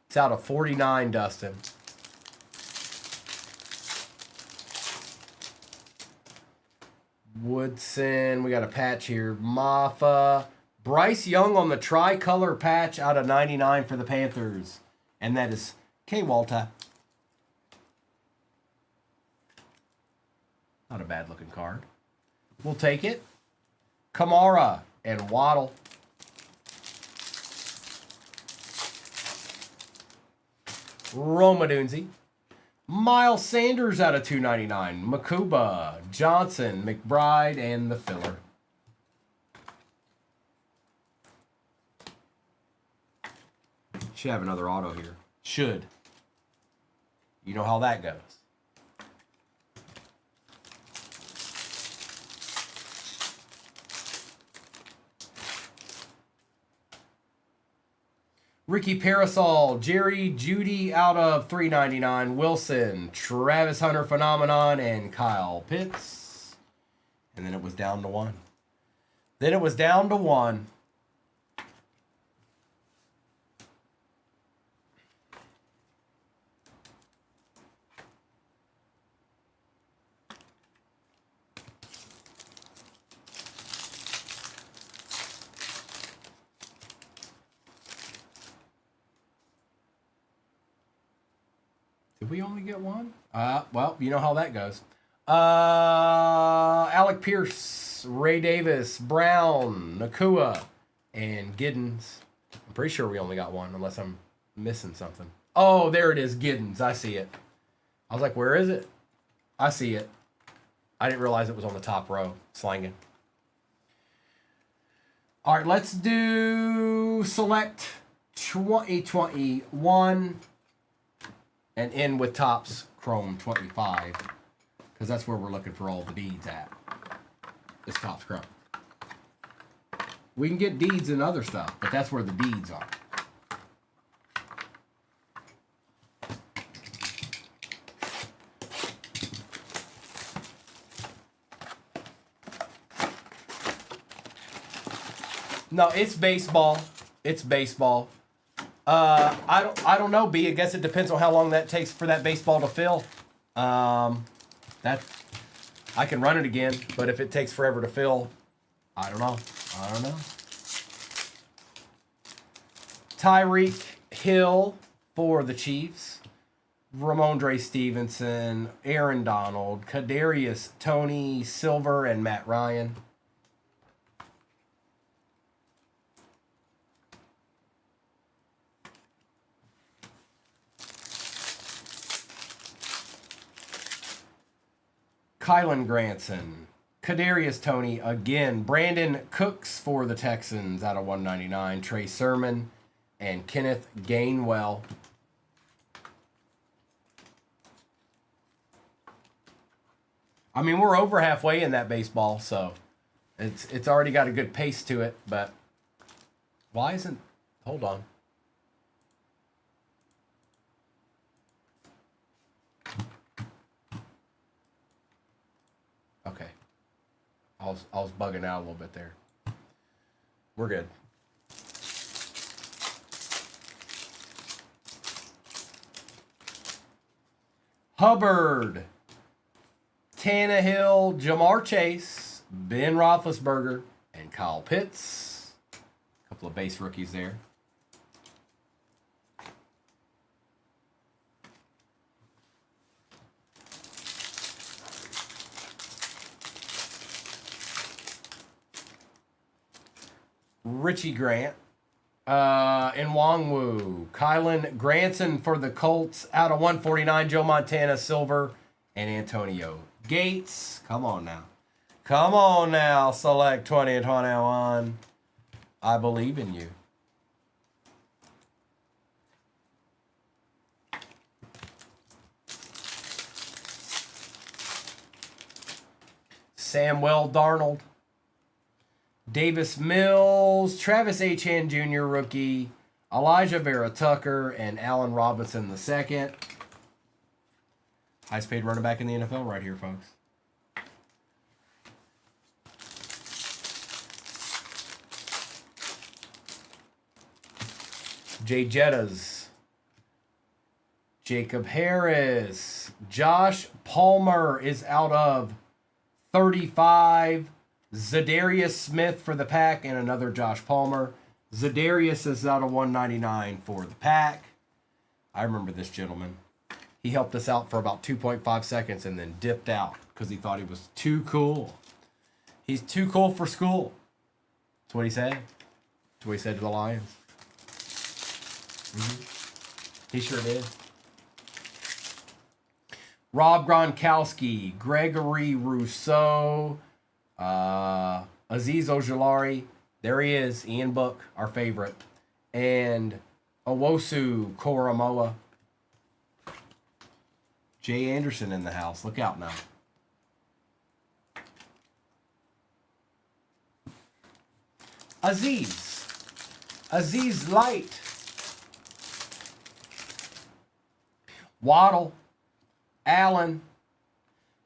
It's out of 49, Dustin. Woodson, we got a patch here. Maffa. Bryce Young on the tricolor patch out of 99 for the Panthers. And that is K. Walter. Not a bad looking card. We'll take it. Kamara and Waddle. Roma Dunzi. Miles Sanders out of 299. Makuba, Johnson, McBride, and the filler. Should have another auto here. Should. You know how that goes. Ricky Parasol, Jerry Judy out of 399, Wilson, Travis Hunter Phenomenon, and Kyle Pitts. And then it was down to one. Did we only get one? Well, you know how that goes. Alec Pierce, Ray Davis, Brown, Nakua, and Giddens. I'm pretty sure we only got one, unless I'm missing something. Oh, there it is, Giddens. I see it. I was like, where is it? I see it. I didn't realize it was on the top row. Slanging. All right, let's do select 2021. And end with Topps Chrome 25, because that's where we're looking for all the deeds at. It's Topps Chrome. We can get deeds and other stuff, but that's where the deeds are. No, it's baseball. It's baseball. I don't know, B. I guess it depends on how long that takes for that baseball to fill. That I can run it again, but if it takes forever to fill, I don't know. Tyreek Hill for the Chiefs. Ramondre Stevenson, Aaron Donald, Kadarius Toney, Silver, and Matt Ryan. Kylan Granson, Kadarius Toney again, Brandon Cooks for the Texans out of 199, Trey Sermon, and Kenneth Gainwell. I mean, we're over halfway in that baseball, so it's already got a good pace to it, but why isn't... Hold on. Okay. I was bugging out a little bit there. We're good. Hubbard, Tannehill, Jamar Chase, Ben Roethlisberger, and Kyle Pitts. A couple of base rookies there. Richie Grant. Nwangwu. Kylan Granson for the Colts. Out of 149, Joe Montana, silver. And Antonio Gates. Come on now. Come on now. Select 2021. I believe in you. Samuel Darnold. Davis Mills, Travis Etienne Jr. rookie, Elijah Vera Tucker, and Allen Robinson II. Highest paid running back in the NFL right here, folks. Jay Jettas, Jacob Harris, Josh Palmer is out of 35. Zadarius Smith for the pack and another Josh Palmer. Zadarius is out of 199 for the pack. I remember this gentleman. He helped us out for about 2.5 seconds and then dipped out because he thought he was too cool. He's too cool for school. That's what he said. That's what he said to the Lions. He sure did. Rob Gronkowski, Gregory Rousseau, Aziz Ojulari, there he is, Ian Book, our favorite, and Owosu Koromoa. Jay Anderson in the house. Look out now. Aziz Light. Waddle. Allen.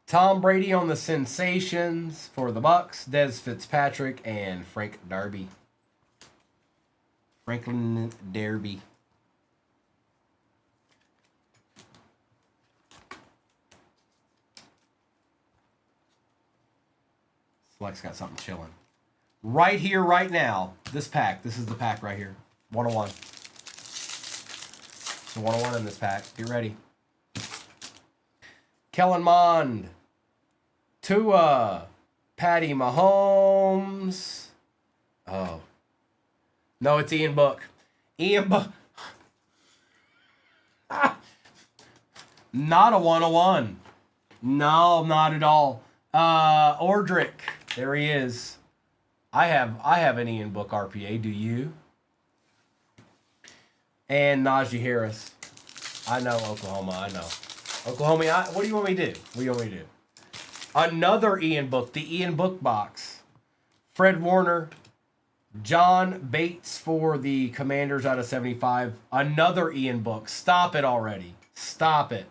Tom Brady on the Sensations for the Bucks. Des Fitzpatrick and Frank Darby. Franklin Darby. Select's got something chilling. Right here, right now. This pack. This is the pack right here. 101. It's a 101 in this pack. Get ready. Kellen Mond. Tua. Patty Mahomes. Oh. No, it's Ian Book. Ian Book. Not a 101. No, not at all. Ordrick. There he is. I have an Ian Book RPA. Do you? And Najee Harris. I know Oklahoma. I know. Oklahoma, what do you want me to do? What do you want me to do? Another Ian Book. The Ian Book box. Fred Warner. John Bates for the Commanders out of 75. Another Ian Book. Stop it already. Stop it.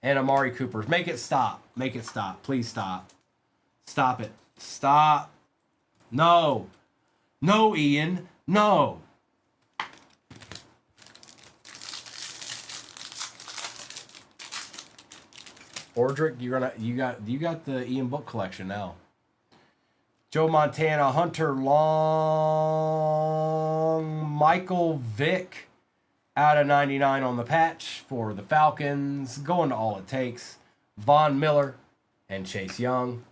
And Amari Cooper. Make it stop. Make it stop. Please stop. Stop it. Stop. No. No, Ian. No. Ordrick, you got the Ian Book collection now. Joe Montana, Hunter Long, Michael Vick out of 99 on the patch for the Falcons. Going to All It Takes. Von Miller and Chase Young.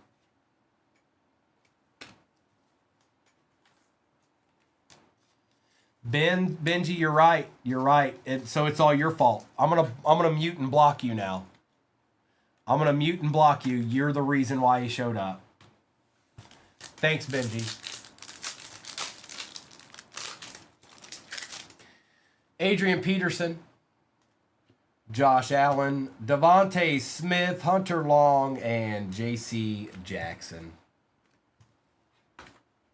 Benji, you're right. You're right. So it's all your fault. I'm gonna mute and block you now. I'm gonna mute and block you. You're the reason why he showed up. Thanks, Benji. Adrian Peterson, Josh Allen, Devontae Smith, Hunter Long, and J.C. Jackson.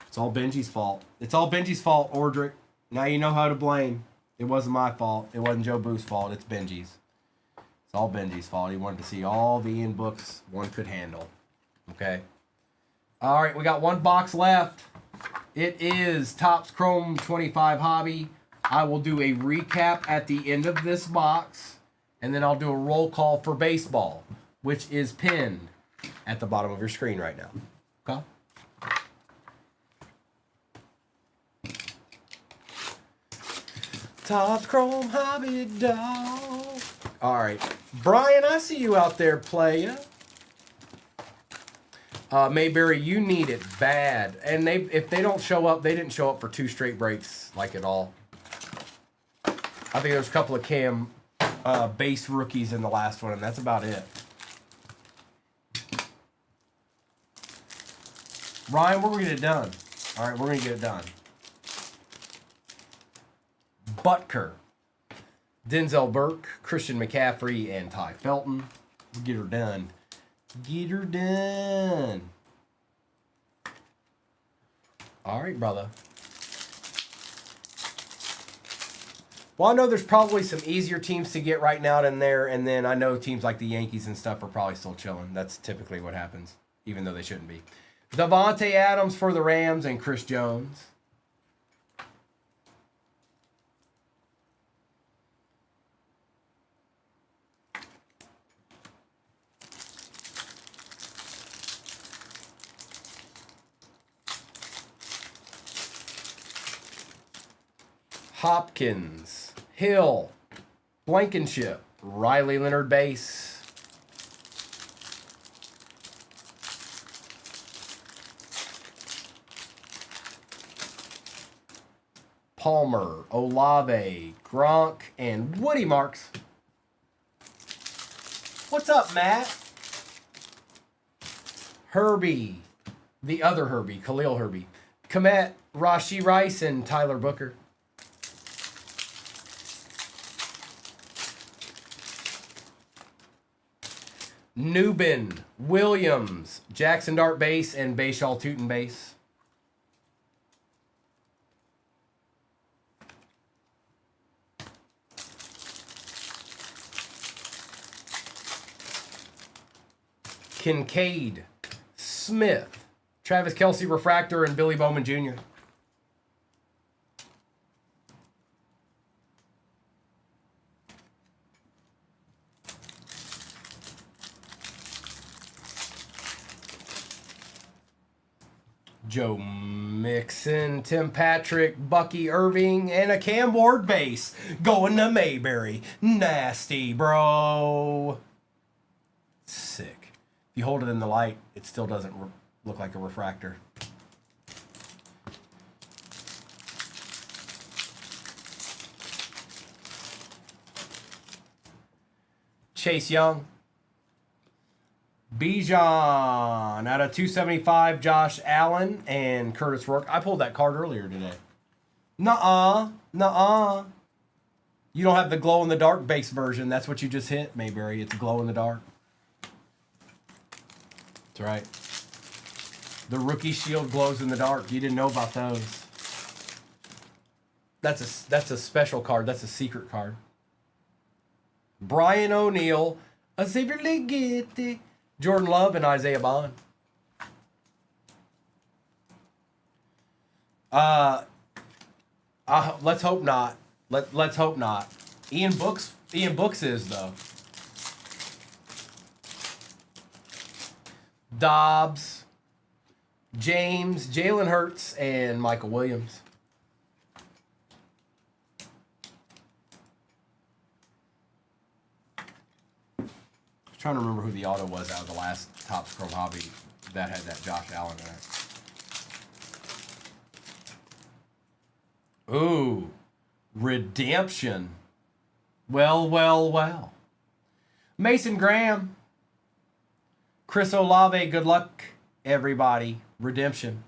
It's all Benji's fault. It's all Benji's fault, Ordrick. Now you know how to blame. It wasn't my fault. It wasn't Joe Booth's fault. It's Benji's. It's all Benji's fault. He wanted to see all the Ian Books one could handle. Okay? All right, we got one box left. It is Topps Chrome 25 Hobby. I will do a recap at the end of this box, and then I'll do a roll call for baseball, which is pinned at the bottom of your screen right now. Okay? Topps Chrome Hobby dog. All right. Brian, I see you out there playing. Mayberry, you need it bad. And if they don't show up, they didn't show up for 2 straight breaks like at all. I think there's a couple of Cam base rookies in the last one, and that's about it. Ryan, we're going to get it done. All right, we're going to get it done. Butker, Denzel Burke, Christian McCaffrey, and Ty Felton. We'll get her done. Get her done. All right, brother. Well, I know there's probably some easier teams to get right now than there, and then I know teams like the Yankees and stuff are probably still chilling. That's typically what happens, even though they shouldn't be. Devontae Adams for the Rams and Chris Jones. Hopkins, Hill, Blankenship, Riley Leonard base. Palmer, Olave, Gronk, and Woody Marks. What's up, Matt? Herbie, the other Herbie, Khalil Herbie. Komet, Rashee Rice, and Tyler Booker. Newbin, Williams, Jackson Dart base, and Bayshaw Tootin base. Kincaid, Smith, Travis Kelce refractor, and Billy Bowman Jr. Joe Mixon, Tim Patrick, Bucky Irving, and a Cam Ward base going to Mayberry. Nasty, bro. Sick. If you hold it in the light, it still doesn't look like a refractor. Chase Young. Bijan out of 275, Josh Allen and Curtis Rourke. I pulled that card earlier today. Nuh-uh. You don't have the glow-in-the-dark base version. That's what you just hit, Mayberry. It's glow-in-the-dark. That's right. The rookie shield glows in the dark. You didn't know about those. That's a special card. That's a secret card. Brian O'Neill, Xavier Leggett, Jordan Love, and Isaiah Bond. Let's hope not. Let's hope not. Ian Books is though. Dobbs, James, Jalen Hurts, and Michael Williams. Trying to remember who the auto was out of the last Topps Chrome Hobby that had that Josh Allen in it. Ooh, redemption. Well. Mason Graham. Chris Olave, good luck, everybody. Redemption.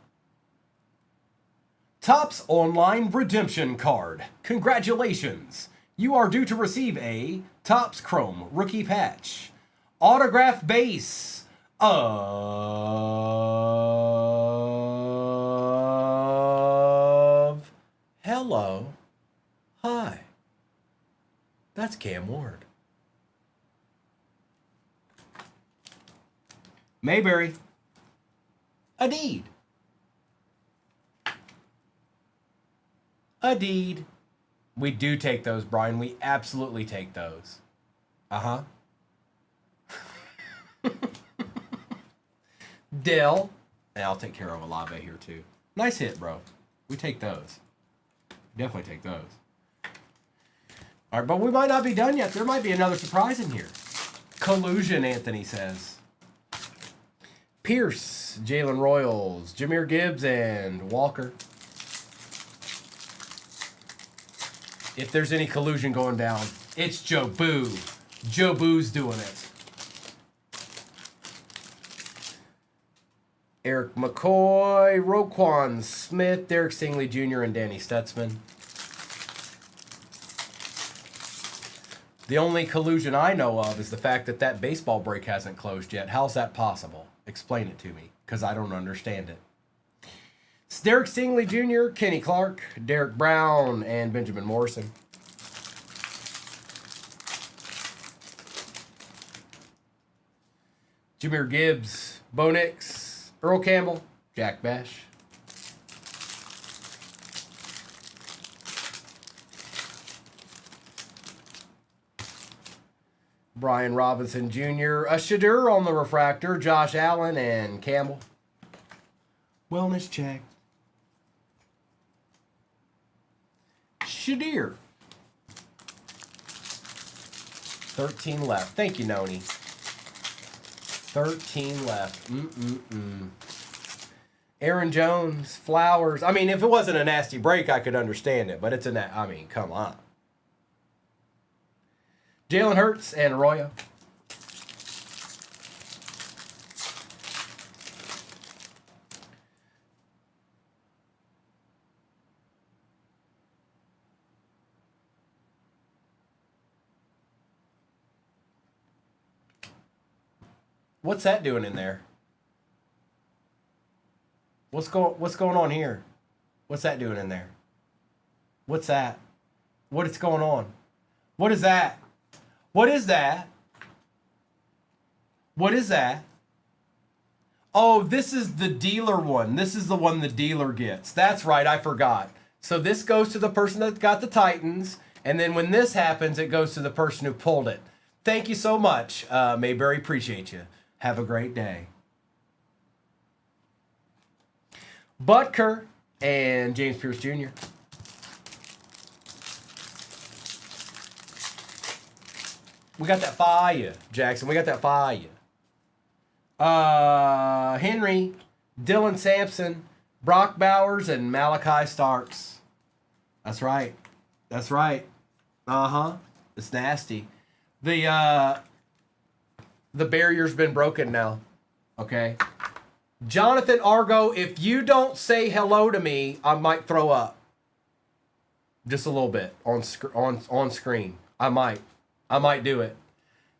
Topps Online Redemption Card. Congratulations. You are due to receive a Topps Chrome Rookie Patch. Autograph base of Hello. Hi. That's Cam Ward. Mayberry. Adeed. We do take those, Brian. We absolutely take those. Uh-huh. Dell, and I'll take care of Olave here too. Nice hit, bro. We take those. Definitely take those. All right, but we might not be done yet. There might be another surprise in here. Collusion, Anthony says. Pierce, Jalen Royals, Jahmyr Gibbs, and Walker. If there's any collusion going down, it's Joe Boo. Joe Boo's doing it. Eric McCoy, Roquan Smith, Derek Stingley Jr., and Danny Stutzman. The only collusion I know of is the fact that that baseball break hasn't closed yet. How's that possible? Explain it to me, because I don't understand it. It's Derek Stingley Jr., Kenny Clark, Derek Brown, and Benjamin Morrison. Jahmyr Gibbs, Bo Nix, Earl Campbell, Jack Bash. Brian Robinson Jr., a Shadur on the refractor, Josh Allen, and Campbell. Wellness check. Shadur. 13 left. Thank you, Noni. 13 left. Aaron Jones, Flowers. I mean, if it wasn't a nasty break, I could understand it. But it's a I mean, come on. Jalen Hurts and Arroyo. What's that doing in there? What's going on here? What's that doing in there? What's that? What is going on? What is that? What is that? What is that? Oh, this is the dealer one. This is the one the dealer gets. That's right, I forgot. So this goes to the person that got the Titans, and then when this happens, it goes to the person who pulled it. Thank you so much, Mayberry. Appreciate you. Have a great day. Butker and James Pierce Jr. We got that fire, Jackson. We got that fire. Henry, Dylan Sampson, Brock Bowers, and Malachi Starks. That's right. That's right. Uh-huh. It's nasty. The barrier's been broken now. Okay? Jonathan Argo, if you don't say hello to me, I might throw up. Just a little bit on screen. I might do it.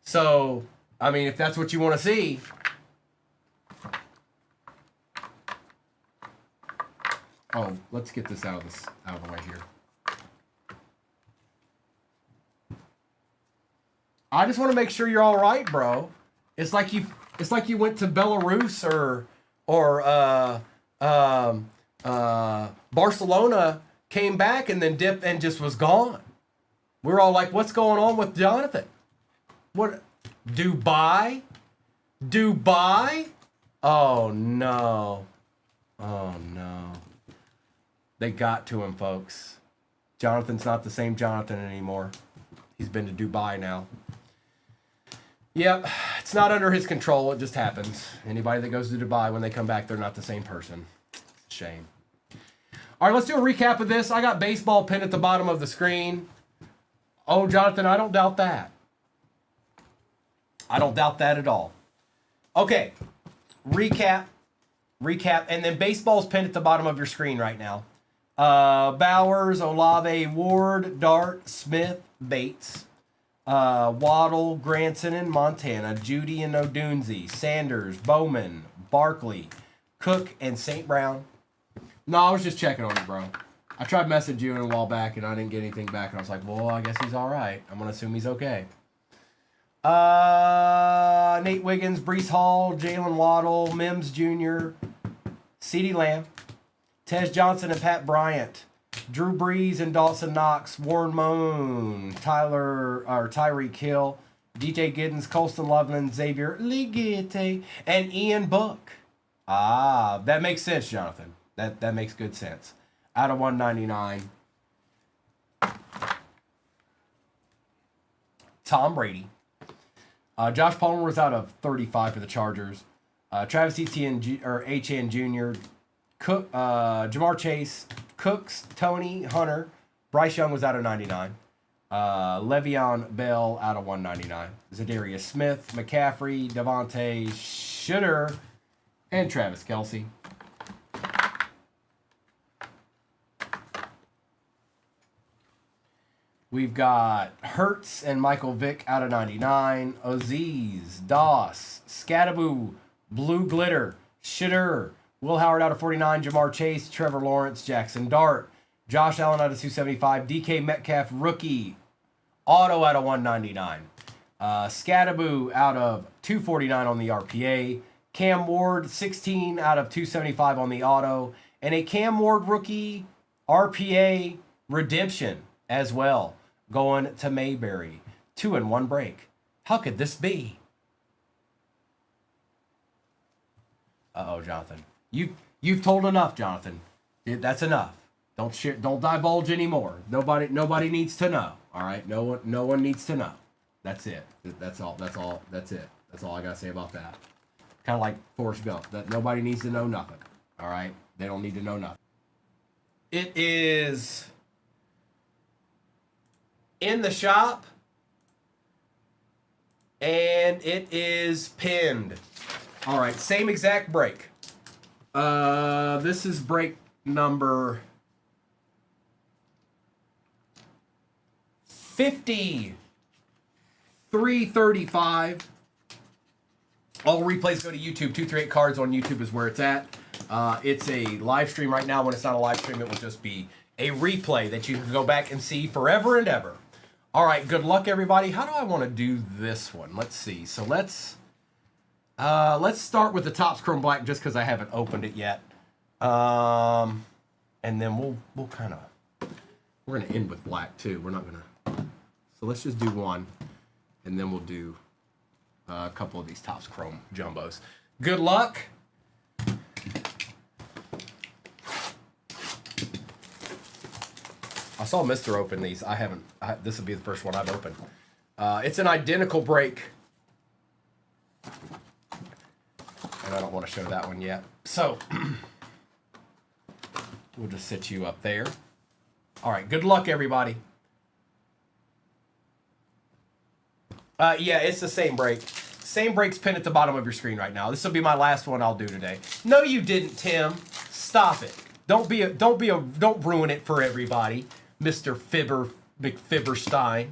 So, I mean, if that's what you want to see. Oh, let's get this out of the way here. I just want to make sure you're all right, bro. It's like you went to Belarus or Barcelona, came back and then dipped and just was gone. We're all like, what's going on with Jonathan? What? Dubai? Oh, no. Oh, no. They got to him, folks. Jonathan's not the same Jonathan anymore. He's been to Dubai now. Yep, it's not under his control. It just happens. Anybody that goes to Dubai, when they come back, they're not the same person. It's a shame. All right, let's do a recap of this. I got baseball pinned at the bottom of the screen. Oh, Jonathan, I don't doubt that. I don't doubt that at all. Okay, recap, and then baseball's pinned at the bottom of your screen right now. Bowers, Olave, Ward, Dart, Smith, Bates, Waddle, Granson, and Montana, Judy and Odunzi, Sanders, Bowman, Barkley, Cook, and St. Brown. No, I was just checking on you, bro. I tried messaging you a while back, and I didn't get anything back, and I was like, well, I guess he's all right. I'm going to assume he's okay. Nate Wiggins, Breece Hall, Jalen Waddle, Mims Jr., CeeDee Lamb, Tej Johnson and Pat Bryant, Drew Brees and Dawson Knox, Warren Moon, Tyreek Hill, DJ Giddens, Colston Loveland, Xavier Ligete, and Ian Book. Ah, that makes sense, Jonathan. That makes good sense. Out of 199. Tom Brady. Josh Palmer was out of 35 for the Chargers. Travis Etienne or HN Jr., Cook, Jamar Chase, Cooks, Tony, Hunter. Bryce Young was out of 99. Le'Veon Bell out of 199. Zadarius Smith, McCaffrey, Devontae Shooter, and Travis Kelce. We've got Hurts and Michael Vick out of 99. Aziz, Doss, Scattaboo, Blue Glitter, Shitter, Will Howard out of 49. Jamar Chase, Trevor Lawrence, Jackson Dart, Josh Allen out of 275. DK Metcalf, rookie, auto out of 199. Scattaboo out of 249 on the RPA. Cam Ward, 16 out of 275 on the auto. And a Cam Ward rookie RPA redemption as well, going to Mayberry. 2-in-1 break. How could this be? Uh-oh, Jonathan. You've told enough, Jonathan. That's enough. Don't share. Don't divulge anymore. Nobody needs to know. All right. No one needs to know. That's it. That's all. That's it. That's all I gotta say about that. Kind of like Forrest Gump. That nobody needs to know nothing. All right. They don't need to know nothing. It is in the shop, and it is pinned. All right. Same exact break. This is break number 5335. All replays go to YouTube. 238 Cards on YouTube is where it's at. It's a live stream right now. When it's not a live stream, it will just be a replay that you can go back and see forever and ever. All right, good luck, everybody. How do I want to do this one? Let's see. So let's start with the Topps Chrome Black just because I haven't opened it yet. And then we'll kind of, we're going to end with black too. We're not going to, so let's just do one, and then we'll do a couple of these Topps Chrome Jumbos. Good luck. I saw Mr. open these. I haven't. This will be the first one I've opened. It's an identical break. And I don't want to show that one yet. So, we'll just sit you up there. All right, good luck, everybody. Yeah, it's the same break. Same break's pinned at the bottom of your screen right now. This will be my last one I'll do today. No, you didn't, Tim. Stop it. Don't ruin it for everybody, Mr. McFibberstein.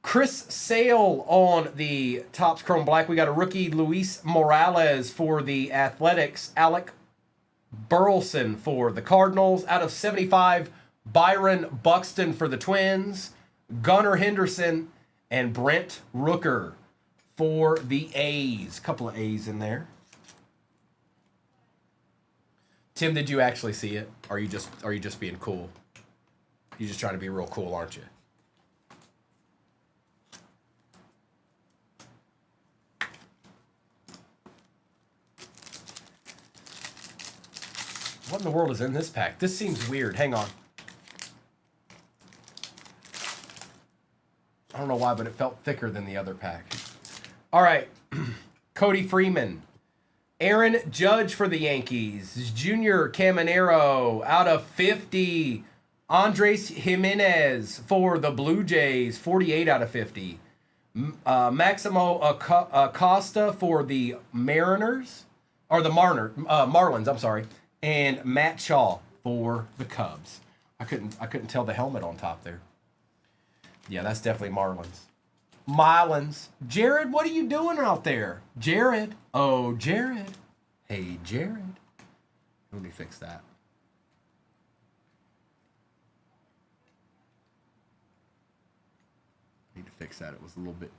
Chris Sale on the Topps Chrome Black. We got a rookie, Luis Morales for the Athletics. Alec Burleson for the Cardinals. Out of 75, Byron Buxton for the Twins. Gunnar Henderson and Brent Rooker for the A's. Couple of A's in there. Tim, did you actually see it? Or are you just being cool? You're just trying to be real cool, aren't you? What in the world is in this pack? This seems weird. Hang on. I don't know why, but it felt thicker than the other pack. All right. Cody Freeman. Aaron Judge for the Yankees. Junior Caminero out of 50. Andres Jimenez for the Blue Jays. 48 out of 50. Maximo Acosta for the Mariners. Or the Marlins, I'm sorry. And Matt Shaw for the Cubs. I couldn't tell the helmet on top there. Yeah, that's definitely Marlins. Jared, what are you doing out there? Jared. Oh, Jared. Hey, Jared. Let me fix that. Need to fix that. It was a little bit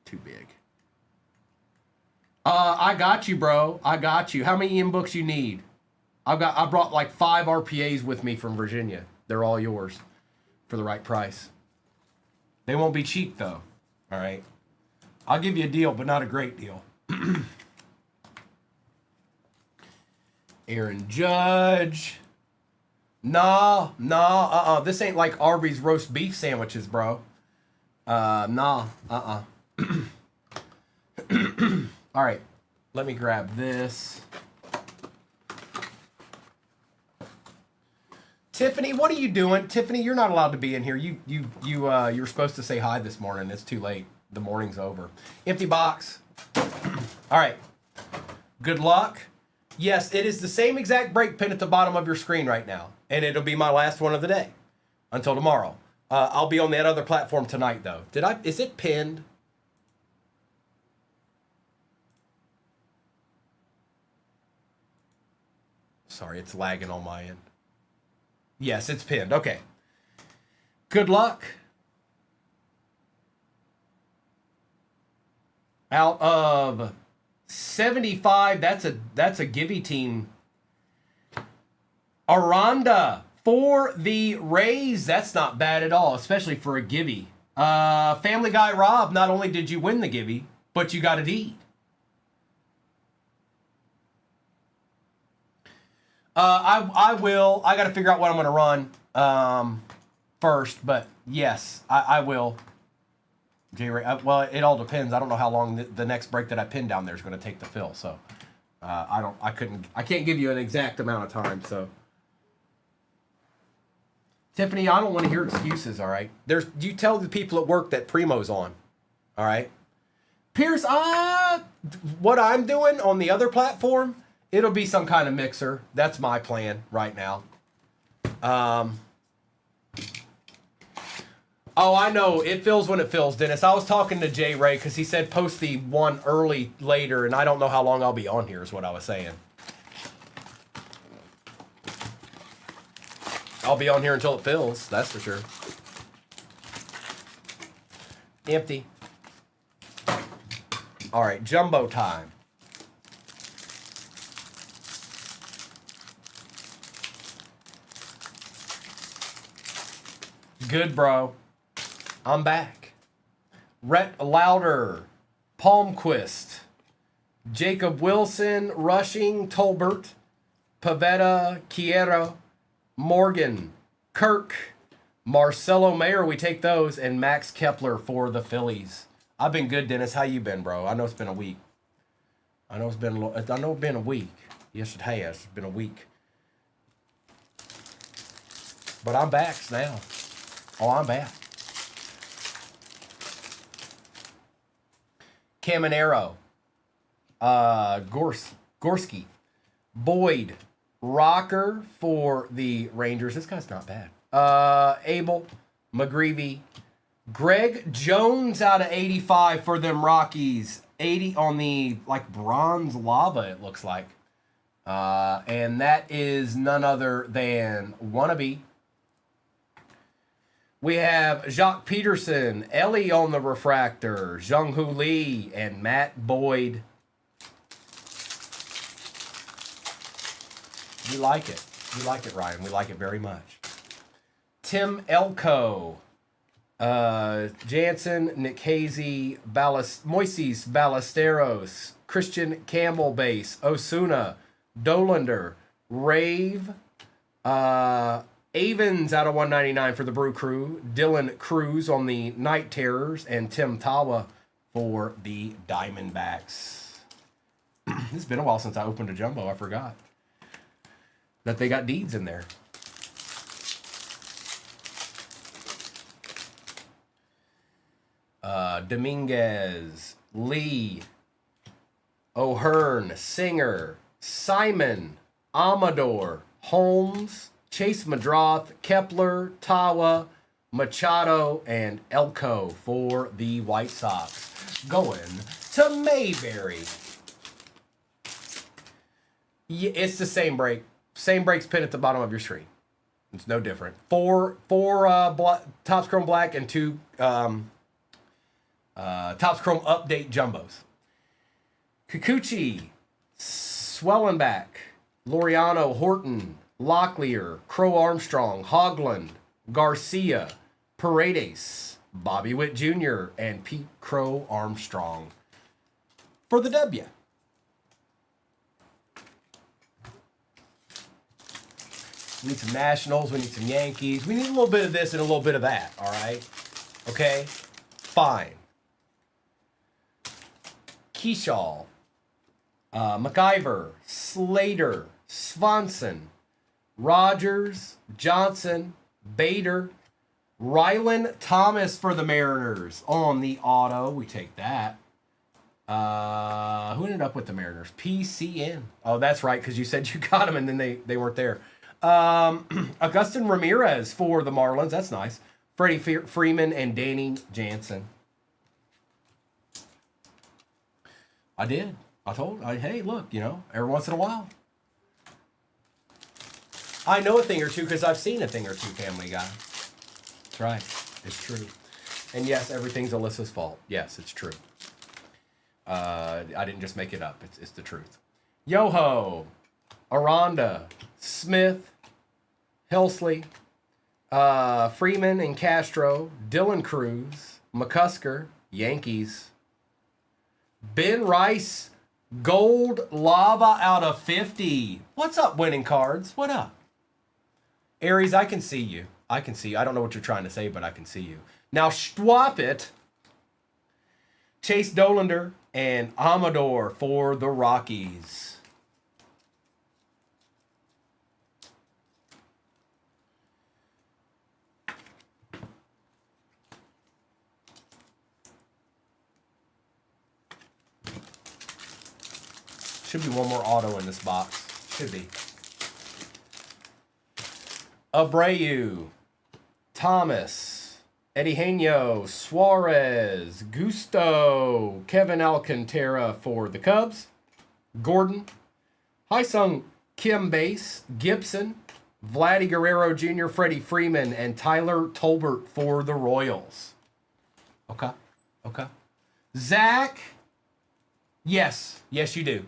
too big. I got you, bro. I got you. How many books you need? I brought like 5 RPAs with me from Virginia. They're all yours for the right price. They won't be cheap though. All right. I'll give you a deal, but not a great deal. Aaron Judge. Nah. This ain't like Arby's roast beef sandwiches, bro. All right, let me grab this. Tiffany, what are you doing? Tiffany, you're not allowed to be in here. You're supposed to say hi this morning. It's too late. The morning's over. Empty box. All right. Good luck. Yes, it is the same exact break pin at the bottom of your screen right now, and it'll be my last one of the day until tomorrow. I'll be on that other platform tonight, though. Is it pinned? Sorry, it's lagging on my end. Yes, it's pinned. Okay. Good luck. Out of 75, that's a Givey team. Aranda for the Rays. That's not bad at all, especially for a Givey. Family Guy Rob, not only did you win the Givey, but you got a deed. I will. I got to figure out what I'm going to run first, but yes, I will. J-Ray, well, it all depends. I don't know how long the next break that I pin down there is going to take to fill. So I can't give you an exact amount of time. So Tiffany, I don't want to hear excuses. All right, you tell the people at work that Primo's on. All right, Pierce. What I'm doing on the other platform. It'll be some kind of mixer. That's my plan right now. Oh, I know. It fills when it fills, Dennis. I was talking to Jay Ray because he said post the one early later, and I don't know how long I'll be on here is what I was saying. I'll be on here until it fills. That's for sure. Empty. All right, jumbo time. Good, bro. I'm back. Rhett Lauder, Palmquist, Jacob Wilson, Rushing, Tolbert, Pavetta, Chiero, Morgan, Kirk, Marcelo Mayer, we take those, and Max Kepler for the Phillies. I've been good, Dennis. How you been, bro? I know it's been a week. I know it's been a week. Yes, it has. It's been a week. But I'm back now. Oh, I'm back. Caminero, Gorski, Boyd, Rocker for the Rangers. This guy's not bad. Abel, McGreevy, Greg Jones out of 85 for them Rockies. 80 on the bronze lava, it looks like. And that is none other than Wannabe. We have Jacques Peterson, Ellie on the refractor, Jung-Hoo Lee, and Matt Boyd. We like it. We like it, Ryan. We like it very much. Tim Elko, Jansen, Nick Hazy, Moises Ballesteros, Christian Campbell base, Osuna, Dolander, Rave, Avens out of 199 for the Brew Crew, Dylan Cruz on the Night Terrors, and Tim Tawa for the Diamondbacks. It's been a while since I opened a jumbo. I forgot that they got deeds in there. Dominguez, Lee, O'Hearn, Singer, Simon, Amador, Holmes, Chase Madroth, Kepler, Tawa, Machado, and Elko for the White Sox. Going to Mayberry. Yeah, it's the same break. Same breaks pin at the bottom of your screen. It's no different. Four Topps Chrome Black and two Topps Chrome Update Jumbos. Kikuchi, Swellenbach, Laureano, Horton, Locklear, Crow Armstrong, Hogland, Garcia, Paredes, Bobby Witt Jr., and Pete Crow Armstrong for the W. We need some Nationals. We need some Yankees. We need a little bit of this and a little bit of that, all right? Okay? Fine. Keyshaw, McIver, Slater, Swanson, Rogers, Johnson, Bader, Rylan Thomas for the Mariners on the auto. We take that. Who ended up with the Mariners? PCN. Oh, that's right, because you said you got them and then they weren't there. Augustin Ramirez for the Marlins. That's nice. Freddie Freeman and Danny Jansen. I did. Hey, look, every once in a while. I know a thing or two because I've seen a thing or two, Family Guy. That's right. It's true. And yes, everything's Alyssa's fault. Yes, it's true. I didn't just make it up. It's the truth. Yoho, Aranda, Smith, Helsley, Freeman and Castro, Dylan Cruz, McCusker, Yankees, Ben Rice, Gold Lava out of 50. What's up, winning cards? What up? Aries, I can see you. I don't know what you're trying to say, but I can see you. Now swap it. Chase Dollander and Amador for the Rockies. Should be one more auto in this box. Should be. Abreu, Thomas, Eddie Haino, Suarez, Gusto, Kevin Alcantara for the Cubs, Gordon, Hyesung Kim Base, Gibson, Vladdy Guerrero Jr., Freddie Freeman, and Tyler Tolbert for the Royals. Okay. Zach, yes, you do.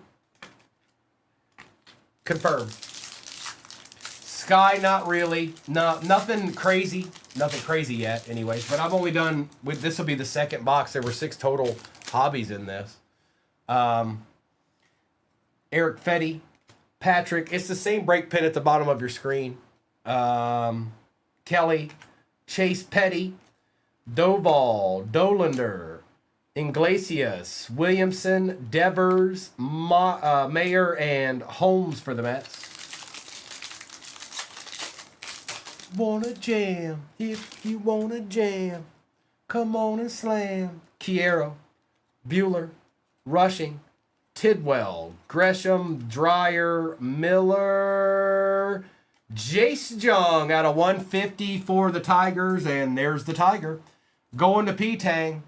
Confirmed. Sky, not really. No, nothing crazy. Nothing crazy yet, anyways. But I've only done, this will be the second box. There were 6 total hobbies in this. Eric Fetty, Patrick. It's the same break pin at the bottom of your screen. Kelly, Chase Petty, Doval, Dollander, Iglesias, Williamson, Devers, Mayer, and Holmes for the Mets. Wanna jam, if you wanna jam, come on and slam. Kiero, Bueller, Rushing, Tidwell, Gresham, Dreyer, Miller, Jace Jung out of 150 for the Tigers, and there's the Tiger. Going to P-Tang,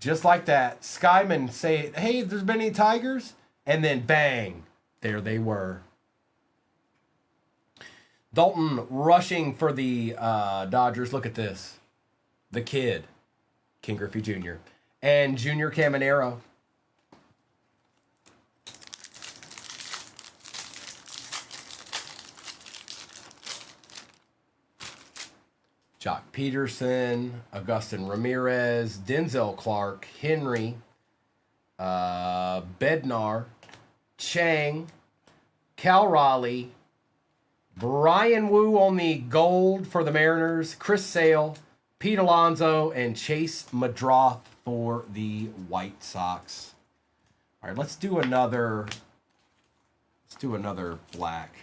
just like that. Skyman say, hey, there's been any Tigers? And then bang, there they were. Dalton Rushing for the Dodgers. Look at this. The kid, King Griffey Jr. And Junior Caminero. Jock Peterson, Augustin Ramirez, Denzel Clark, Henry, Bednar, Chang, Cal Raleigh, Brian Wu on the gold for the Mariners, Chris Sale, Pete Alonso, and Chase Madroth for the White Sox. All right, let's do another black.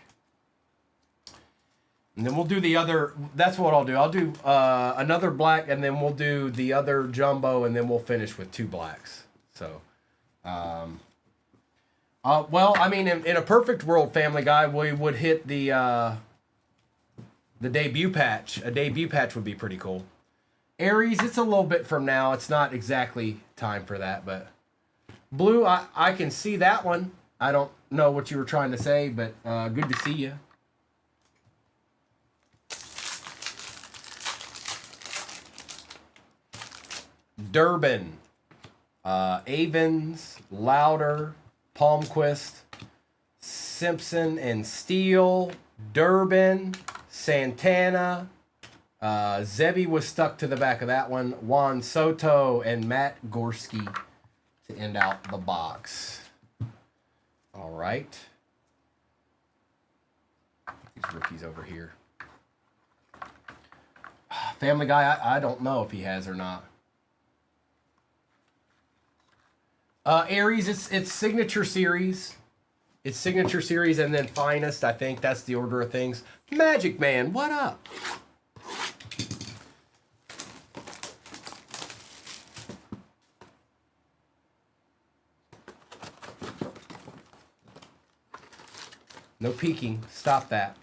And then we'll do the other, that's what I'll do. I'll do another black, and then we'll do the other jumbo, and then we'll finish with 2 blacks. So, well, I mean, in a perfect world, Family Guy, we would hit the debut patch. A debut patch would be pretty cool. Aries, it's a little bit from now. It's not exactly time for that, but Blue, I can see that one. I don't know what you were trying to say, but good to see you. Durbin, Avens, Louder, Palmquist, Simpson and Steele, Durbin, Santana, Zebby was stuck to the back of that one, Juan Soto, and Matt Gorski to end out the box. All right. These rookies over here. Family Guy, I don't know if he has or not. Aries, it's signature series. It's signature series and then finest. I think that's the order of things. Magic Man, what up? No peeking. Stop that.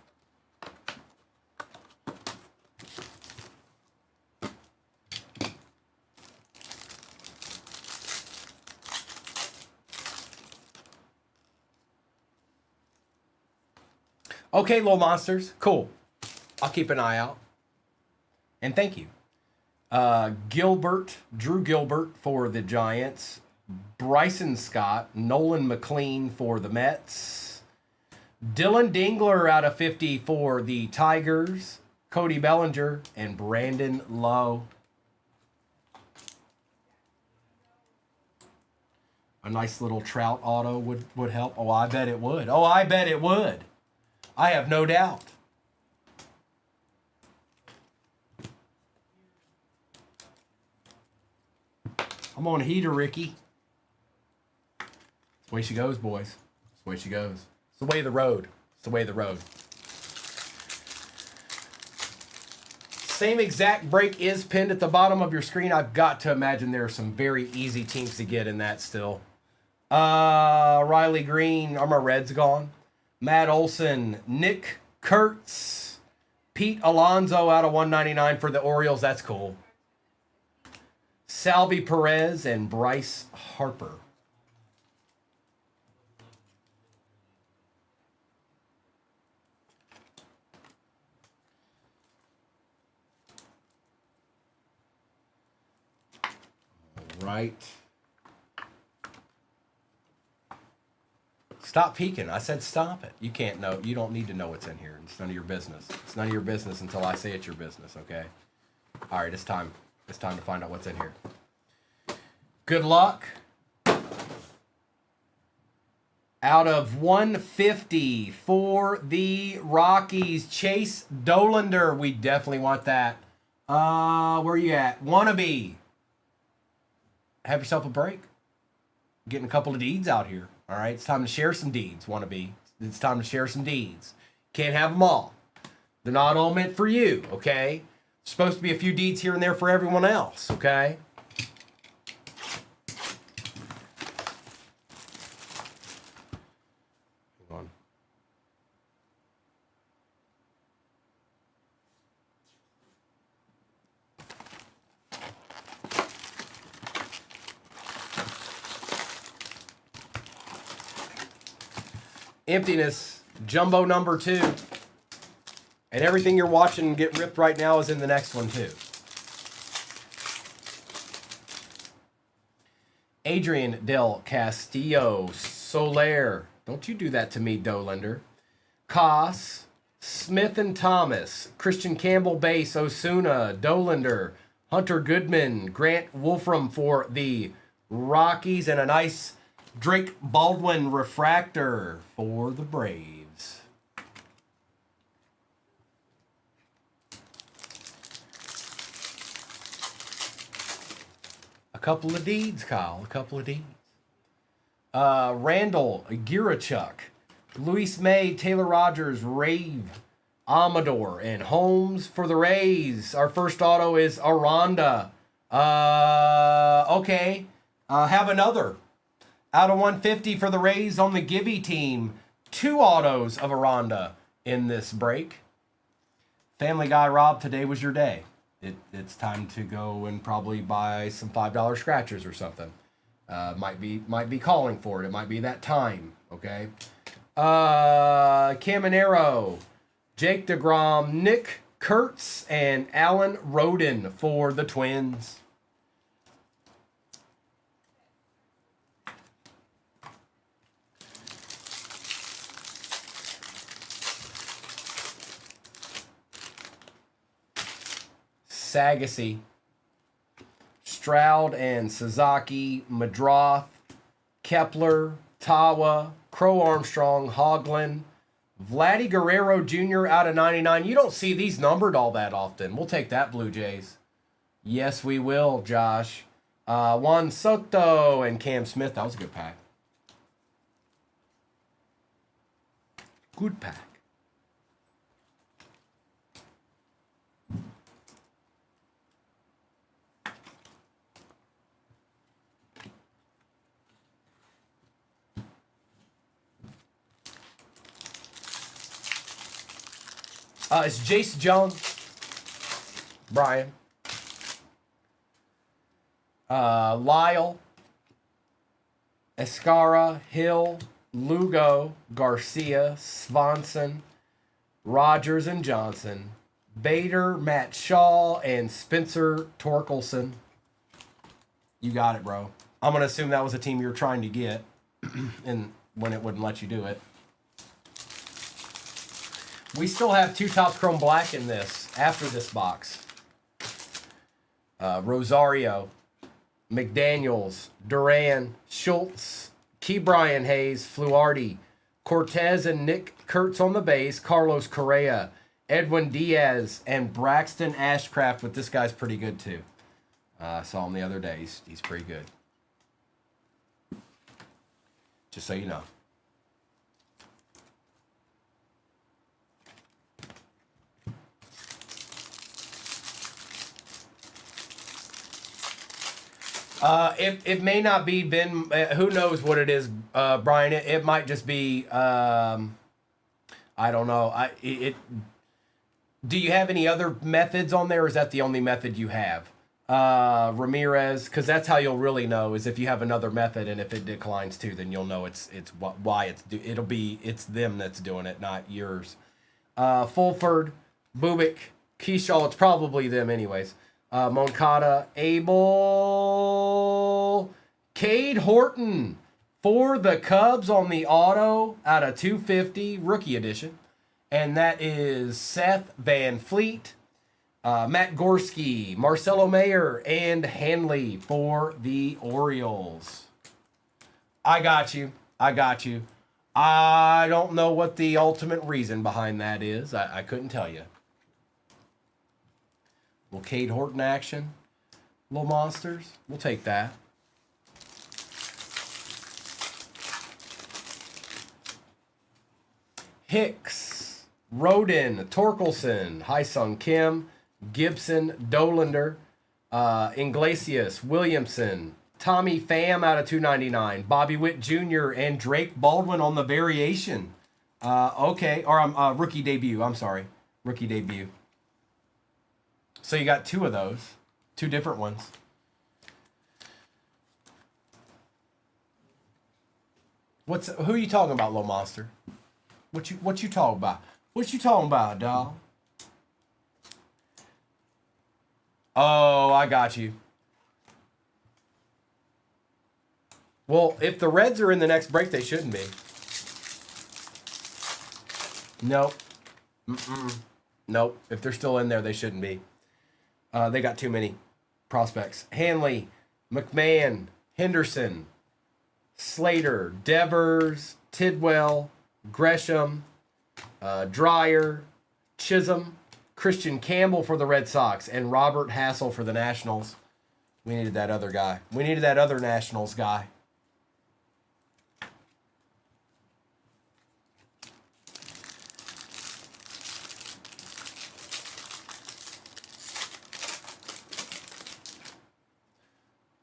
Okay, little monsters. Cool. I'll keep an eye out. And thank you. Drew Gilbert for the Giants. Bryson Scott, Nolan McLean for the Mets. Dylan Dingler out of 50 for the Tigers. Cody Bellinger and Brandon Lowe. A nice little Trout auto would help. Oh, I bet it would. Oh, I bet it would. I have no doubt. I'm on a heater, Ricky. It's the way she goes, boys. It's the way she goes. It's the way of the road. It's the way of the road. Same exact break is pinned at the bottom of your screen. I've got to imagine there are some very easy teams to get in that still. Riley Green. Are my Reds gone? Matt Olson, Nick Kurtz, Pete Alonso out of 199 for the Orioles. That's cool. Salvi Perez and Bryce Harper. All right. Stop peeking. I said stop it. You can't know. You don't need to know what's in here. It's none of your business. It's none of your business until I say it's your business, okay? All right, it's time. It's time to find out what's in here. Good luck. Out of 150 for the Rockies, Chase Dollander. We definitely want that. Where you at? Wannabe. Have yourself a break. Getting a couple of deeds out here. All right, it's time to share some deeds, Wannabe. It's time to share some deeds. Can't have them all. They're not all meant for you, okay? Supposed to be a few deeds here and there for everyone else, okay? Hang on. Emptiness, jumbo number 2. And everything you're watching get ripped right now is in the next one too. Adrian Del Castillo, Soler. Don't you do that to me, Dollander. Koss, Smith and Thomas, Christian Campbell base, Osuna, Dollander, Hunter Goodman, Grant Wolfram for the Rockies, and a nice Drake Baldwin refractor for the Braves. A couple of deeds, Kyle. A couple of deeds. Randall Girachuk, Luis May, Taylor Rogers, Rave, Amador, and Holmes for the Rays. Our first auto is Aranda. Okay. Have another. Out of 150 for the Rays on the Givey team. 2 autos of Aranda in this break. Family Guy Rob, today was your day. It's time to go and probably buy some $5 scratchers or something. Might be calling for it. It might be that time. Okay. Caminero, Jake DeGrom, Nick Kurtz, and Alan Roden for the Twins. Sagasy, Stroud and Sasaki, Madroth, Kepler, Tawa, Crow Armstrong, Hoglin, Vladdy Guerrero Jr. out of 99. You don't see these numbered all that often. We'll take that, Blue Jays. Yes, we will, Josh. Juan Soto and Cam Smith. That was a good pack. Good pack. It's Jace Jones, Brian, Lyle, Escara, Hill, Lugo, Garcia, Swanson, Rogers and Johnson, Bader, Matt Shaw, and Spencer Torkelson. You got it, bro. I'm going to assume that was a team you were trying to get and when it wouldn't let you do it. We still have 2 Topps Chrome Black in this after this box. Rosario, McDaniels, Duran, Schultz, Ke'Bryan Hayes, Fluardi, Cortez and Nick Kurtz on the base, Carlos Correa, Edwin Diaz, and Braxton Ashcraft. With this guy's pretty good too. I saw him the other day. He's pretty good. Just so you know. It may not be Ben. Who knows what it is, Brian? It might just be. I don't know. Do you have any other methods on there? Or is that the only method you have? Ramirez, because that's how you'll really know is if you have another method, and if it declines too, then you'll know it's why it's them that's doing it, not yours. Fulford, Bubik, Keyshaw. It's probably them anyways. Moncada, Abel, Cade Horton for the Cubs on the auto out of 250 rookie edition. And that is Seth Van Fleet, Matt Gorski, Marcelo Mayer, and Hanley for the Orioles. I got you. I don't know what the ultimate reason behind that is. I couldn't tell you. Little Cade Horton action. Little monsters. We'll take that. Hicks, Rodin, Torkelson, Hyesung Kim, Gibson, Dolander, Iglesias, Williamson, Tommy Pham out of 299, Bobby Witt Jr., and Drake Baldwin on the variation. Rookie debut. I'm sorry. Rookie debut. So you got 2 of those, 2 different ones. Who are you talking about, little monster? What you talking about? What you talking about, dog? Oh, I got you. Well, if the Reds are in the next break, they shouldn't be. Nope. Nope. If they're still in there, they shouldn't be. They got too many prospects. Hanley, McMahon, Henderson, Slater, Devers, Tidwell, Gresham, Dreyer, Chisholm, Christian Campbell for the Red Sox, and Robert Hassel for the Nationals. We needed that other guy. We needed that other Nationals guy.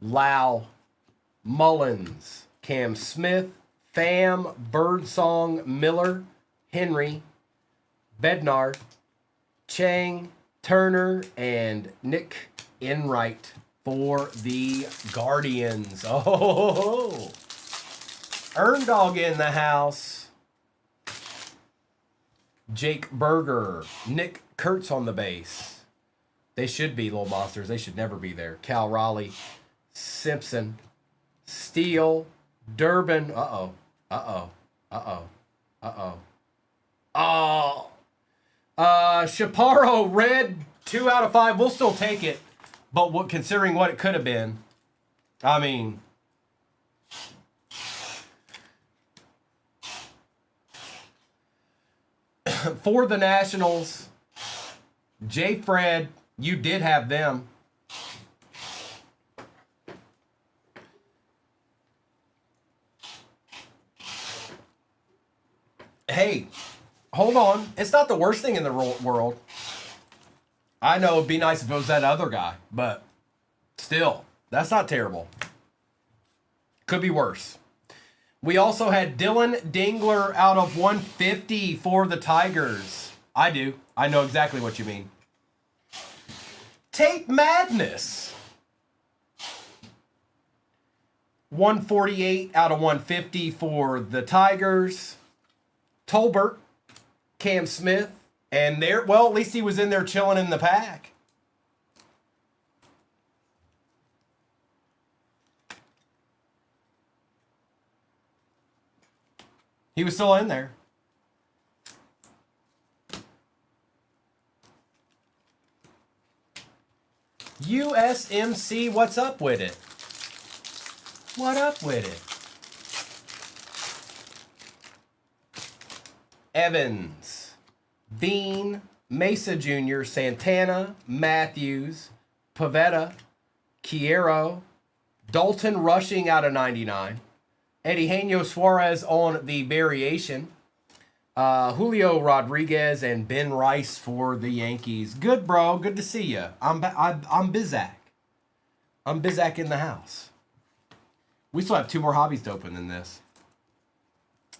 Lau, Mullins, Cam Smith, Pham, Birdsong, Miller, Henry, Bednar, Chang, Turner, and Nick Enright for the Guardians. Oh, Erndog in the house. Jake Berger, Nick Kurtz on the base. They should be little monsters. They should never be there. Cal Raleigh, Simpson, Steele, Durbin. Chaparro red 2 out of 5. We'll still take it, but considering what it could have been, I mean, for the Nationals, J. Fred, you did have them. Hey, hold on. It's not the worst thing in the world. I know it'd be nice if it was that other guy, but still, that's not terrible. Could be worse. We also had Dylan Dingler out of 150 for the Tigers. I do. I know exactly what you mean. Tape Madness. 148 out of 150 for the Tigers. Tolbert, Cam Smith, and there. Well, at least he was in there chilling in the pack. He was still in there. USMC, what's up with it? What up with it? Evans, Bean, Mesa Jr., Santana, Matthews, Pavetta, Quiero, Dalton Rushing out of 99, Eugenio Suarez on the variation, Julio Rodriguez, and Ben Rice for the Yankees. Good, bro. Good to see you. I'm Bizak. I'm Bizak in the house. We still have 2 more hobbies to open than this.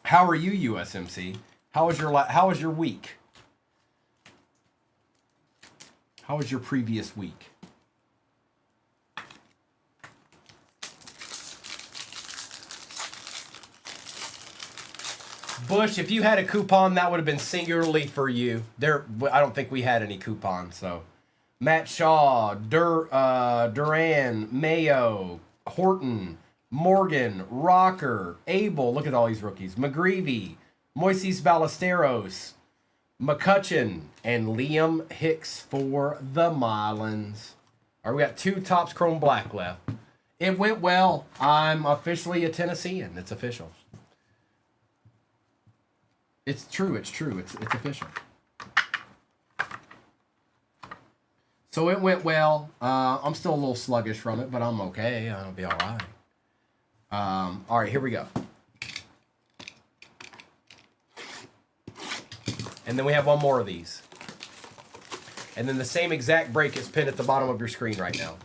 How are you, USMC? How was your week? How was your previous week? Bush, if you had a coupon, that would have been singularly for you. I don't think we had any coupons. So, Matt Shaw, Duran, Mayo, Horton, Morgan, Rocker, Abel. Look at all these rookies. McGreevy, Moises Ballesteros, McCutcheon, and Liam Hicks for the Marlins. All right, we got 2 Topps Chrome Black left. It went well. I'm officially a Tennessean. It's official. It's true. It's official. So it went well. I'm still a little sluggish from it, but I'm okay. I'll be all right. All right, here we go. And then we have one more of these. And then the same exact break is pinned at the bottom of your screen right now.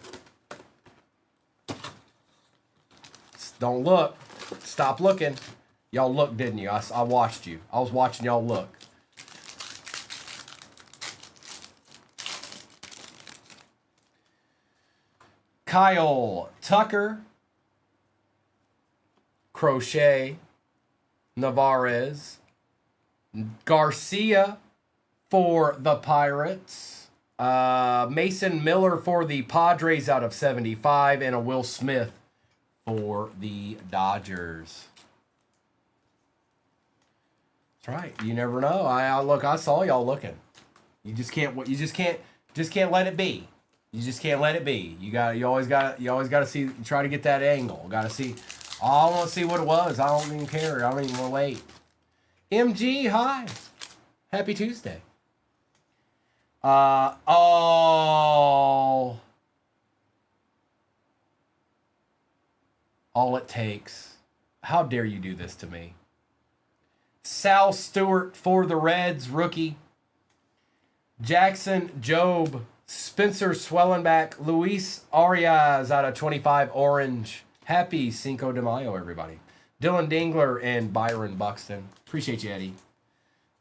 Don't look. Stop looking. Y'all looked, didn't you? I watched you. I was watching y'all look. Kyle Tucker, Crochet, Navarez, Garcia for the Pirates, Mason Miller for the Padres out of 75, and a Will Smith for the Dodgers. That's right. You never know. I saw y'all looking. You just can't let it be. You just can't let it be. You always got to see, try to get that angle. Got to see. I want to see what it was. I don't even care. I don't even want to wait. MG, hi. Happy Tuesday. All it takes. How dare you do this to me? Sal Stewart for the Reds, rookie. Jackson Job, Spencer Swellenback, Luis Arias out of 25, orange. Happy Cinco de Mayo, everybody. Dylan Dingler and Byron Buxton. Appreciate you, Eddie.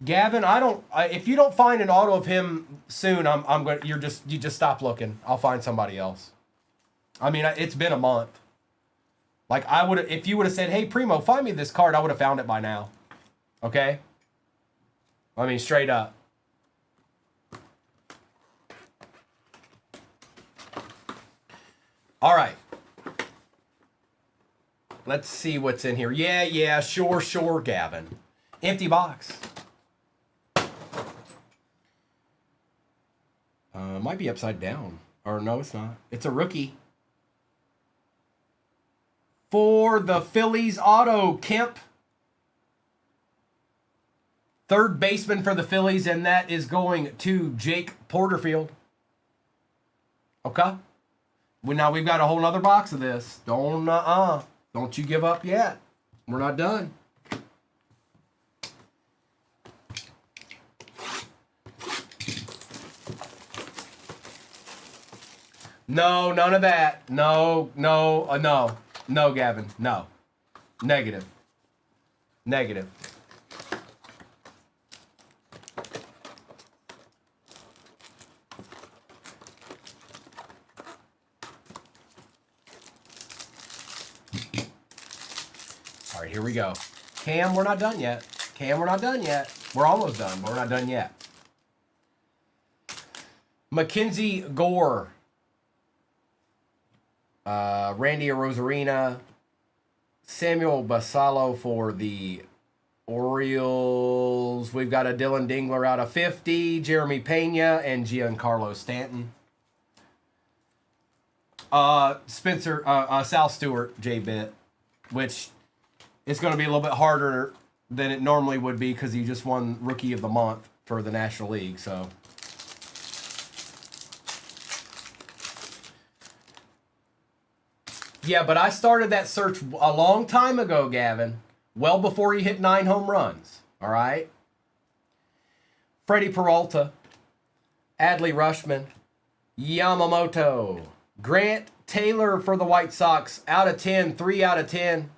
Gavin, if you don't find an auto of him soon, you just stop looking. I'll find somebody else. I mean, it's been a month. Like if you would have said, "Hey, Primo, find me this card," I would have found it by now. Okay? I mean, straight up. All right. Let's see what's in here. Yeah, sure, Gavin. Empty box. Might be upside down. Or no, it's not. It's a rookie. For the Phillies, auto, Kemp. Third baseman for the Phillies, and that is going to Jake Porterfield. Okay? Well, now we've got a whole nother box of this. Don't you give up yet. We're not done. No, none of that. No, no, no. No, Gavin. No. Negative. Negative. All right, here we go. Cam, we're not done yet. Cam, we're not done yet. We're almost done, but we're not done yet. Mackenzie Gore. Randy Rosarina. Samuel Basalo for the Orioles. We've got a Dylan Dingler out of 50. Jeremy Pena and Giancarlo Stanton. Spencer, Sal Stewart, J-Bit, which is going to be a little bit harder than it normally would be because he just won Rookie of the Month for the National League, so. Yeah, but I started that search a long time ago, Gavin. Well before he hit 9 home runs. All right? Freddie Peralta. Adley Rushman. Yamamoto. Grant Taylor for the White Sox. Out of 10. 3 out of 10.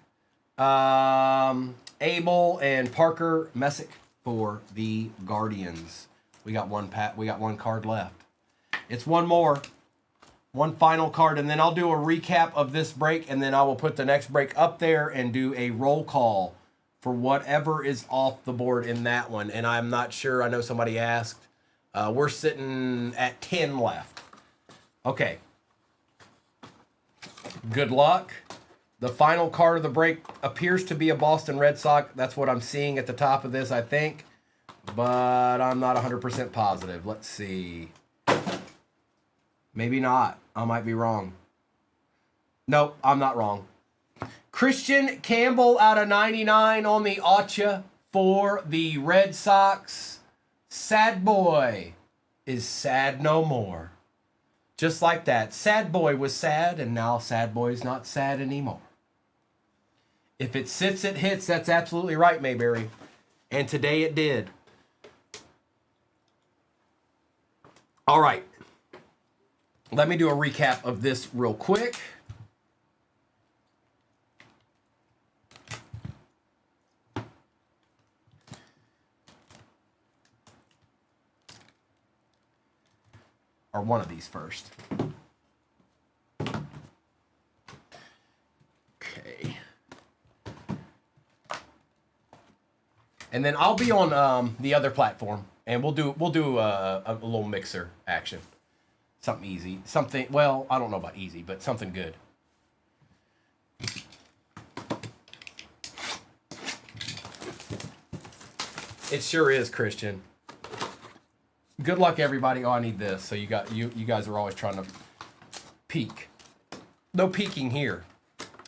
Abel and Parker Messick for the Guardians. We got one card left. It's one more. One final card, and then I'll do a recap of this break, and then I will put the next break up there and do a roll call for whatever is off the board in that one. And I'm not sure. I know somebody asked. We're sitting at 10 left. Okay. Good luck. The final card of the break appears to be a Boston Red Sox. That's what I'm seeing at the top of this, I think. But I'm not 100% positive. Let's see. Maybe not. I might be wrong. Nope, I'm not wrong. Christian Campbell out of 99 on the Acha for the Red Sox. Sad boy is sad no more. Just like that. Sad boy was sad, and now sad boy's not sad anymore. If it sits, it hits. That's absolutely right, Mayberry. And today it did. All right. Let me do a recap of this real quick. Or one of these first. Okay. And then I'll be on the other platform, and we'll do a little mixer action. Something easy. Something, well, I don't know about easy, but something good. It sure is, Christian. Good luck, everybody. Oh, I need this. So you guys are always trying to peek. No peeking here.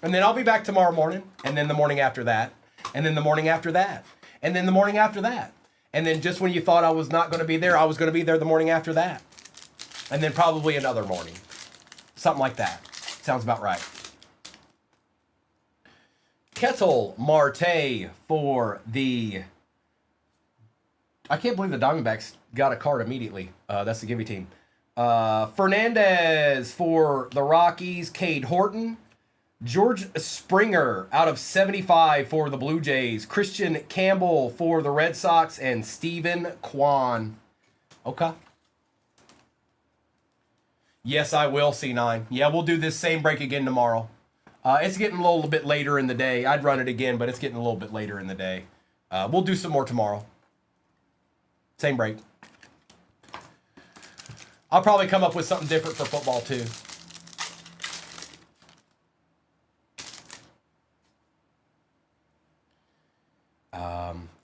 And then I'll be back tomorrow morning, and then the morning after that, and then the morning after that, and then the morning after that. And then just when you thought I was not going to be there, I was going to be there the morning after that. And then probably another morning. Something like that. Sounds about right. Ketel Marte for the... I can't believe the Diamondbacks got a card immediately. That's the Gibby team. Fernandez for the Rockies. Cade Horton. George Springer out of 75 for the Blue Jays. Christian Campbell for the Red Sox. And Steven Kwan. Okay. Yes, I will, C9. Yeah, we'll do this same break again tomorrow. It's getting a little bit later in the day. I'd run it again, but it's getting a little bit later in the day. We'll do some more tomorrow. Same break. I'll probably come up with something different for football, too.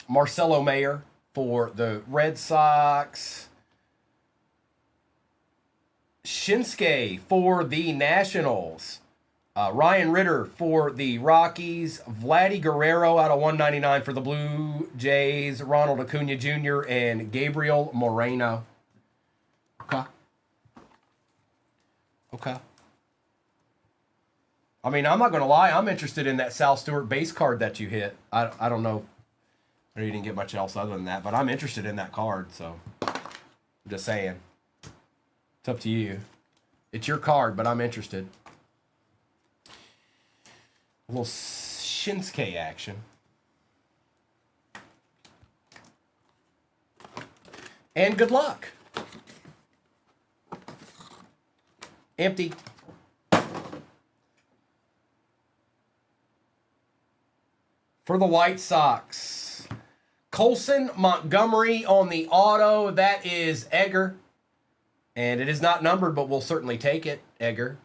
Marcelo Mayer for the Red Sox. Shinsuke for the Nationals. Ryan Ritter for the Rockies. Vladdy Guerrero out of 199 for the Blue Jays. Ronald Acuna Jr. and Gabriel Moreno. Okay. Okay. I mean, I'm not going to lie. I'm interested in that Sal Stewart base card that you hit. I don't know. I know you didn't get much else other than that, but I'm interested in that card, so I'm just saying. It's up to you. It's your card, but I'm interested. A little Shinsuke action. And good luck. Empty. For the White Sox, Colson Montgomery on the auto. That is Egger. And it is not numbered, but we'll certainly take it, Egger.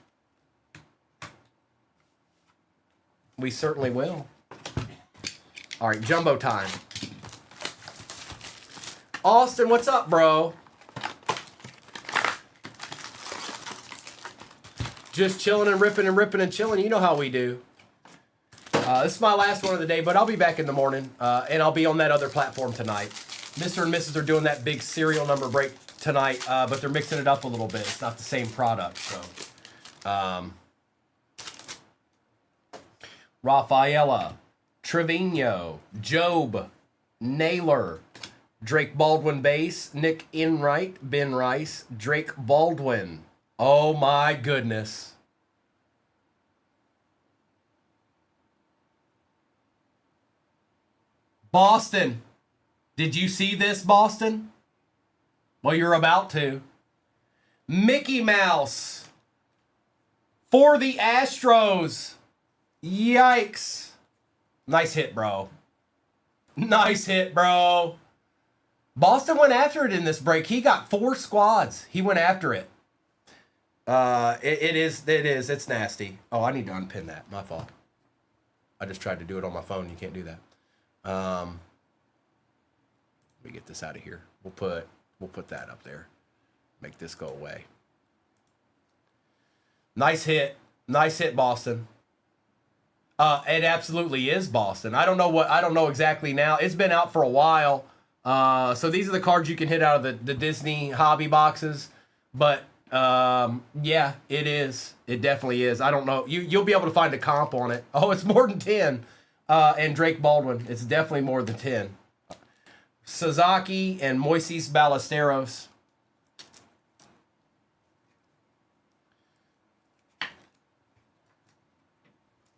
We certainly will. All right, jumbo time. Austin, what's up, bro? Just chilling and ripping and chilling. You know how we do. This is my last one of the day, but I'll be back in the morning, and I'll be on that other platform tonight. Mr. and Mrs. are doing that big serial number break tonight, but they're mixing it up a little bit. It's not the same product, so. Rafaela, Trevino, Job, Naylor, Drake Baldwin base, Nick Enright, Ben Rice, Drake Baldwin. Oh my goodness. Boston. Did you see this, Boston? Well, you're about to. Mickey Mouse for the Astros. Yikes. Nice hit, bro. Nice hit, bro. Boston went after it in this break. He got 4 squads. He went after it. It is. It's nasty. Oh, I need to unpin that. My fault. I just tried to do it on my phone. You can't do that. Let me get this out of here. We'll put that up there. Make this go away. Nice hit. Nice hit, Boston. It absolutely is Boston. I don't know exactly now. It's been out for a while. So these are the cards you can hit out of the Disney hobby boxes. But yeah, it is. It definitely is. I don't know. You'll be able to find a comp on it. Oh, it's more than 10. And Drake Baldwin. It's definitely more than 10. Sasaki and Moises Ballesteros.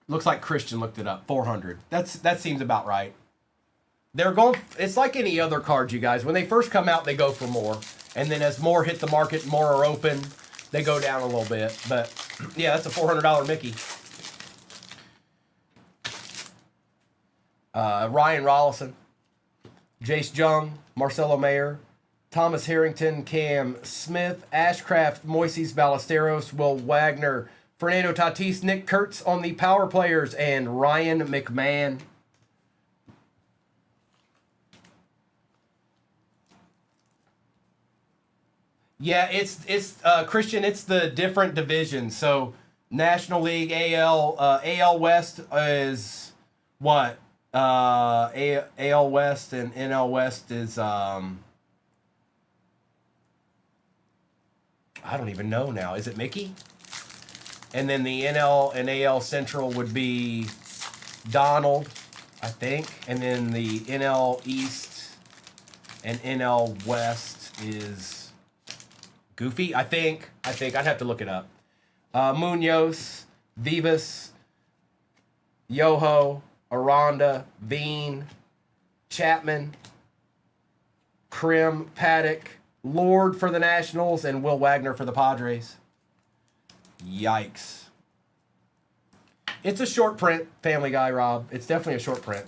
Looks like Christian looked it up. 400. That seems about right. They're going. It's like any other card, you guys. When they first come out, they go for more, and then as more hit the market, more are open, they go down a little bit. But yeah, that's a $400 Mickey. Ryan Rollison, Jace Jung, Marcelo Mayer, Thomas Harrington, Cam Smith, Ashcraft, Moises Ballesteros, Will Wagner, Fernando Tatis, Nick Kurtz on the power players, and Ryan McMahon. Yeah, it's Christian. It's the different divisions. So National League, AL West is what? AL West and NL West is I don't even know now. Is it Mickey? And then the NL and AL Central would be Donald, I think. And then the NL East and NL West is Goofy, I think. I'd have to look it up. Munoz, Vivas, Yoho, Aranda, Bean, Chapman, Krim, Paddock, Lord for the Nationals, and Will Wagner for the Padres. Yikes. It's a short print, Family Guy, Rob. It's definitely a short print.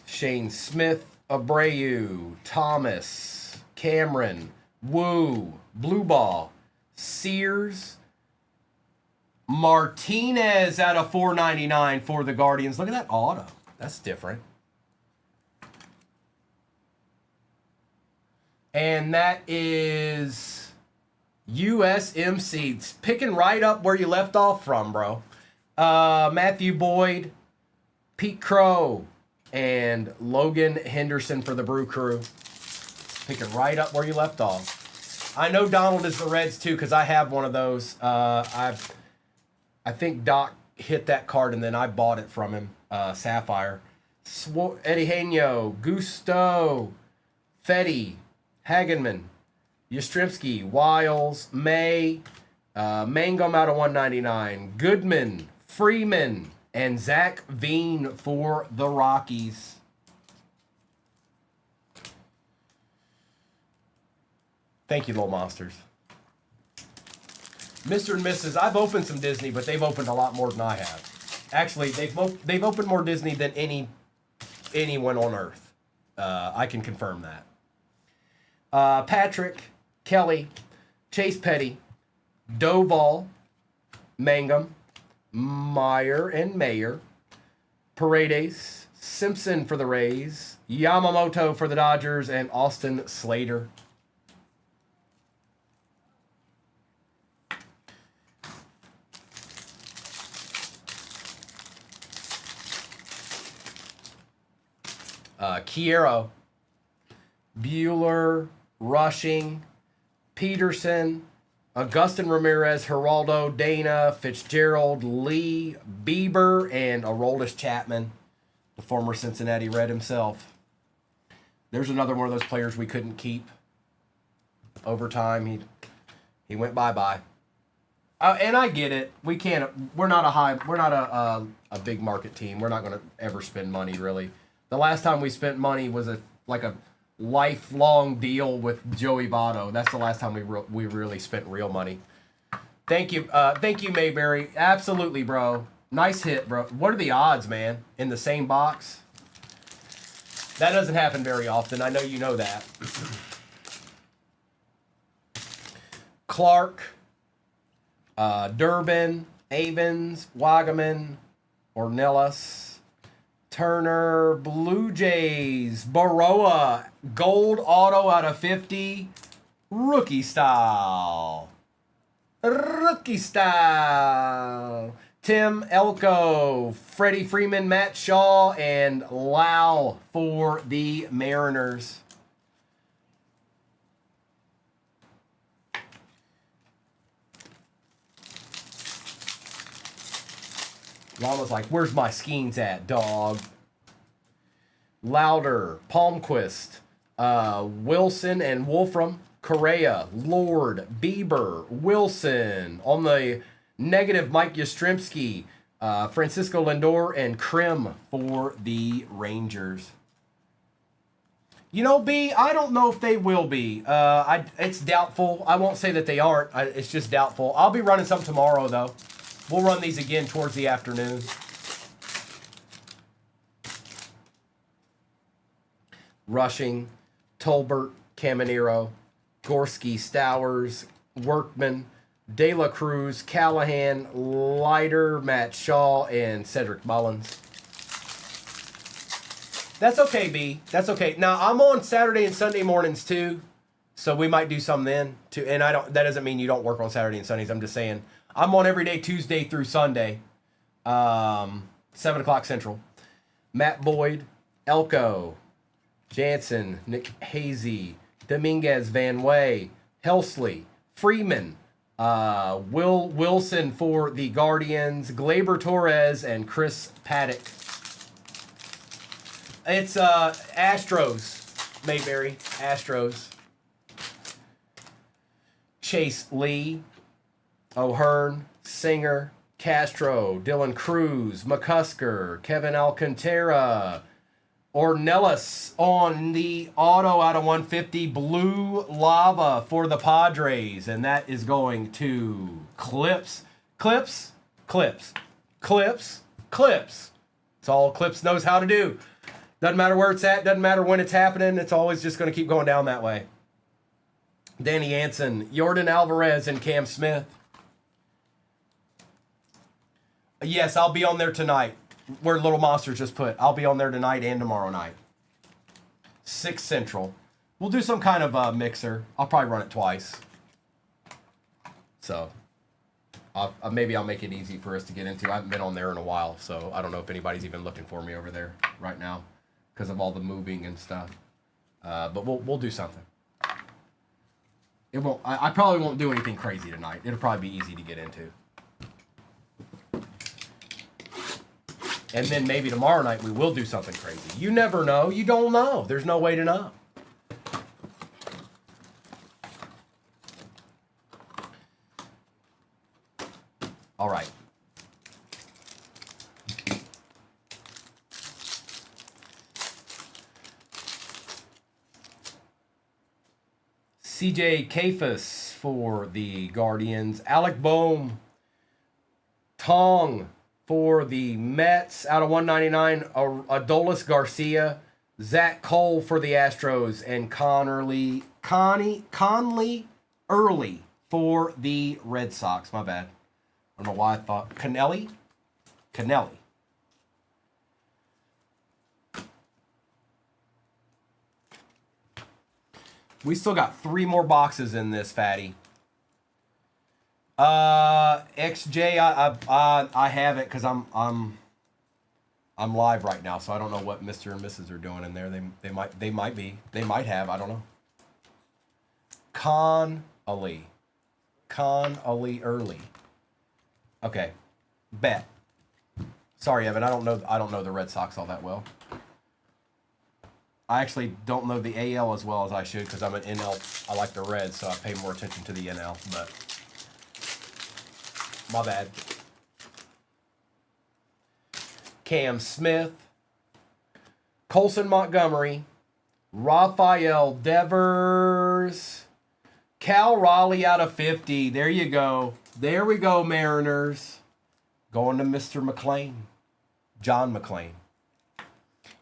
Shane Smith, Abreu, Thomas, Cameron, Wu, Blue Ball, Sears, Martinez out of $4.99 for the Guardians. Look at that auto. That's different. And that is USMC. It's picking right up where you left off from, bro. Matthew Boyd, Pete Crow, and Logan Henderson for the Brew Crew. Picking right up where you left off. I know Donald is the Reds too because I have one of those. I think Doc hit that card and then I bought it from him. Sapphire. Eddie Haino, Gusto, Fetty, Hagenman, Yastrzemski, Wiles, May, Mangum out of 199, Goodman, Freeman, and Zach Veen for the Rockies. Thank you, little monsters. Mr. and Mrs. I've opened some Disney, but they've opened a lot more than I have. Actually, they've opened more Disney than anyone on Earth. I can confirm that. Patrick, Kelly, Chase Petty, Doval, Mangum, Meyer and Mayer, Paredes, Simpson for the Rays, Yamamoto for the Dodgers, and Austin Slater. Kiero, Bueller, Rushing, Peterson, Augustin Ramirez, Geraldo, Dana, Fitzgerald, Lee, Bieber, and Aroldis Chapman, the former Cincinnati Red himself. There's another one of those players we couldn't keep. Over time, he went bye-bye. And I get it. We're not a big market team. We're not going to ever spend money, really. The last time we spent money was a lifelong deal with Joey Votto. That's the last time we really spent real money. Thank you, Mayberry. Absolutely, bro. Nice hit, bro. What are the odds, man? In the same box? That doesn't happen very often. I know you know that. Clark, Durbin, Avens, Wagaman, Ornelas, Turner, Blue Jays, Baroa, gold auto out of 50, rookie style. Rookie style. Tim Elko, Freddie Freeman, Matt Shaw, and Lau for the Mariners. Llama's like, where's my skeins at, dog? Louder, Palmquist, Wilson and Wolfram, Correa, Lord, Bieber, Wilson. On the negative, Mike Yastrzemski, Francisco Lindor, and Krim for the Rangers. You know, B, I don't know if they will be. It's doubtful. I won't say that they aren't. It's just doubtful. I'll be running some tomorrow, though. We'll run these again towards the afternoon. Rushing, Tolbert, Caminero, Gorski, Stowers, Workman, De La Cruz, Callahan, Leiter, Matt Shaw, and Cedric Mullins. That's okay, B. That's okay. Now, I'm on Saturday and Sunday mornings, too, so we might do some then, too. And that doesn't mean you don't work on Saturday and Sundays. I'm just saying I'm on every day, Tuesday through Sunday, 7 o'clock Central. Matt Boyd, Elko, Jansen, Nick Hazy, Dominguez, Van Way, Helsley, Freeman, Will Wilson for the Guardians, Gleyber Torres, and Chris Paddock. It's Astros, Mayberry, Astros. Chase Lee, O'Hearn, Singer, Castro, Dylan Cruz, McCusker, Kevin Alcantara, Ornelas on the auto out of 150, Blue Lava for the Padres, and that is going to Clips. Clips, Clips, Clips, Clips. It's all Clips knows how to do. Doesn't matter where it's at, doesn't matter when it's happening, it's always just going to keep going down that way. Danny Anson, Yordan Alvarez, and Cam Smith. Yes, I'll be on there tonight. Where Little Monsters just put. I'll be on there tonight and tomorrow night. 6 Central. We'll do some kind of mixer. I'll probably run it twice. So, maybe I'll make it easy for us to get into. I haven't been on there in a while, so I don't know if anybody's even looking for me over there right now because of all the moving and stuff. But we'll do something. It won't. I probably won't do anything crazy tonight. It'll probably be easy to get into. And then maybe tomorrow night we will do something crazy. You never know. You don't know. There's no way to know. All right. CJ Kafis for the Guardians. Alec Boehm. Tong for the Mets out of 199. Adolis Garcia. Zach Cole for the Astros. And Conley Early for the Red Sox. My bad. I don't know why I thought. Canelli. We still got 3 more boxes in this, fatty. XJ, I have it because I'm live right now, so I don't know what Mr. and Mrs. are doing in there. They might have. I don't know. Con Ali Early. Okay, bet. Sorry, Evan. I don't know the Red Sox all that well. I actually don't know the AL as well as I should because I'm an NL. I like the Reds, so I pay more attention to the NL. But my bad. Cam Smith, Colson Montgomery, Rafael Devers, Cal Raleigh out of 50. There you go. There we go, Mariners. Going to Mr. McClain. John McClain.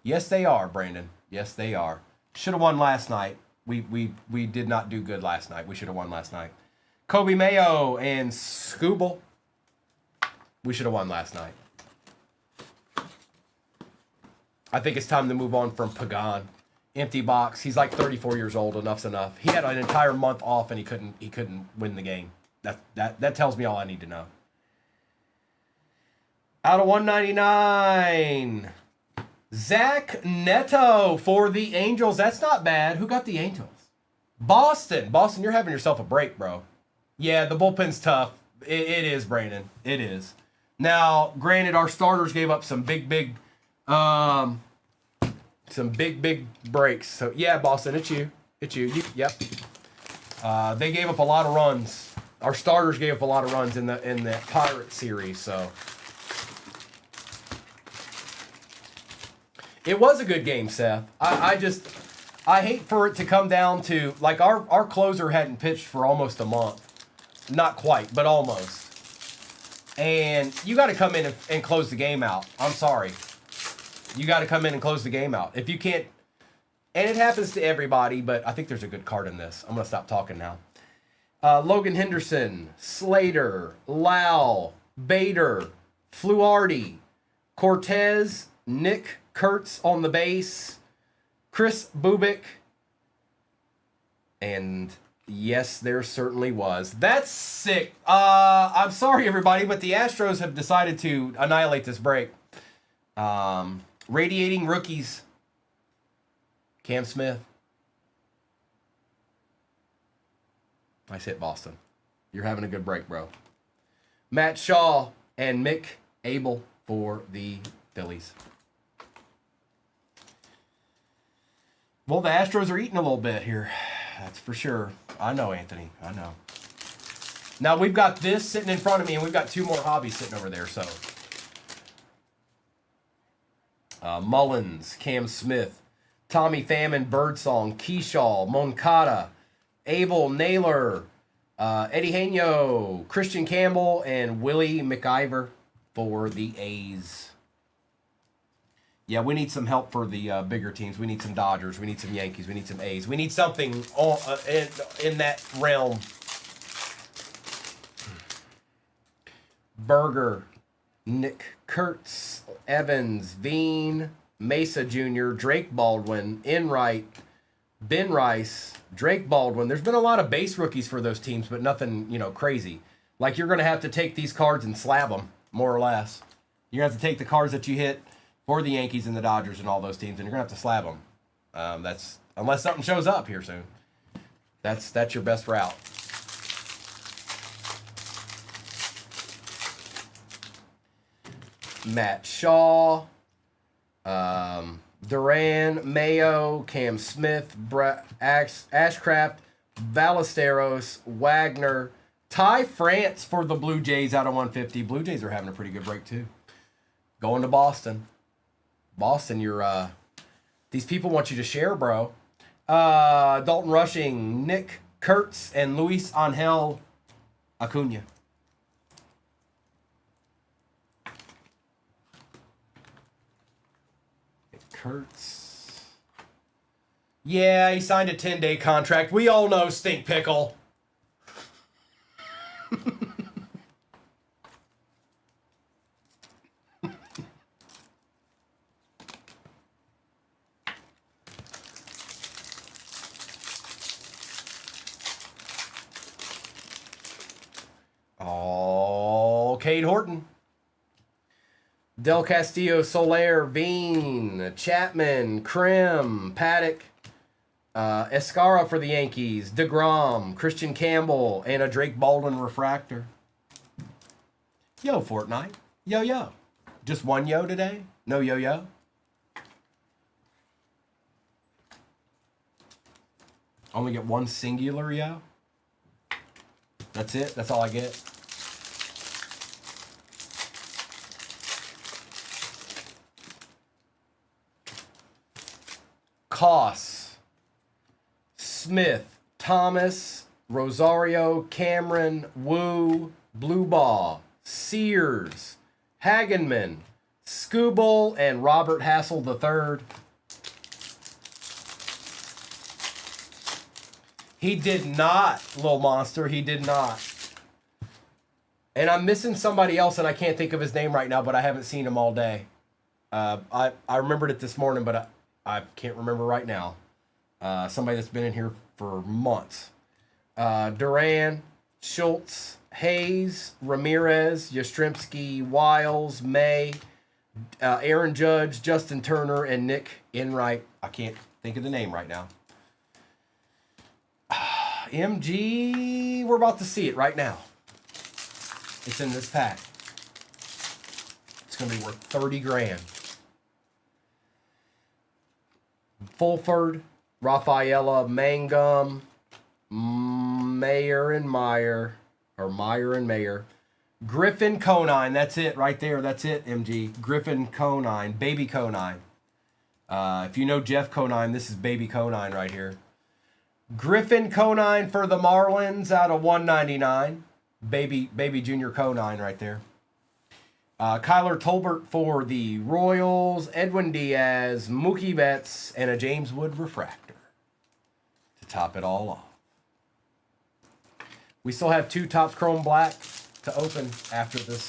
Yes, they are, Brandon. Yes, they are. Should have won last night. We did not do good last night. We should have won last night. Kobe Mayo and Scooble. We should have won last night. I think it's time to move on from Pagan. Empty box. He's like 34 years old. Enough's enough. He had an entire month off and he couldn't win the game. That tells me all I need to know. Out of 199. Zach Neto for the Angels. That's not bad. Who got the Angels? Boston, you're having yourself a break, bro. Yeah, the bullpen's tough. It is, Brandon. It is. Now, granted, our starters gave up some big breaks. So, yeah, Boston, it's you. Yep. They gave up a lot of runs. Our starters gave up a lot of runs in the Pirate series, so. It was a good game, Seth. I hate for it to come down to, like, our closer hadn't pitched for almost a month. Not quite, but almost. And you got to come in and close the game out. I'm sorry. You got to come in and close the game out. If you can't, and it happens to everybody, but I think there's a good card in this. I'm going to stop talking now. Logan Henderson, Slater, Lau, Bader, Fluardi, Cortez, Nick Kurtz on the base, Chris Bubik, and yes, there certainly was. That's sick. I'm sorry, everybody, but the Astros have decided to annihilate this break. Radiating rookies. Cam Smith. Nice hit, Boston. You're having a good break, bro. Matt Shaw and Mick Abel for the Phillies. Well, the Astros are eating a little bit here. That's for sure. I know, Anthony. I know. Now, we've got this sitting in front of me, and we've got 2 more hobbies sitting over there. So, Mullins, Cam Smith, Tommy Pham, Birdsong, Keyshaw, Moncada, Abel Naylor, Eddie Haino, Christian Campbell, and Willie McIver for the A's. Yeah, we need some help for the bigger teams. We need some Dodgers. We need some Yankees. We need some A's. We need something in that realm. Berger, Nick Kurtz, Evans, Veen, Mesa Jr., Drake Baldwin, Enright, Ben Rice, Drake Baldwin. There's been a lot of base rookies for those teams, but nothing, crazy. Like, you're going to have to take these cards and slab them, more or less. You're going to have to take the cards that you hit for the Yankees and the Dodgers and all those teams, and you're going to have to slab them. That's unless something shows up here soon. That's your best route. Matt Shaw, Duran, Mayo, Cam Smith, Ashcraft, Ballesteros, Wagner, Ty France for the Blue Jays out of 150. Blue Jays are having a pretty good break too. Going to Boston. Boston, you're these people want you to share, bro. Dalton Rushing, Nick Kurtz, and Luis Angel Acuna. Kurtz. Yeah, he signed a 10-day contract. We all know Stink Pickle. Oh, Cade Horton. Del Castillo, Soler, Veen, Chapman, Krim, Paddock, Escara for the Yankees, DeGrom, Christian Campbell, and a Drake Baldwin refractor. Yo, Fortnite. Yo, yo. Just one yo today? No yo, yo? Only get one singular yo? That's it? That's all I get? Koss, Smith, Thomas, Rosario, Cameron, Wu, Bluebaugh, Sears, Hagenman, Skubal, and Robert Hassel III. He did not, little monster. He did not. And I'm missing somebody else, and I can't think of his name right now, but I haven't seen him all day. I remembered it this morning, but I can't remember right now. Somebody that's been in here for months. Duran, Schultz, Hayes, Ramirez, Yastrzemski, Wiles, May, Aaron Judge, Justin Turner, and Nick Enright. I can't think of the name right now. MG, we're about to see it right now. It's in this pack. It's going to be worth 30 grand. Fulford, Rafaela, Mangum, Meyer and Meyer, Griffin Conine, that's it right there. That's it, MG. Griffin Conine, Baby Conine. If you know Jeff Conine, this is Baby Conine right here. Griffin Conine for the Marlins out of 199. Baby Junior Conine right there. Kyler Tolbert for the Royals. Edwin Diaz, Mookie Betts, and a James Wood refractor to top it all off. We still have 2 Topps Chrome Black to open after this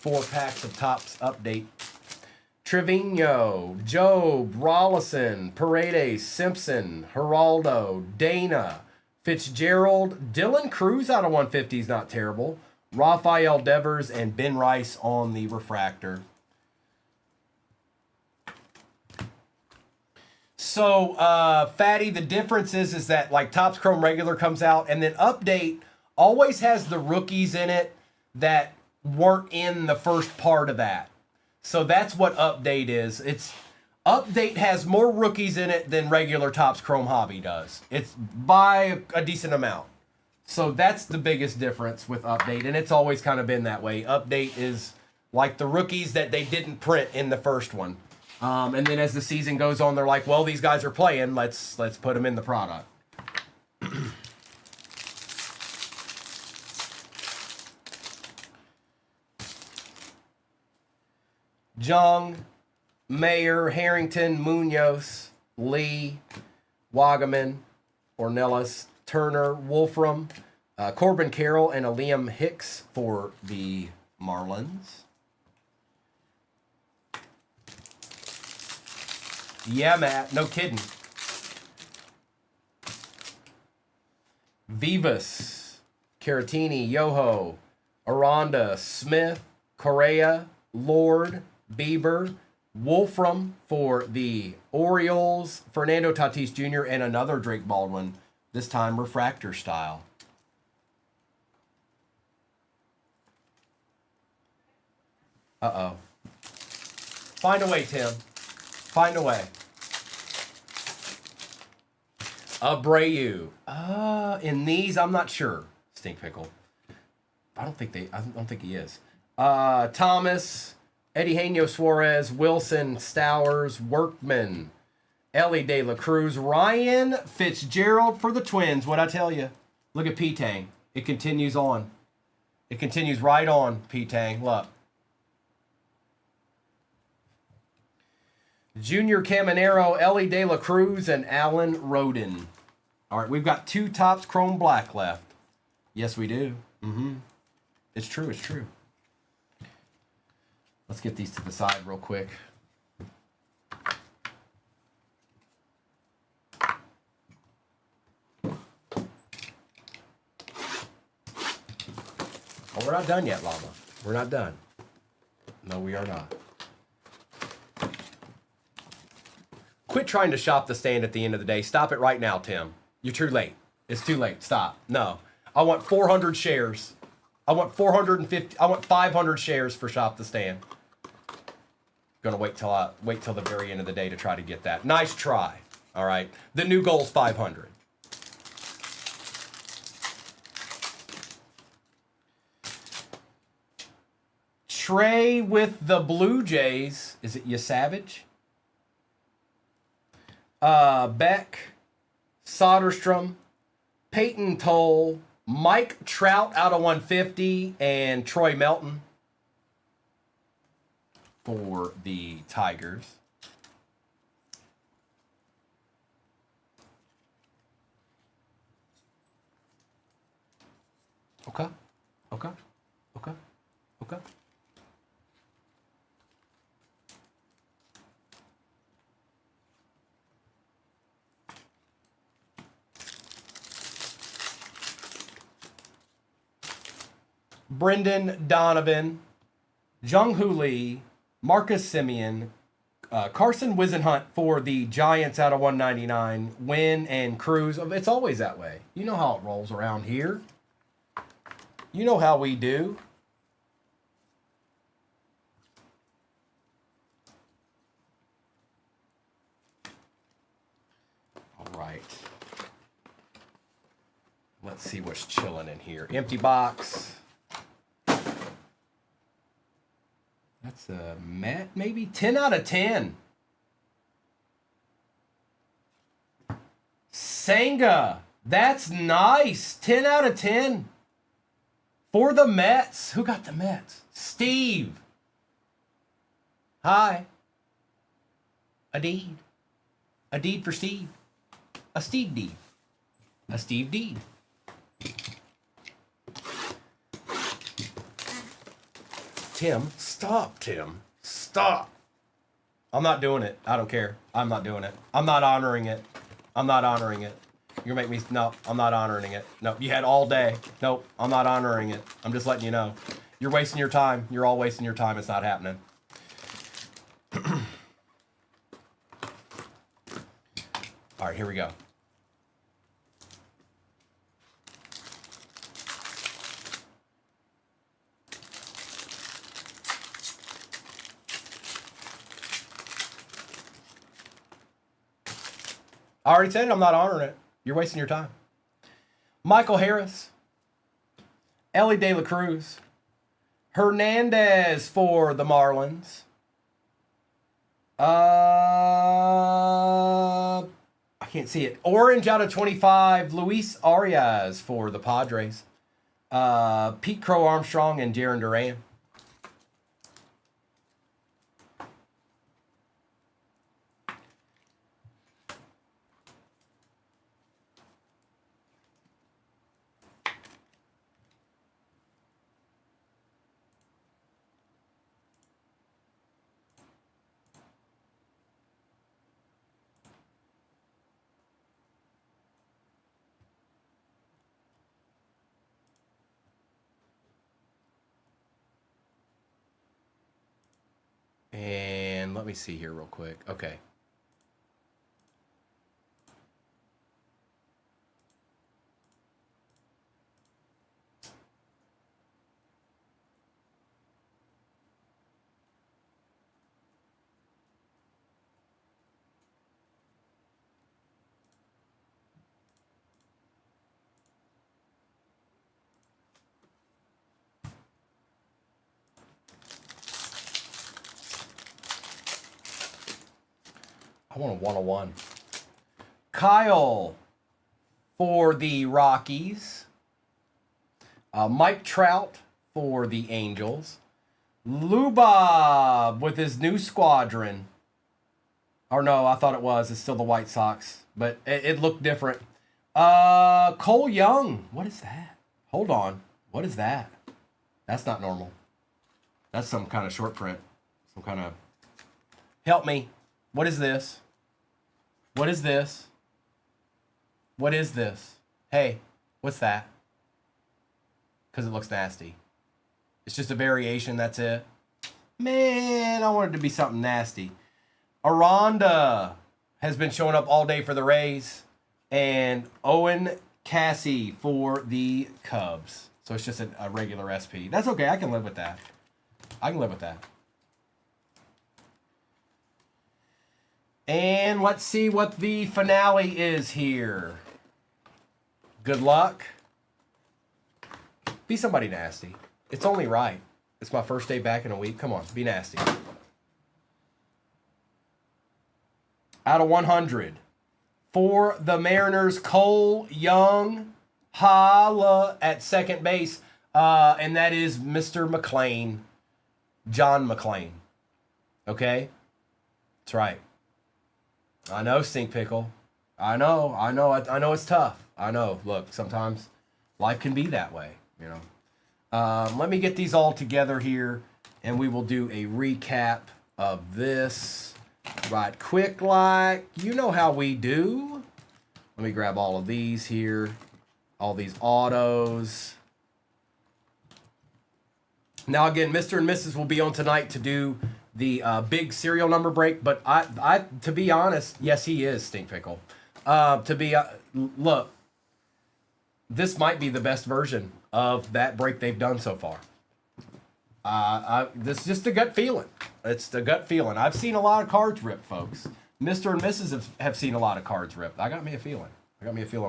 4 packs of Topps update. Trevino, Job, Rollison, Paredes, Simpson, Geraldo, Dana, Fitzgerald, Dylan Cruz out of 150 is not terrible. Rafael Devers and Ben Rice on the refractor. So, Fatty, the difference is that like Topps Chrome Regular comes out and then Update always has the rookies in it that weren't in the first part of that. So that's what Update is. Update has more rookies in it than regular Topps Chrome Hobby does. It's by a decent amount. So that's the biggest difference with Update, and it's always kind of been that way. Update is like the rookies that they didn't print in the first one. And then as the season goes on, they're like, well, these guys are playing. Let's put them in the product. Jung, Mayer, Harrington, Munoz, Lee, Wagaman, Ornelas, Turner, Wolfram, Corbin Carroll, and a Liam Hicks for the Marlins. Yeah, Matt, no kidding. Vivas, Caratini, Yoho, Aranda, Smith, Correa, Lord, Bieber, Wolfram for the Orioles, Fernando Tatis Jr., and another Drake Baldwin, this time refractor style. Uh-oh. Find a way, Tim. Find a way. Abreu. In these, I'm not sure. Stink pickle. I don't think he is. Thomas, Eddie Suarez, Wilson, Stowers, Workman, Ellie De La Cruz, Ryan Fitzgerald for the Twins. What'd I tell you? Look at P-Tang. It continues on. It continues right on, P-Tang. Look. Junior Caminero, Ellie De La Cruz, and Alan Roden. All right, we've got 2 Topps Chrome Black left. Yes, we do. It's true, it's true. Let's get these to the side real quick. Oh, we're not done yet, Llama. We're not done. No, we are not. Quit trying to shop the stand at the end of the day. Stop it right now, Tim. You're too late. It's too late. Stop. No. I want 400 shares. I want 450. I want 500 shares for Shop the Stand. Gonna wait till the very end of the day to try to get that. Nice try. All right. The new goal's 500. Trey with the Blue Jays. Is it Savage? Beck, Soderstrom, Peyton Toll, Mike Trout out of 150, and Troy Melton for the Tigers. Okay. Brendan Donovan, Jung-Hoo Lee, Marcus Semien, Carson Whisenhunt for the Giants out of 199, Wynn and Cruz. It's always that way. You know how it rolls around here. You know how we do. All right. Let's see what's chilling in here. Empty box. That's a Matt, maybe 10 out of 10. Senga, that's nice. 10 out of 10 for the Mets. Who got the Mets? Steve. Hi. A deed. A deed for Steve. A Steve deed. A Steve deed. Tim, stop, Tim. Stop. I'm not doing it. I don't care. I'm not doing it. I'm not honoring it. I'm not honoring it. You're gonna make me, no, I'm not honoring it. No, you had all day. Nope, I'm not honoring it. I'm just letting you know. You're wasting your time. You're all wasting your time. It's not happening. All right, here we go. I already said it. I'm not honoring it. You're wasting your time. Michael Harris. Ellie De La Cruz. Hernandez for the Marlins. I can't see it. Orange out of 25. Luis Arias for the Padres. Pete Crow Armstrong and Jarren Duran. And let me see here real quick. Okay. I want a 101. Kyle for the Rockies. Mike Trout for the Angels. Lubob with his new squadron. Or no, I thought it was. It's still the White Sox. But it looked different. Cole Young. What is that? Hold on. What is that? That's not normal. That's some kind of short print. Some kind of... Help me. What is this? What is this? What is this? Hey, what's that? Because it looks nasty. It's just a variation, that's it. Man, I want it to be something nasty. Aranda has been showing up all day for the Rays. And Owen Cassie for the Cubs. So it's just a regular SP. That's okay, I can live with that. I can live with that. And let's see what the finale is here. Good luck. Be somebody nasty. It's only right. It's my first day back in a week. Come on, be nasty. Out of 100. For the Mariners, Cole Young. Holla at second base. And that is Mr. McClain. John McClain. Okay? That's right. I know, Stink Pickle. I know it's tough. I know. Look, sometimes life can be that way, you know. Let me get these all together here, and we will do a recap of this right quick like. You know how we do. Let me grab all of these here. All these autos. Now, again, Mr. and Mrs. will be on tonight to do the big serial number break, but I to be honest, yes, he is Stink Pickle. Look, this might be the best version of that break they've done so far. This is just a gut feeling. It's the gut feeling. I've seen a lot of cards ripped, folks. Mr. and Mrs. have seen a lot of cards ripped. I got me a feeling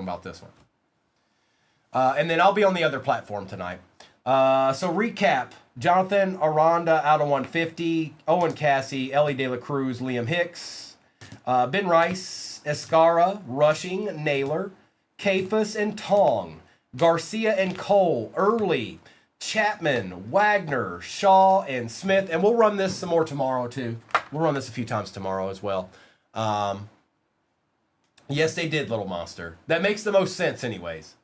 about this one. And then I'll be on the other platform tonight. So recap. Jonathan Aranda out of 150. Owen Cassie, Ellie De La Cruz, Liam Hicks. Ben Rice, Escara, Rushing, Naylor. Kafus and Tong. Garcia and Cole, Early. Chapman, Wagner, Shaw, and Smith. And we'll run this some more tomorrow, too. We'll run this a few times tomorrow as well. Yes, they did, Little Monster. That makes the most sense anyways.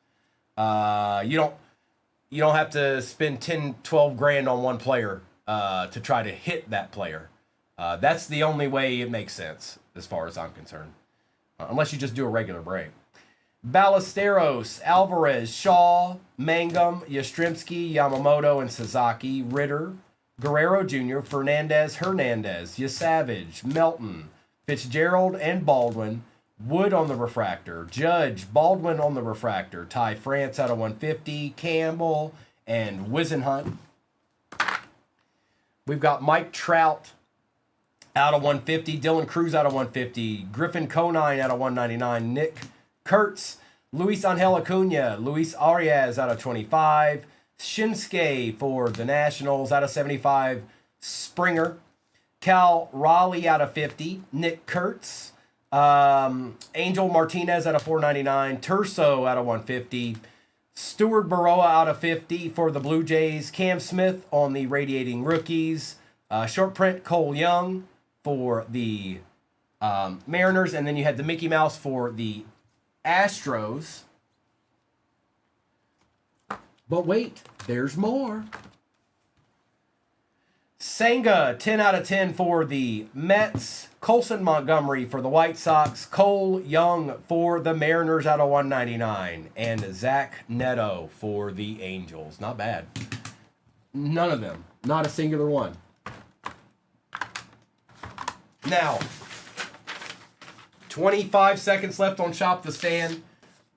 You don't have to spend 10, 12 grand on one player to try to hit that player. That's the only way it makes sense, as far as I'm concerned. Unless you just do a regular break. Ballesteros, Alvarez, Shaw, Mangum, Yastrzemski, Yamamoto, and Sasaki, Ritter, Guerrero Jr., Fernandez, Hernandez, Yasavage, Melton, Fitzgerald, and Baldwin. Wood on the refractor. Judge, Baldwin on the refractor. Ty France out of 150. Campbell and Wisenhunt. We've got Mike Trout out of 150. Dylan Cruz out of 150. Griffin Conine out of 199. Nick Kurtz. Luis Angel Acuna. Luis Arias out of 25. Shinsuke for the Nationals out of 75. Springer. Cal Raleigh out of 50. Nick Kurtz. Angel Martinez out of 499. Terso out of 150. Stuart Baroa out of 50 for the Blue Jays. Cam Smith on the Radiating Rookies. Short print Cole Young for the Mariners. And then you had the Mickey Mouse for the Astros. But wait, there's more. Senga, 10 out of 10 for the Mets. Colson Montgomery for the White Sox. Cole Young for the Mariners out of 199. And Zach Neto for the Angels. Not bad. None of them. Not a singular one. Now, 25 seconds left on Shop the Stand.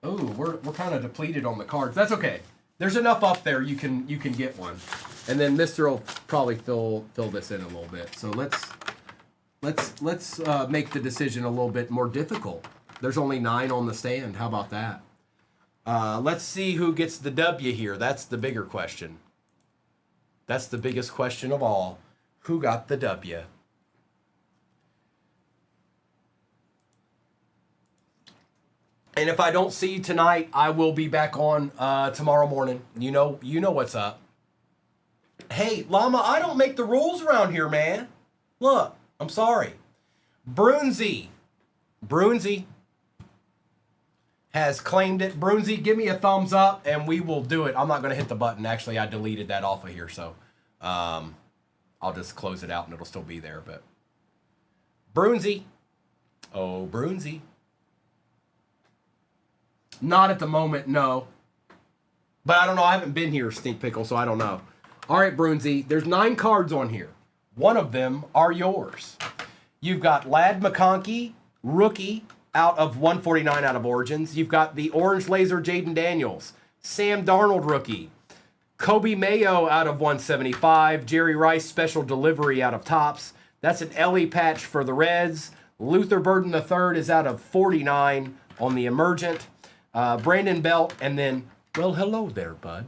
Oh, we're kind of depleted on the cards. That's okay. There's enough up there you can get one. And then Mr. will probably fill this in a little bit. So let's make the decision a little bit more difficult. There's only 9 on the stand. How about that? Let's see who gets the W here. That's the bigger question. That's the biggest question of all. Who got the W? And if I don't see you tonight, I will be back on tomorrow morning. You know what's up. Hey, Llama, I don't make the rules around here, man. Look, I'm sorry. Brunsey has claimed it. Brunsey, give me a thumbs up and we will do it. I'm not going to hit the button. Actually, I deleted that off of here, so I'll just close it out and it'll still be there. But Brunsey. Oh, Brunsey. Not at the moment, no. But I don't know. I haven't been here, Stink Pickle, so I don't know. All right, Brunsey. There's 9 cards on here. One of them are yours. You've got Lad McConkey, rookie, out of 149 out of Origins. You've got the Orange Laser Jaden Daniels, Sam Darnold, rookie, Kobe Mayo out of 175, Jerry Rice special delivery out of Topps. That's an Ellie patch for the Reds. Luther Burden III is out of 49 on the Emergent. Brandon Belt, and then, well, hello there, bud.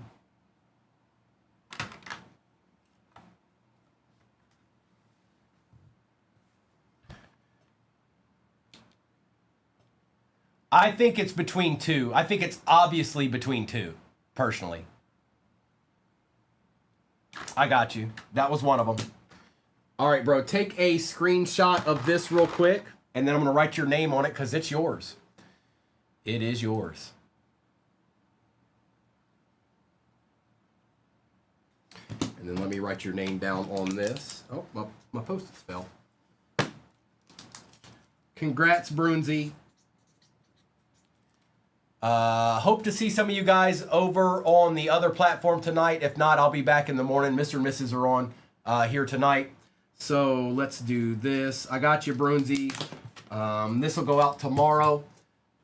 I think it's between 2. I think it's obviously between 2, personally. I got you. That was one of them. All right, bro. Take a screenshot of this real quick, and then I'm going to write your name on it because it's yours. It is yours. And then let me write your name down on this. Oh, my post-its fell. Congrats, Brunsey. Hope to see some of you guys over on the other platform tonight. If not, I'll be back in the morning. Mr. and Mrs. are on here tonight. So let's do this. I got you, Brunsey. This will go out tomorrow.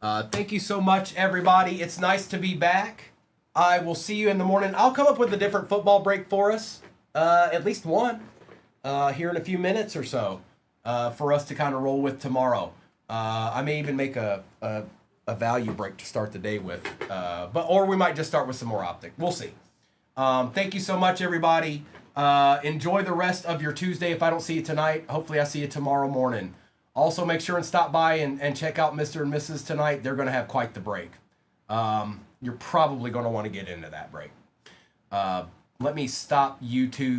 Thank you so much, everybody. It's nice to be back. I will see you in the morning. I'll come up with a different football break for us. At least one. Here in a few minutes or so. For us to kind of roll with tomorrow. I may even make a value break to start the day with. Or we might just start with some more optic. We'll see. Thank you so much, everybody. Enjoy the rest of your Tuesday. If I don't see you tonight, hopefully I see you tomorrow morning. Also, make sure and stop by and check out Mr. and Mrs. tonight. They're going to have quite the break. You're probably going to want to get into that break. Let me stop YouTube.